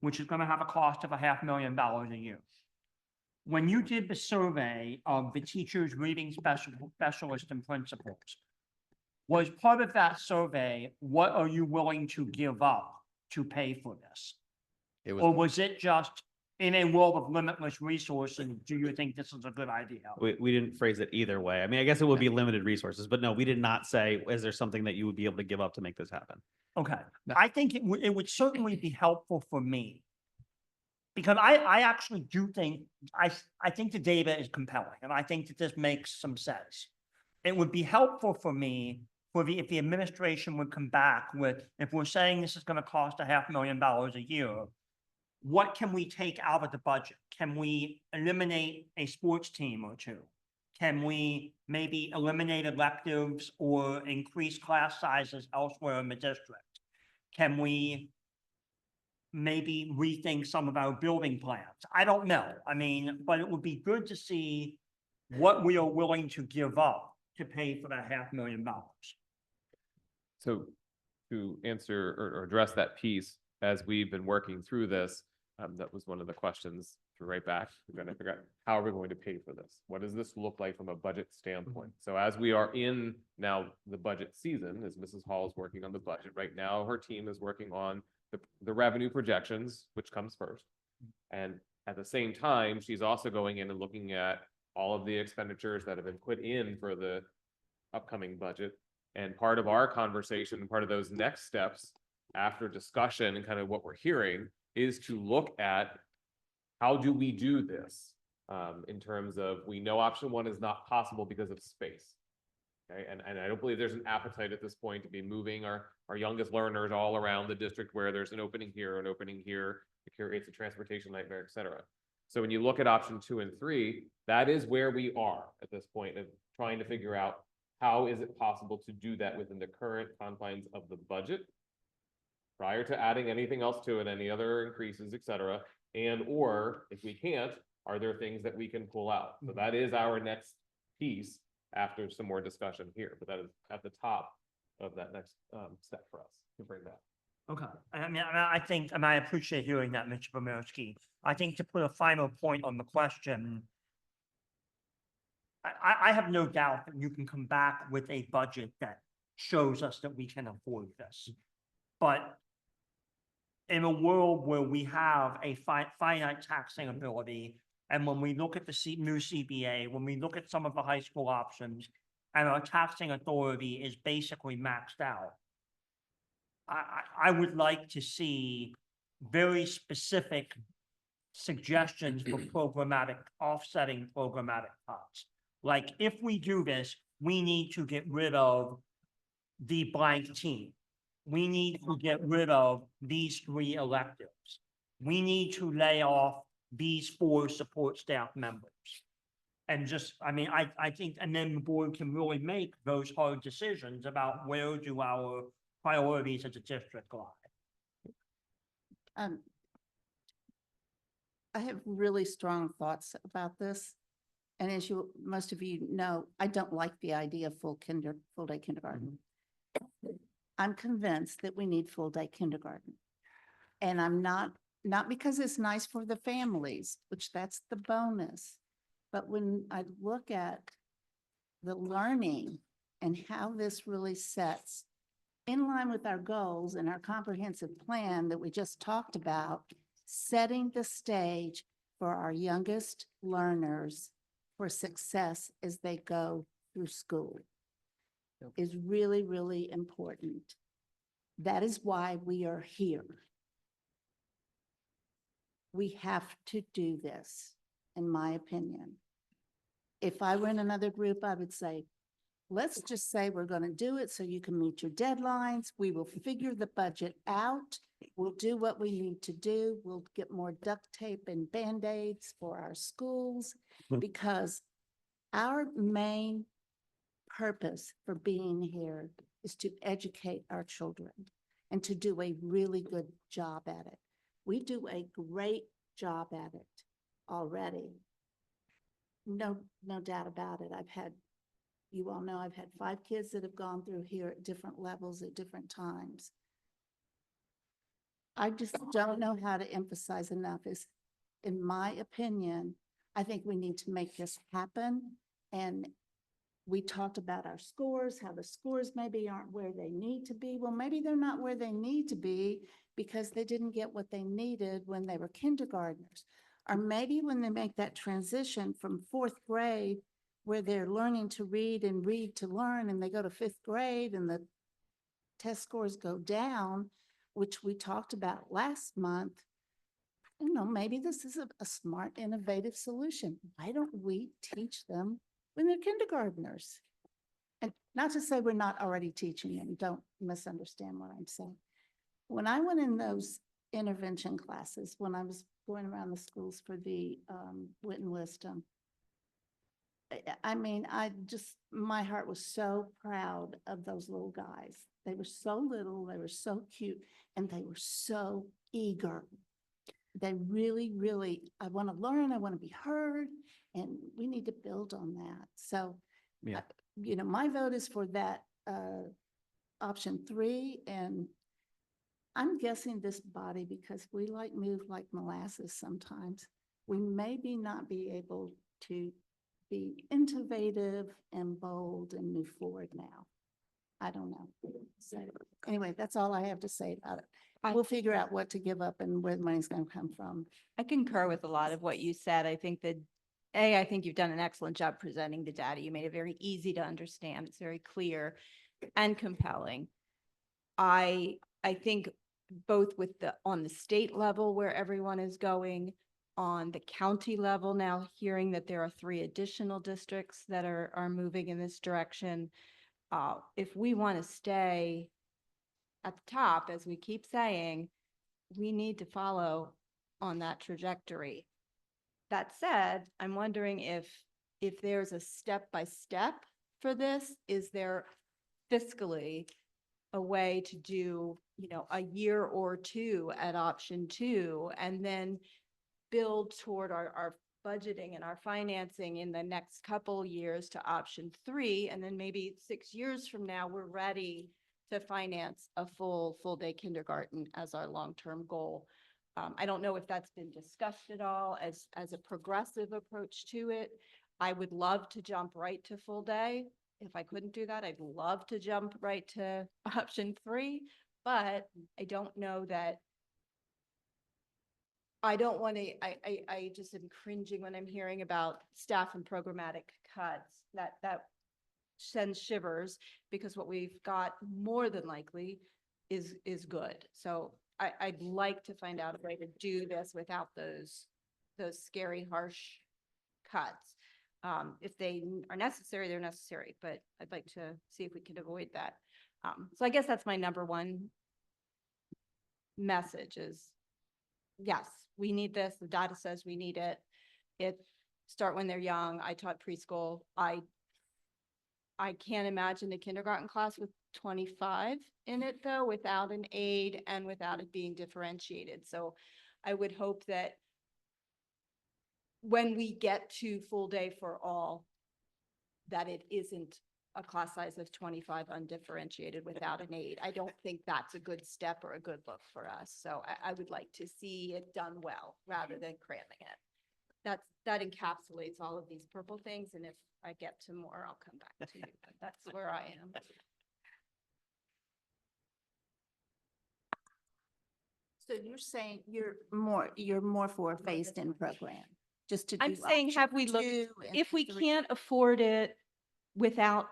which is going to have a cost of $500,000 a year. When you did the survey of the teachers, reading specialists and principals, was part of that survey, what are you willing to give up to pay for this? Or was it just, in a world of limitless resources, do you think this is a good idea? We didn't phrase it either way. I mean, I guess it would be limited resources, but no, we did not say, is there something that you would be able to give up to make this happen? Okay, I think it would certainly be helpful for me. because I actually do think, I think the data is compelling, and I think that this makes some sense. It would be helpful for me if the administration would come back with, if we're saying this is gonna cost $500,000 a year, what can we take out of the budget? Can we eliminate a sports team or two? Can we maybe eliminate electives or increase class sizes elsewhere in the district? Can we maybe rethink some of our building plans? I don't know. I mean, but it would be good to see what we are willing to give up to pay for that $500,000. So to answer or address that piece, as we've been working through this, that was one of the questions to right back. We're going to figure out how are we going to pay for this? What does this look like from a budget standpoint? So as we are in now the budget season, as Mrs. Hall is working on the budget right now, her team is working on the revenue projections, which comes first. And at the same time, she's also going in and looking at all of the expenditures that have been put in for the upcoming budget. And part of our conversation, part of those next steps after discussion and kind of what we're hearing is to look at how do we do this in terms of, we know option one is not possible because of space. Okay, and I don't believe there's an appetite at this point to be moving our youngest learners all around the district where there's an opening here, it creates a transportation nightmare, et cetera. So when you look at option 2 and 3, that is where we are at this point of trying to figure out how is it possible to do that within the current confines of the budget prior to adding anything else to it, any other increases, et cetera. And, or if we can't, are there things that we can pull out? So that is our next piece after some more discussion here, but that is at the top of that next step for us to bring that. Okay, I mean, I think, and I appreciate hearing that, Mr. Pomerski. I think to put a final point on the question, I have no doubt that you can come back with a budget that shows us that we can afford this. But in a world where we have a finite taxing ability, and when we look at the new CBA, when we look at some of the high school options, and our taxing authority is basically maxed out, I would like to see very specific suggestions for offsetting programmatic cuts. Like, if we do this, we need to get rid of the blank team. We need to get rid of these 3 electives. We need to lay off these 4 support staff members. And just, I mean, I think, and then the board can really make those hard decisions about where do our priorities as a district lie. I have really strong thoughts about this. And as most of you know, I don't like the idea of full day kindergarten. I'm convinced that we need full day kindergarten. And I'm not because it's nice for the families, which that's the bonus. But when I look at the learning and how this really sets in line with our goals and our comprehensive plan that we just talked about, setting the stage for our youngest learners for success as they go through school is really, really important. That is why we are here. We have to do this, in my opinion. If I were in another group, I would say, let's just say we're going to do it so you can meet your deadlines. We will figure the budget out. We'll do what we need to do. We'll get more duct tape and Band-Aids for our schools because our main purpose for being here is to educate our children and to do a really good job at it. We do a great job at it already. No doubt about it. You all know I've had 5 kids that have gone through here at different levels at different times. I just don't know how to emphasize enough is, in my opinion, I think we need to make this happen. And we talked about our scores, how the scores maybe aren't where they need to be. Well, maybe they're not where they need to be because they didn't get what they needed when they were kindergartners. Or maybe when they make that transition from 4th grade where they're learning to read and read to learn and they go to 5th grade and the test scores go down, which we talked about last month, you know, maybe this is a smart, innovative solution. Why don't we teach them when they're kindergartners? And not to say we're not already teaching them, don't misunderstand what I'm saying. When I went in those intervention classes, when I was going around the schools for the wit and wisdom, I mean, my heart was so proud of those little guys. They were so little, they were so cute, and they were so eager. They really, really, I want to learn, I want to be heard, and we need to build on that. So, Yeah. you know, my vote is for that option 3, and I'm guessing this body, because we move like molasses sometimes, we maybe not be able to be innovative and bold and move forward now. I don't know. So anyway, that's all I have to say about it. We'll figure out what to give up and where the money's going to come from. I concur with a lot of what you said. I think that, I think you've done an excellent job presenting the data. You made it very easy to understand. It's very clear and compelling. I think both with on the state level where everyone is going, on the county level now, hearing that there are 3 additional districts that are moving in this direction. If we want to stay at the top, as we keep saying, we need to follow on that trajectory. That said, I'm wondering if there's a step-by-step for this. Is there fiscally a way to do, you know, a year or 2 at option 2 and then build toward our budgeting and our financing in the next couple years to option 3, and then maybe 6 years from now, we're ready to finance a full day kindergarten as our long-term goal. I don't know if that's been discussed at all as a progressive approach to it. I would love to jump right to full day. If I couldn't do that, I'd love to jump right to option 3, but I don't know that I don't want to, I just am cringing when I'm hearing about staff and programmatic cuts. That sends shivers, because what we've got more than likely is good. So I'd like to find out a way to do this without those scary, harsh cuts. If they are necessary, they're necessary, but I'd like to see if we can avoid that. So I guess that's my number one message is, yes, we need this. The data says we need it. Start when they're young. I taught preschool. I can't imagine a kindergarten class with 25 in it though, without an aid and without it being differentiated. So I would hope that when we get to full day for all, that it isn't a class size of 25 undifferentiated without an aid. I don't think that's a good step or a good look for us. So I would like to see it done well rather than cramming it. That encapsulates all of these purple things. And if I get to more, I'll come back to you. But that's where I am. So you're saying you're more for a phased-in program, just to do. I'm saying, have we looked, option 2 and if we 3? can't afford it without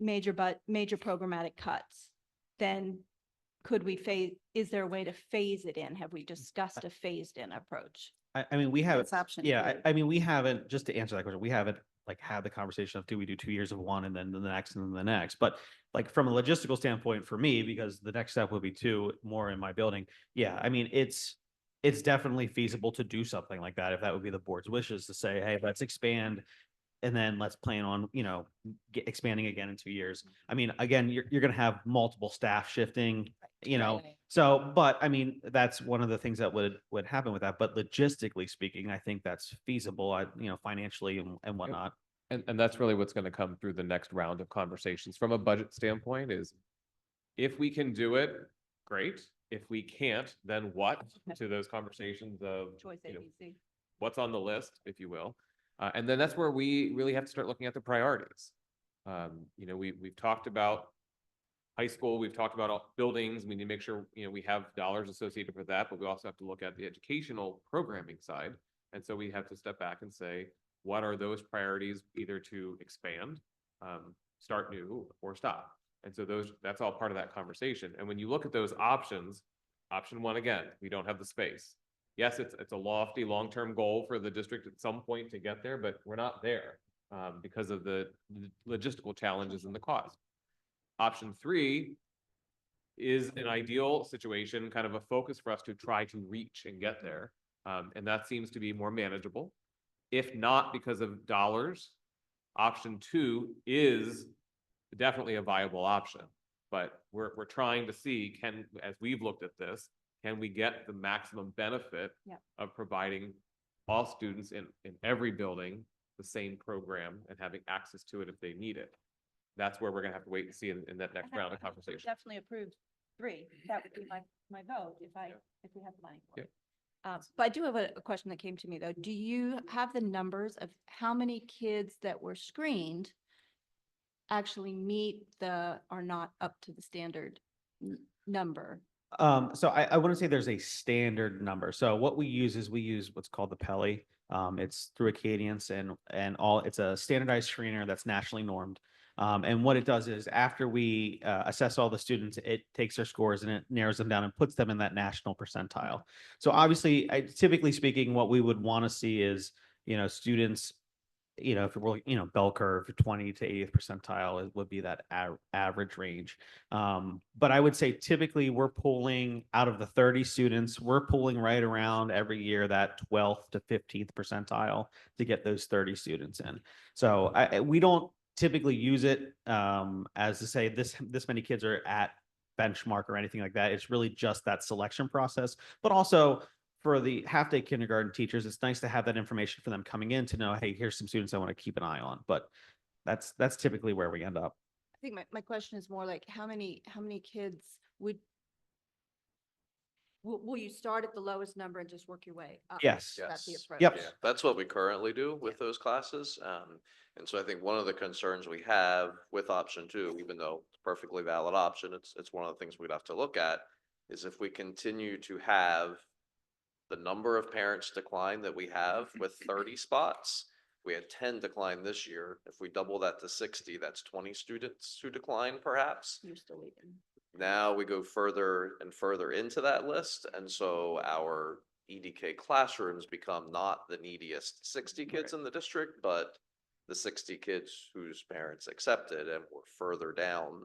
major programmatic cuts, then could we is there a way to phase it in? Have we discussed a phased in approach? I mean, we haven't, That's option yeah, 3. I mean, we haven't, just to answer that question, we haven't like had the conversation of, do we do 2 years of one and then the next and then the next? But like from a logistical standpoint for me, because the next step would be 2 more in my building. Yeah, I mean, it's definitely feasible to do something like that. If that would be the board's wishes to say, hey, let's expand. And then let's plan on, you know, expanding again in 2 years. I mean, again, you're going to have multiple staff shifting, you know, Right. so, but I mean, that's one of the things that would happen with that. But logistically speaking, I think that's feasible, you know, financially and whatnot. And that's really what's going to come through the next round of conversations from a budget standpoint is if we can do it, great. If we can't, then what to those conversations of, Choice you know, ABC. what's on the list, if you will. And then that's where we really have to start looking at the priorities. You know, we've talked about high school, we've talked about all buildings. We need to make sure, you know, we have dollars associated with that, but we also have to look at the educational programming side. And so we have to step back and say, what are those priorities either to expand, start new, or stop? And so that's all part of that conversation. And when you look at those options, option 1, again, we don't have the space. Yes, it's a lofty, long-term goal for the district at some point to get there, but we're not there because of the logistical challenges and the cost. Option 3 is an ideal situation, kind of a focus for us to try to reach and get there. And that seems to be more manageable. If not because of dollars, option 2 is definitely a viable option. But we're trying to see, as we've looked at this, can we get the maximum benefit of providing all students in every building the same program and having access to it if they need it? That's where we're gonna have to wait and see in that next round of conversation. Definitely approve 3. That would be my vote if we have the money for Yeah. it. But I do have a question that came to me though. Do you have the numbers of how many kids that were screened actually meet are not up to the standard number? So I wouldn't say there's a standard number. So what we use is we use what's called the Pele. It's through Acadience and it's a standardized screener that's nationally normed. And what it does is after we assess all the students, it takes their scores and it narrows them down and puts them in that national percentile. So obviously, typically speaking, what we would want to see is, students, if we're, bell curve 20 to 80th percentile would be that average range. But I would say typically we're pulling out of the 30 students, we're pulling right around every year that 12th to 15th percentile to get those 30 students in. So we don't typically use it as to say this many kids are at benchmark or anything like that. It's really just that selection process, but also for the half-day kindergarten teachers, it's nice to have that information for them coming in to know, hey, here's some students I want to keep an eye on. But that's typically where we end up. I think my question is more like how many kids will you start at the lowest number and just work your way up? Yes. That's the Yes. approach. Yep. Yeah, that's what we currently do with those classes. And so I think one of the concerns we have with option 2, even though it's a perfectly valid option, it's one of the things we'd have to look at, is if we continue to have the number of parents decline that we have with 30 spots. We had 10 decline this year. If we double that to 60, that's 20 students who decline perhaps. You're still leaving. Now we go further and further into that list. And so our EDK classrooms become not the neediest 60 kids in the district, but the 60 kids whose parents accepted, and we're further down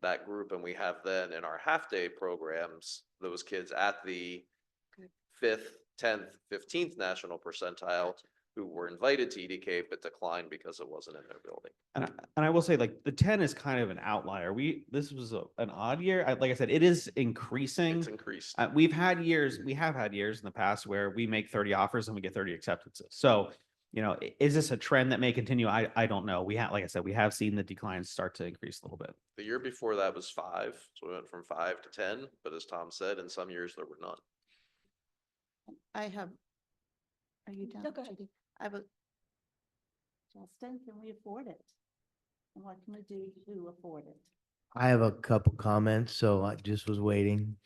that group. And we have then in our half-day programs, those kids at the 5th, 10th, 15th national percentile who were invited to EDK but declined because it wasn't in their building. And I will say, like, the 10 is kind of an outlier. This was an odd year. Like I said, it is increasing. It's increased. We have had years in the past where we make 30 offers and we get 30 acceptances. So, is this a trend that may continue? I don't know. Like I said, we have seen the declines start to increase a little bit. The year before that was 5. So we went from 5 to 10. But as Tom said, in some years there were none. Are you done? No, go ahead. Justin, can we afford it? And what can we do to afford it? I have a couple comments, so I just was waiting.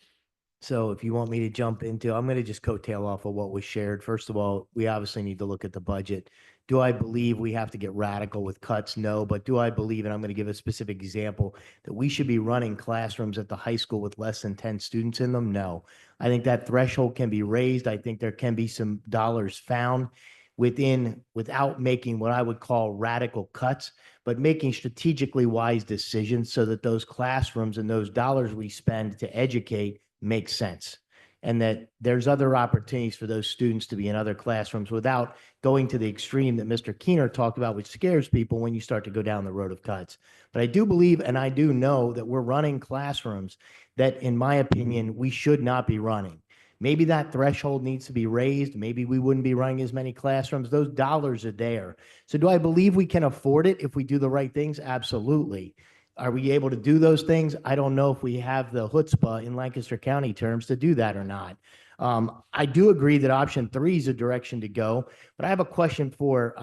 So if you want me to jump into, I'm going to just coattail off of what was shared. First of all, we obviously need to look at the budget. Do I believe we have to get radical with cuts? No, but do I believe, and I'm going to give a specific example, that we should be running classrooms at the high school with less than 10 students in them? No. I think that threshold can be raised. I think there can be some dollars found without making what I would call radical cuts, but making strategically wise decisions so that those classrooms and those dollars we spend to educate make sense. And that there's other opportunities for those students to be in other classrooms without going to the extreme that Mr. Keener talked about, which scares people when you start to go down the road of cuts. But I do believe, and I do know that we're running classrooms that, in my opinion, we should not be running. Maybe that threshold needs to be raised. Maybe we wouldn't be running as many classrooms. Those dollars are there. So do I believe we can afford it if we do the right things? Absolutely. Are we able to do those things? I don't know if we have the chutzpah in Lancaster County terms to do that or not. I do agree that option 3 is a direction to go, but I have a question for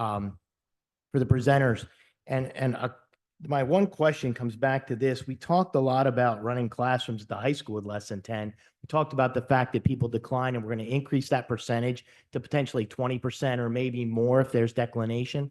the presenters. My one question comes back to this. We talked a lot about running classrooms at the high school with less than 10. We talked about the fact that people decline, and we're going to increase that percentage to potentially 20% or maybe more if there's declination.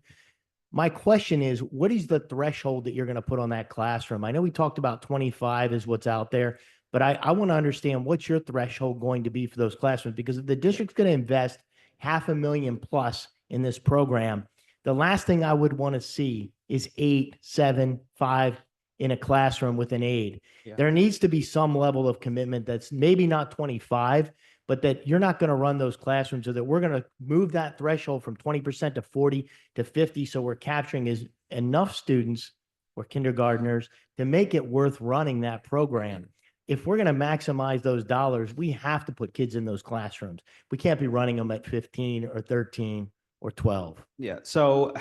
My question is, what is the threshold that you're going to put on that classroom? I know we talked about 25 is what's out there, But I want to understand what's your threshold going to be for those classrooms? Because if the district's going to invest $500,000 plus in this program, the last thing I would want to see is 8, 7, 5 in a classroom with an aide. Yeah. There needs to be some level of commitment that's maybe not 25, but that you're not going to run those classrooms, or that we're going to move that threshold from 20% to 40 to 50. So we're capturing enough students or kindergartners to make it worth running that program. If we're going to maximize those dollars, we have to put kids in those classrooms. We can't be running them at 15 or 13 or 12. Yeah, so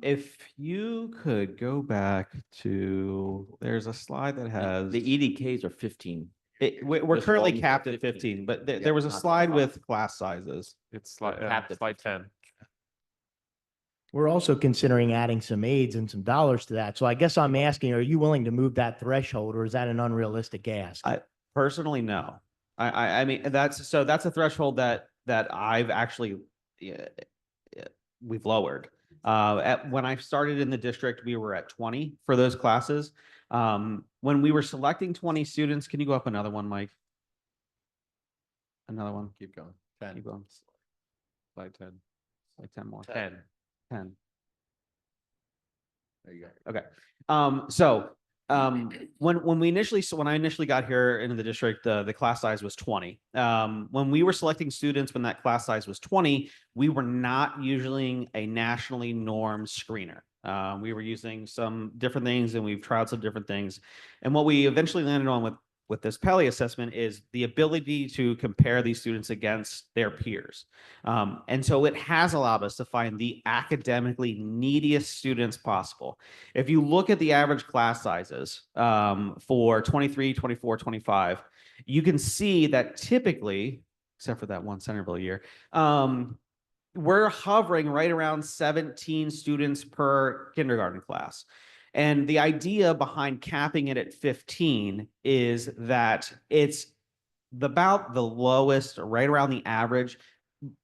if you could go back to, there's a slide that has. The EDKs are 15. We're Just currently volume capped at 15. 15, but there was a not slide 25. with class sizes. It's slide, Capped at slide 10. We're also considering adding some aids and some dollars to that. So I guess I'm asking, are you willing to move that threshold, or is that an unrealistic ask? Personally, no. I mean, that's a threshold that I've actually, we've lowered. When I started in the district, we were at 20 for those classes. When we were selecting 20 students, can you go up another one, Mike? Another one. Keep going. 10. Keep going. Slide 10. Like 10 more. 10. 10. There you go. Okay. When I initially got here into the district, the class size was 20. When we were selecting students, when that class size was 20, we were not using a nationally normed screener. We were using some different things, and we've tried some different things. And what we eventually landed on with this Pele assessment is the ability to compare these students against their peers. And so it has allowed us to find the academically neediest students possible. If you look at the average class sizes for 23, 24, 25, you can see that typically, except for that one Centerville year, we're hovering right around 17 students per kindergarten class. And the idea behind capping it at 15 is that it's about the lowest, right around the average,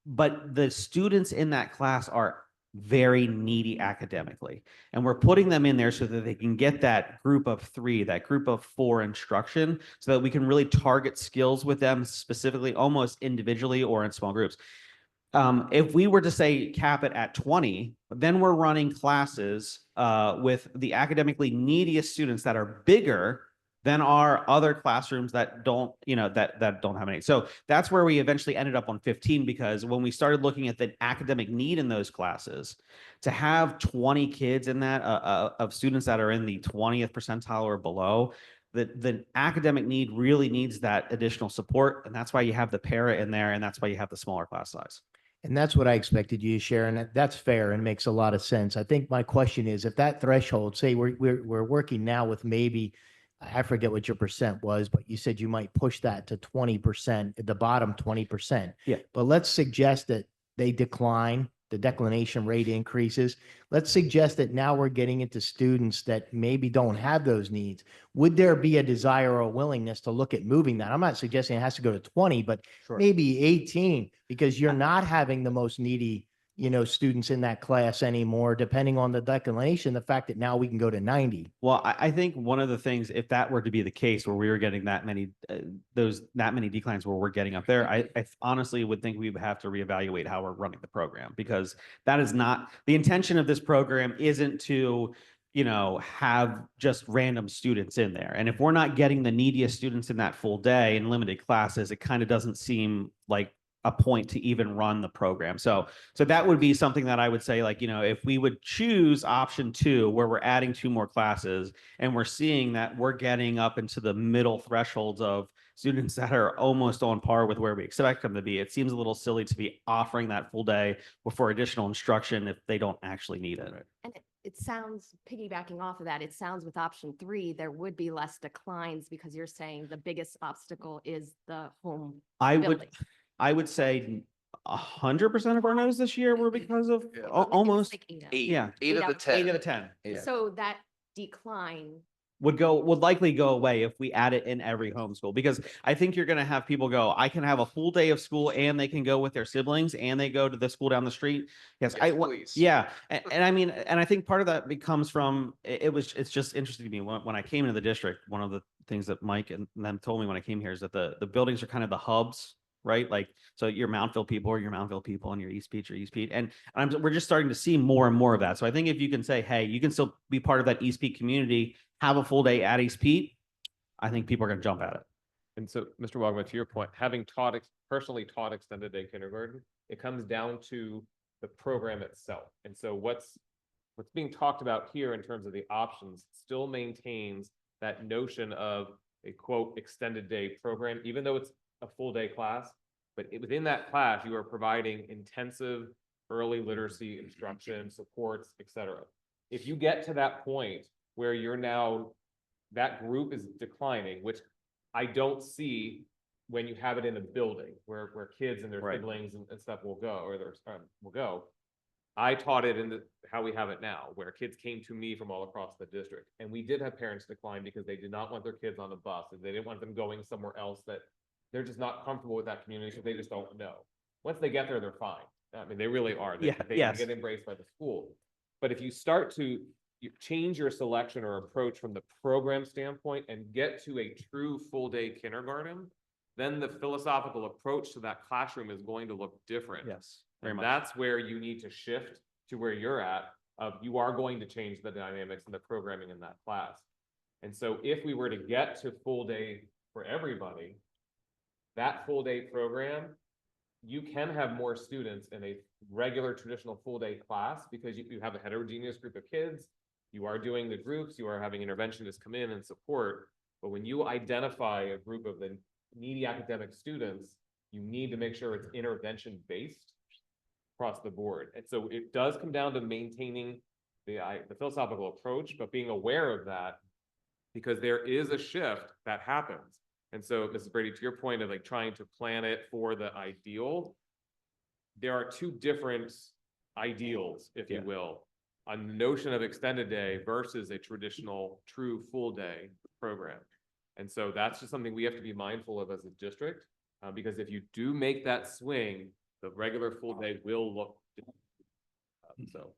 but the students in that class are very needy academically. And we're putting them in there so that they can get that group of 3, that group of 4 instruction, so that we can really target skills with them specifically, almost individually or in small groups. If we were to say cap it at 20, then we're running classes with the academically neediest students that are bigger than our other classrooms that don't, that don't have any. So that's where we eventually ended up on 15, because when we started looking at the academic need in those classes, to have 20 kids in that of students that are in the 20th percentile or below, the academic need really needs that additional support. And that's why you have the para in there, and that's why you have the smaller class size. And that's what I expected you to share, and that's fair and makes a lot of sense. I think my question is, if that threshold, say we're working now with maybe, I forget what your percent was, but you said you might push that to 20%, at the bottom 20%. Yeah. But let's suggest that they decline, the declination rate increases. Let's suggest that now we're getting into students that maybe don't have those needs. Would there be a desire or a willingness to look at moving that? I'm not suggesting it has to go to 20, but Sure. maybe 18, because you're not having the most needy, students in that class anymore, depending on the declination, the fact that now we can go to 90. Well, I think one of the things, if that were to be the case, where we were getting that many declines where we're getting up there, I honestly would think we would have to reevaluate how we're running the program, because that is not the intention of this program. Isn't to, have just random students in there. And if we're not getting the neediest students in that full day in limited classes, it kind of doesn't seem like a point to even run the program. So that would be something that I would say, like, if we would choose option 2, where we're adding 2 more classes, and we're seeing that we're getting up into the middle thresholds of students that are almost on par with where we expect them to be, it seems a little silly to be offering that full day for additional instruction if they don't actually need it. And it sounds, piggybacking off of that, it sounds with option 3, there would be less declines, because you're saying the biggest obstacle is the home building. I would say 100% of our no's this year were because of almost Like 8 8. Yeah. 8 of the 10. 8 of the 10. So that decline, would likely go away if we add it in every homeschool, because I think you're going to have people go, I can have a full day of school, and they can go with their siblings, and they go to the school down the street. Yes, please. yeah. And I mean, and I think part of that becomes from, it's just interesting to me when I came into the district, one of the things that Mike and them told me when I came here is that the buildings are kind of the hubs, right? Like, so your Mountville people are your Mountville people and your East Peach or East Peach. And we're just starting to see more and more of that. So I think if you can say, hey, you can still be part of that East Peach community, have a full day at East Peach, I think people are going to jump at it. And so, Mr. Wagman, to your point, having personally taught extended day kindergarten, it comes down to the program itself. And so what's being talked about here in terms of the options still maintains that notion of a quote extended day program, even though it's a full day class, but within that class, you are providing intensive early literacy instruction, supports, etc. If you get to that point where you're now, that group is declining, which I don't see when you have it in a building where kids and their Right. siblings and stuff will go, or their will go. I taught it in how we have it now, where kids came to me from all across the district. And we did have parents decline because they did not want their kids on the bus, and they didn't want them going somewhere else that they're just not comfortable with that community, so they just don't know. Once they get there, they're fine. I mean, they really are. They yes. get embraced by the school. But if you start to change your selection or approach from the program standpoint and get to a true full day kindergarten, then the philosophical approach to that classroom is going to look different. Yes, very And much. that's where you need to shift to where you're at, you are going to change the dynamics and the programming in that class. And so if we were to get to full day for everybody, that full day program, you can have more students in a regular traditional full day class because you have a heterogeneous group of kids. You are doing the groups, you are having interventionists come in and support. But when you identify a group of the needy academic students, you need to make sure it's intervention based across the board. And so it does come down to maintaining the philosophical approach, but being aware of that, because there is a shift that happens. And so, Mrs. Brady, to your point of like trying to plan it for the ideal, there are two different ideals, if you will, on the notion of extended day versus a traditional true full day program. And so that's just something we have to be mindful of as a district, because if you do make that swing, the regular full day will look different. So,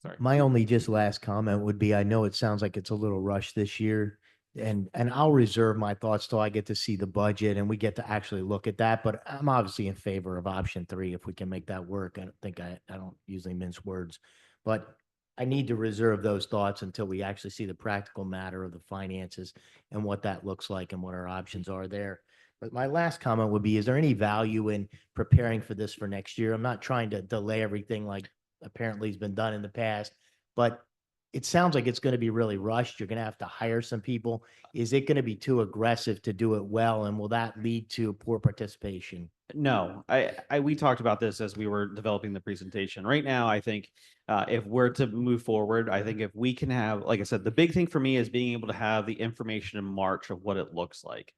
sorry. My only just last comment would be, I know it sounds like it's a little rushed this year, and I'll reserve my thoughts till I get to see the budget and we get to actually look at that. But I'm obviously in favor of option 3 if we can make that work. I don't think I don't usually mince words, but I need to reserve those thoughts until we actually see the practical matter of the finances and what that looks like and what our options are there. But my last comment would be, is there any value in preparing for this for next year? I'm not trying to delay everything like apparently has been done in the past, but it sounds like it's going to be really rushed. You're going to have to hire some people. Is it going to be too aggressive to do it well? And will that lead to poor participation? No, we talked about this as we were developing the presentation. Right now, I think if we're to move forward, I think if we can have, like I said, the big thing for me is being able to have the information in March of what it looks like.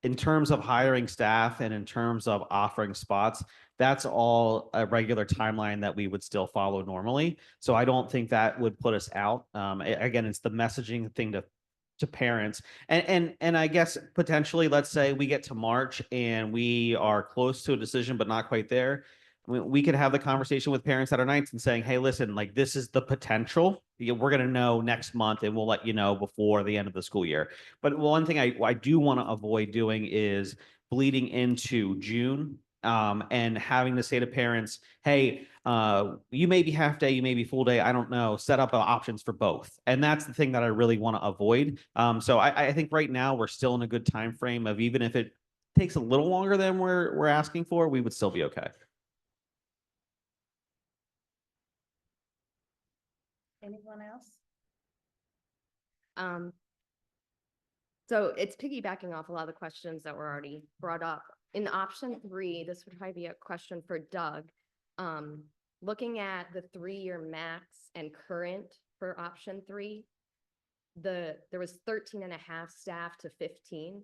In terms of hiring staff and in terms of offering spots, that's all a regular timeline that we would still follow normally. So I don't think that would put us out. Again, it's the messaging thing to parents. And I guess potentially, let's say we get to March and we are close to a decision, but not quite there. We could have the conversation with parents that are nights and saying, hey, listen, like this is the potential. We're going to know next month and we'll let you know before the end of the school year. But one thing I do want to avoid doing is bleeding into June and having to say to parents, hey, you may be half day, you may be full day, I don't know, set up options for both. And that's the thing that I really want to avoid. So I think right now we're still in a good time frame of, even if it takes a little longer than we're asking for, we would still be okay. Anyone else? So it's piggybacking off a lot of the questions that were already brought up. In option 3, this would probably be a question for Doug. Looking at the 3-year max and current for option 3, there was 13 and a half staff to 15.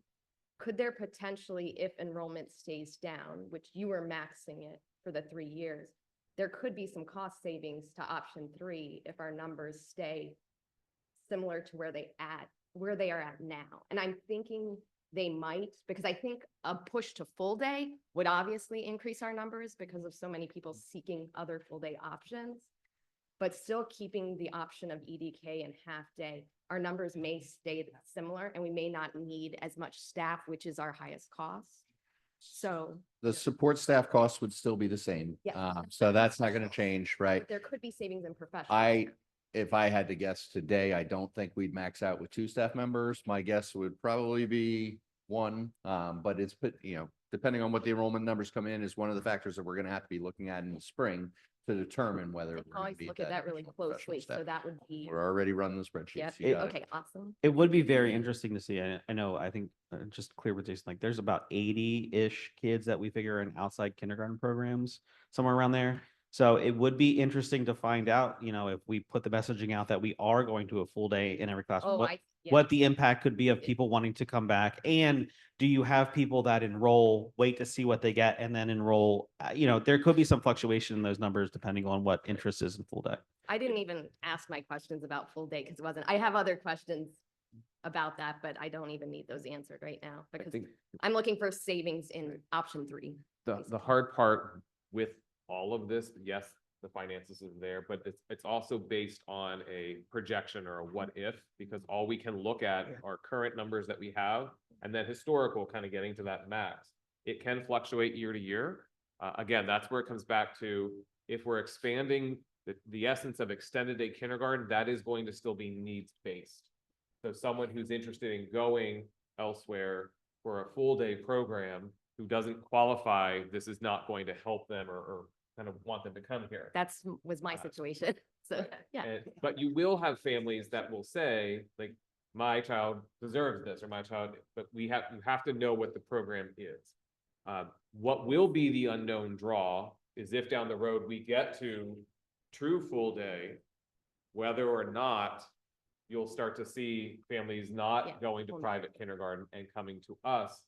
Could there potentially, if enrollment stays down, which you were maxing it for the 3 years, there could be some cost savings to option 3 if our numbers stay similar to where they are at now. And I'm thinking they might, because I think a push to full day would obviously increase our numbers because of so many people seeking other full day options. but still keeping the option of EDK and half day, our numbers may stay similar and we may not need as much staff, which is our highest cost. So The support staff costs would still be the same. Yeah. So that's not going to change, right? there could be savings in professional. If I had to guess today, I don't think we'd max out with 2 staff members. My guess would probably be 1. But it's, depending on what the enrollment numbers come in is one of the factors that we're going to have to be looking at in the spring to determine whether. I we're gonna always need look at that really additional professional closely, so staff. that would be, We're already running the spreadsheets. yep, You got it. okay, awesome. It would be very interesting to see. I know, I think, just clear with Jason, like there's about 80-ish kids that we figure are in outside kindergarten programs, somewhere around there. So it would be interesting to find out, if we put the messaging out that we are going to a full day in every class, Oh, yeah. what the impact could be of people wanting to come back. And do you have people that enroll, wait to see what they get, and then enroll? There could be some fluctuation in those numbers depending on what interest is in full day. I didn't even ask my questions about full day because it wasn't, I have other questions about that, but I don't even need those answered right now I because think I'm looking for savings in option 3. the hard part with all of this, yes, the finances is there, but it's also based on a projection or a what if, because all we can look at are current numbers that we have and then historical kind of getting to that max. It can fluctuate year to year. Again, that's where it comes back to, if we're expanding the essence of extended day kindergarten, that is going to still be needs based. So someone who's interested in going elsewhere for a full day program who doesn't qualify, this is not going to help them or kind of want them to come here. Was my situation. So, yeah. But you will have families that will say, like, my child deserves this, or my child, but you have to know what the program is. What will be the unknown draw is if down the road we get to true full day, whether or not you'll start to see families not going to private kindergarten and coming to us.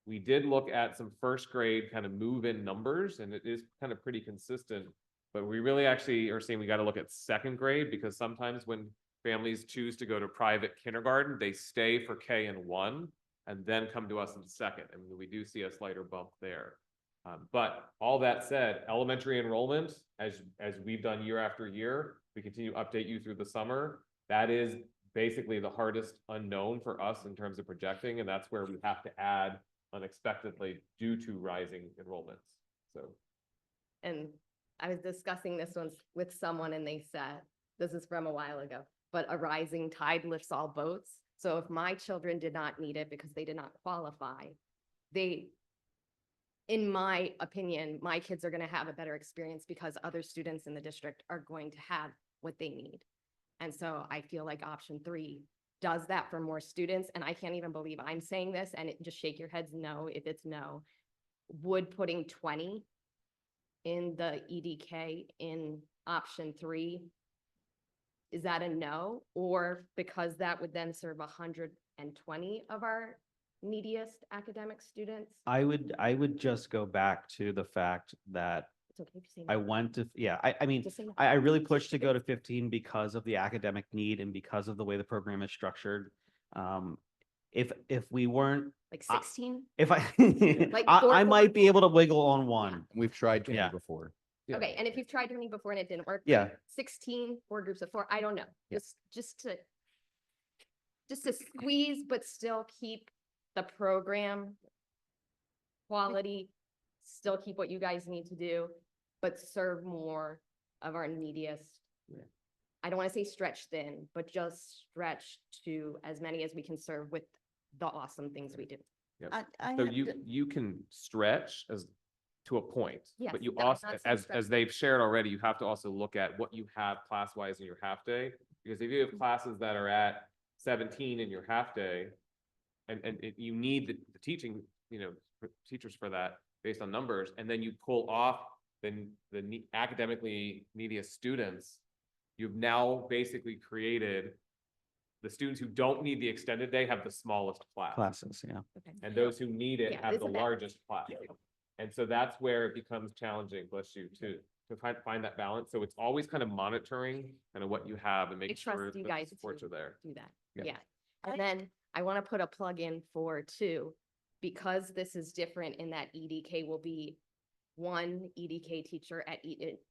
We did look at some first grade kind of move-in numbers, and it is kind of pretty consistent. But we really actually are saying we got to look at second grade, because sometimes when families choose to go to private kindergarten, they stay for K and 1 and then come to us in second. And we do see a slighter bump there. But all that said, elementary enrollment, as we've done year after year, we continue to update you through the summer. That is basically the hardest unknown for us in terms of projecting, and that's where we have to add unexpectedly due to rising enrollments. So, And I was discussing this one with someone and they said, this is from a while ago, but a rising tide lifts all boats. So if my children did not need it because they did not qualify, in my opinion, my kids are going to have a better experience because other students in the district are going to have what they need. And so I feel like option 3 does that for more students. And I can't even believe I'm saying this, and just shake your heads no if it's no. Would putting 20 in the EDK in option 3, is that a no? Or because that would then serve 120 of our neediest academic students? I would just go back to the fact that It's okay if you say I no. want to, I mean, Just say no. I really pushed to go to 15 because of the academic need and because of the way the program is structured. If we weren't, Like 16? if I, Like I four- might be able to wiggle on one. We've tried 20 Yeah. before. Yeah. Okay, and if you've tried 20 before and it didn't work, Yeah. 16, 4 groups of 4, I don't know. Yeah. Just to squeeze, but still keep the program quality, still keep what you guys need to do, but serve more of our neediest. Yeah. I don't want to say stretch thin, but just stretch to as many as we can serve with the awesome things we do. Yep. I So have to- you can stretch as to a point, Yes, but you no, I'm also, not saying as stretch. they've shared already, you have to also look at what you have class-wise in your half-day. Because if you have classes that are at 17 in your half-day, and you need the teaching, teachers for that based on numbers, and then you pull off the academically neediest students, you've now basically created the students who don't need the extended day have the smallest class. Classes, yeah. Okay. And those who need it Yeah, have the isn't that- largest class. And so that's where it becomes challenging, bless you, to find that balance. So it's always kind of monitoring kind of what you have and I making sure trust you that guys the supports to are there. do that. Yeah. Yeah. And then I want to put a plug in for 2, because this is different in that EDK will be one EDK teacher at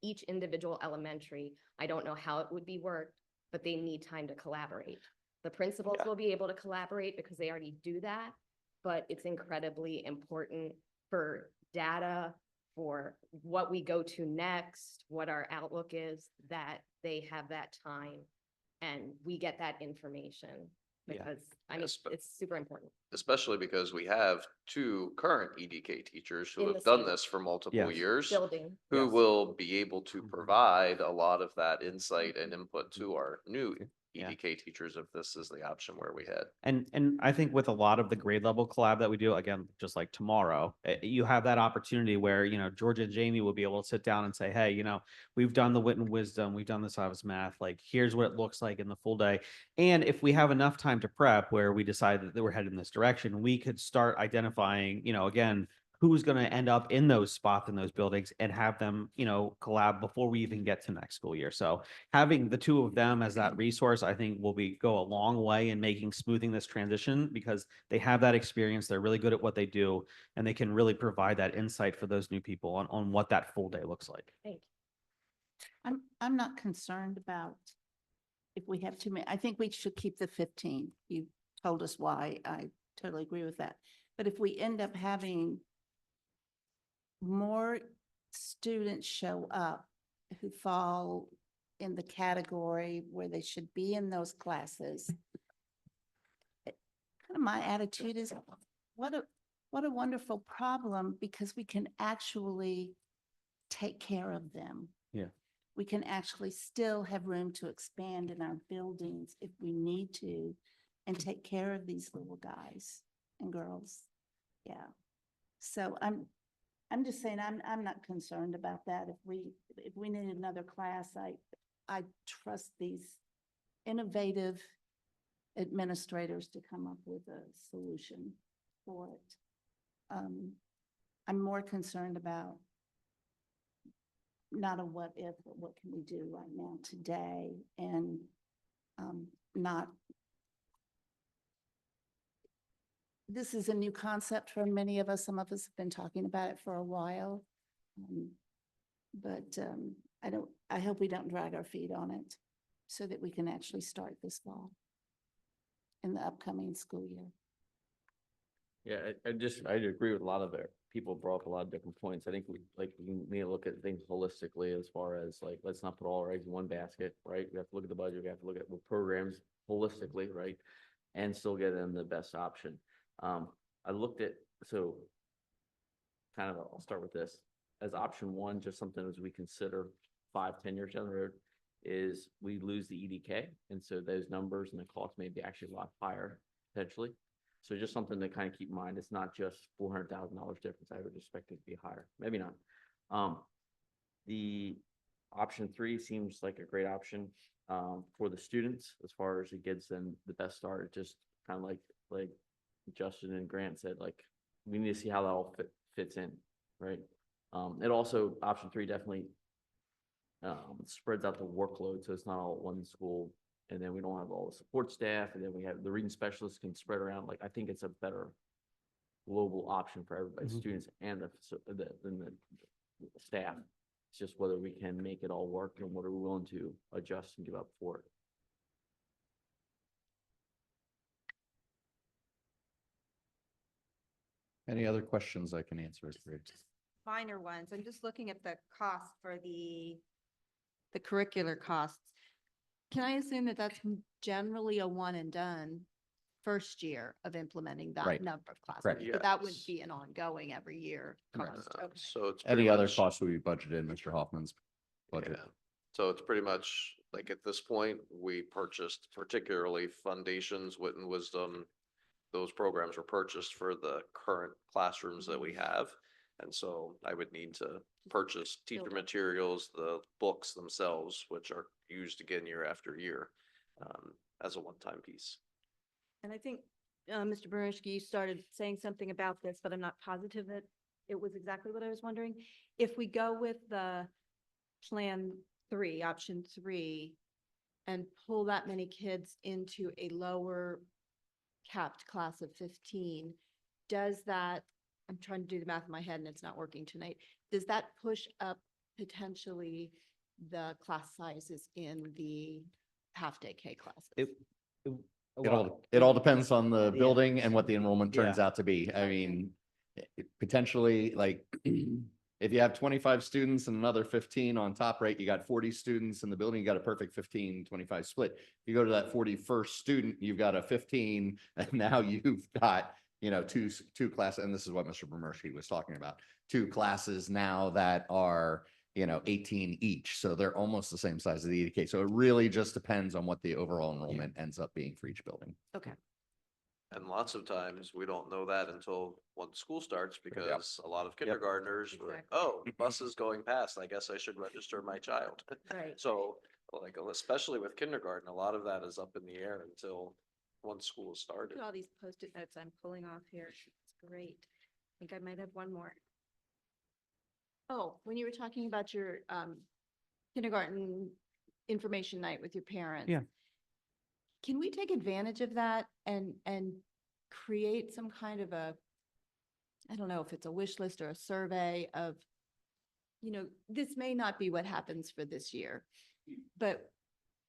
each individual elementary. I don't know how it would be worked, but they need time to collaborate. The principals will be able to collaborate because they already do that, but it's incredibly important for data, for what we go to next, what our outlook is, that they have that time and we get that information. Yeah. Because I mean, Yes, but- it's super important. Especially because we have two current EDK teachers who In the have done same this for multiple Yes. years, Building. who Yes. will be able to Mhm. provide a lot of that insight and input to our new Yeah. EDK teachers if this is the option where we head. And I think with a lot of the grade level collab that we do, again, just like tomorrow, you have that opportunity where, Georgia and Jamie will be able to sit down and say, hey, we've done the wit and wisdom, we've done the Savas math, like here's what it looks like in the full day. And if we have enough time to prep where we decide that we're headed in this direction, we could start identifying, again, who's going to end up in those spots in those buildings and have them, collab before we even get to next school year. So having the two of them as that resource, I think will go a long way in smoothing this transition because they have that experience. They're really good at what they do, and they can really provide that insight for those new people on what that full day looks like. Thank you. I'm not concerned about if we have too many. I think we should keep the 15. You told us why. I totally agree with that. But if we end up having more students show up who fall in the category where they should be in those classes, kind of my attitude is, what a wonderful problem, because we can actually take care of them. Yeah. We can actually still have room to expand in our buildings if we need to and take care of these little guys and girls. Yeah. So I'm just saying, I'm not concerned about that. If we need another class, I trust these innovative administrators to come up with a solution for it. I'm more concerned about not a what if, but what can we do right now today, and not. This is a new concept for many of us. Some of us have been talking about it for a while. But I hope we don't drag our feet on it so that we can actually start this fall in the upcoming school year. Yeah, I agree with a lot of it. People brought up a lot of different points. I think we need to look at things holistically as far as let's not put all our eggs in one basket, right? We have to look at the budget, we have to look at what programs holistically, right? And still get them the best option. I looked at, so kind of, I'll start with this as option one, just something as we consider 5-10 years down the road, is we lose the EDK. And so those numbers and the cost may be actually a lot higher potentially. So just something to kind of keep in mind. It's not just $400,000 difference. I would expect it to be higher, maybe not. The option 3 seems like a great option for the students as far as it gets them the best start. It just kind of like Justin and Grant said, we need to see how that all fits in, right? It also, option 3 definitely spreads out the workload, so it's not all at one school, and then we don't have all the support staff, and then we have the reading specialists can spread around. I think it's a better global option for everybody, students and the staff. It's just whether we can make it all work and what are we willing to adjust and give up for it. Any other questions I can answer? Minor ones. I'm just looking at the cost for the curricular costs. Can I assume that that's generally a one and done first year of implementing that Right. number of classes? Correct. But that wouldn't Yes. be an ongoing every year Correct. cost. Okay. So it's Any pretty other much- costs will be budgeted in Mr. Hoffman's budget. Yeah. So it's pretty much at this point, we purchased particularly Foundations, Wit and Wisdom. Those programs were purchased for the current classrooms that we have. And so I would need to purchase teacher materials, the books themselves, which are used again year after year as a one-time piece. And I think, Mr. Burinsky, you started saying something about this, but I'm not positive that it was exactly what I was wondering. If we go with the plan 3, option 3, and pull that many kids into a lower capped class of 15, does that I'm trying to do the math in my head and it's not working tonight. Does that push up potentially the class sizes in the half-day K classes? It all depends on the Yeah. building and what the enrollment turns out to be. I mean, potentially like if you have 25 students and another 15 on top rate, you got 40 students in the building, you got a perfect 15-25 split. You go to that 41st student, you've got a 15, and now you've got, you know, two classes, and this is what Mr. Bremerski was talking about, two classes now that are, you know, 18 each. So they're almost the same size as the EDK. So it really just depends on what the overall enrollment ends up being for each building. Okay. And lots of times we don't know that until when school starts because a lot of kindergartners were, Exactly. oh, the bus is going past. I guess I should register my child. Right. So like, especially with kindergarten, a lot of that is up in the air until once school is started. Look at all these Post-it notes I'm pulling off here. It's great. I think I might have one more. Oh, when you were talking about your kindergarten information night with your parents. Yeah. Can we take advantage of that and create some kind of a, I don't know if it's a wish list or a survey of, you know, this may not be what happens for this year, but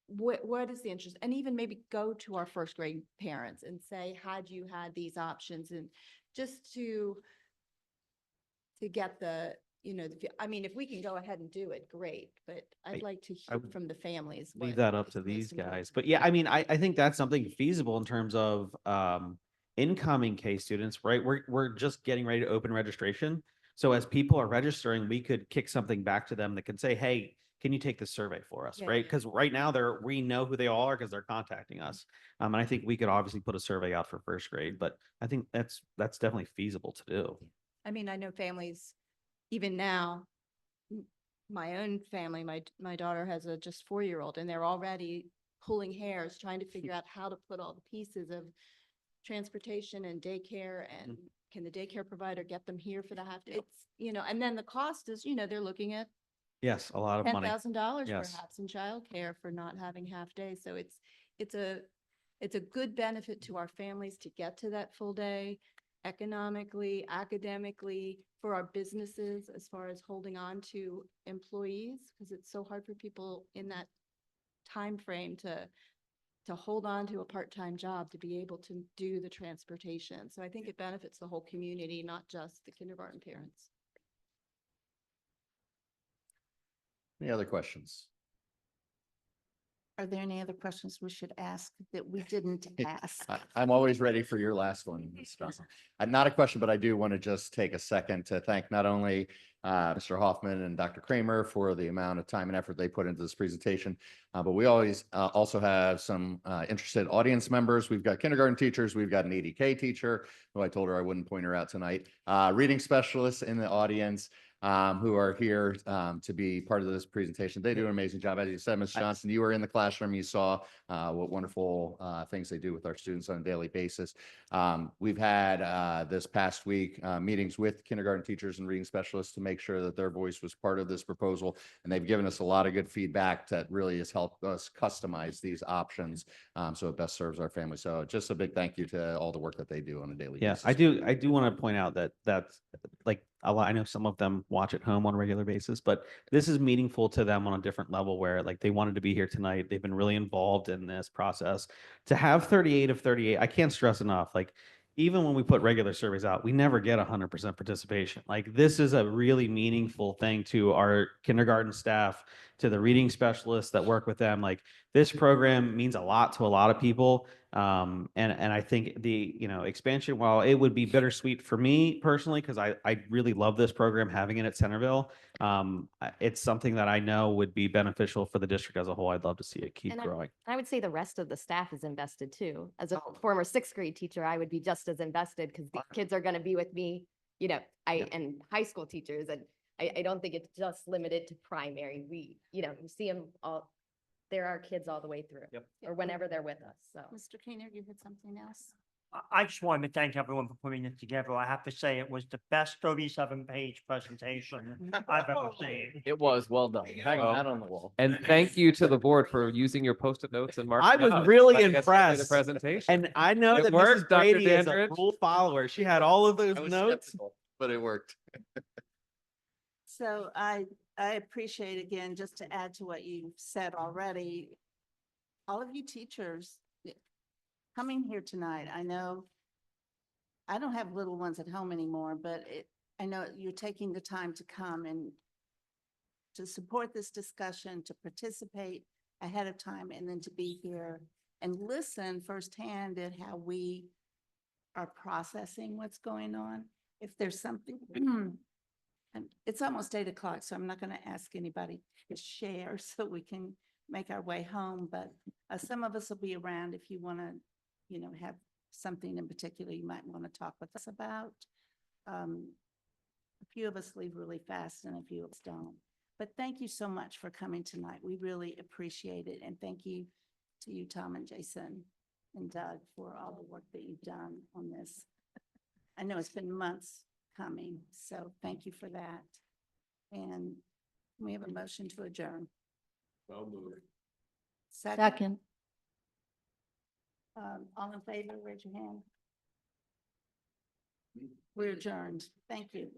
what is the interest? And even maybe go to our first grade parents and say, had you had these options, and just to get the, you know, I mean, if we can go ahead and do it, great, but I'd like to hear would from the families. Leave what that up is to most these guys. important. But yeah, I mean, I think that's something feasible in terms of incoming K students, right? We're just getting ready to open registration. So as people are registering, we could kick something back to them that can say, hey, can you take this survey for us, Yeah. right? Because right now we know who they all are because they're contacting us. And I think we could obviously put a survey out for first grade, but I think that's definitely feasible to do. I mean, I know families, even now, my own family, my daughter has a just 4-year-old, and they're already pulling hairs, trying to figure out how to put all the pieces of transportation and daycare, and can the daycare provider get them here for the half day? It's, you know, and then the cost is, you know, they're looking at Yes, a lot of money. $10,000 Yes. perhaps in childcare for not having half day. So it's a good benefit to our families to get to that full day economically, academically, for our businesses as far as holding on to employees, because it's so hard for people in that time frame to hold on to a part-time job, to be able to do the transportation. So I think it benefits the whole community, not just the kindergarten parents. Any other questions? Are there any other questions we should ask that we didn't ask? I'm always ready for your last one, Ms. Johnson. Not a question, but I do want to just take a second to thank not only Mr. Hoffman and Dr. Kramer for the amount of time and effort they put into this presentation, but we always also have some interested audience members. We've got kindergarten teachers, we've got an EDK teacher, who I told her I wouldn't point her out tonight, reading specialists in the audience, who are here to be part of this presentation. They do an amazing job. As you said, Ms. Johnson, you were in the classroom, you saw what wonderful things they do with our students on a daily basis. We've had this past week meetings with kindergarten teachers and reading specialists to make sure that their voice was part of this proposal. And they've given us a lot of good feedback that really has helped us customize these options so it best serves our family. So just a big thank you to all the work that they do on a daily Yeah, basis. I do want to point out that that's like a lot. I know some of them watch at home on a regular basis, but this is meaningful to them on a different level where like they wanted to be here tonight. They've been really involved in this process. To have 38 of 38, I can't stress enough. Like even when we put regular surveys out, we never get 100% participation. Like this is a really meaningful thing to our kindergarten staff, to the reading specialists that work with them. Like this program means a lot to a lot of people. And I think the, you know, expansion, while it would be bittersweet for me personally, because I really love this program, having it at Centerville, it's something that I know would be beneficial for the district as a whole. I'd love to see it keep And growing. I would say the rest of the staff is invested too. As a former 6th grade teacher, I would be just as invested because the kids are going to be with me, you know, and high school teachers. And I don't think it's just limited to primary. We, you know, you see them all, there are kids all the way through or whenever they're with us. So Mr. Keener, you had something else? I just wanted to thank everyone for putting it together. I have to say it was the best 37-page presentation I've ever seen. It was well done. Hang on, that on the wall. And thank you to the board for using your Post-it notes and marking. I was out. really Letting us get The impressed. presentation. And I know It that worked, Mrs. Dr. Brady is a Dandridge. rule follower. She had all of those I was notes. skeptical. but it worked. So I appreciate, again, just to add to what you said already, all of you teachers coming here tonight. I know I don't have little ones at home anymore, but I know you're taking the time to come and to support this discussion, to participate ahead of time, and then to be here and listen firsthand at how we are processing what's going on. If there's something, and it's almost 8 o'clock, so I'm not going to ask anybody to share so we can make our way home, but some of us will be around if you want to, have something in particular you might want to talk with us about. A few of us leave really fast and a few of us don't. But thank you so much for coming tonight. We really appreciate it. And thank you to you, Tom and Jason and Doug, for all the work that you've done on this. I know it's been months coming, so thank you for that. And we have a motion to adjourn. Well moved. Second. All in favor, raise your hand. We're adjourned. Thank you.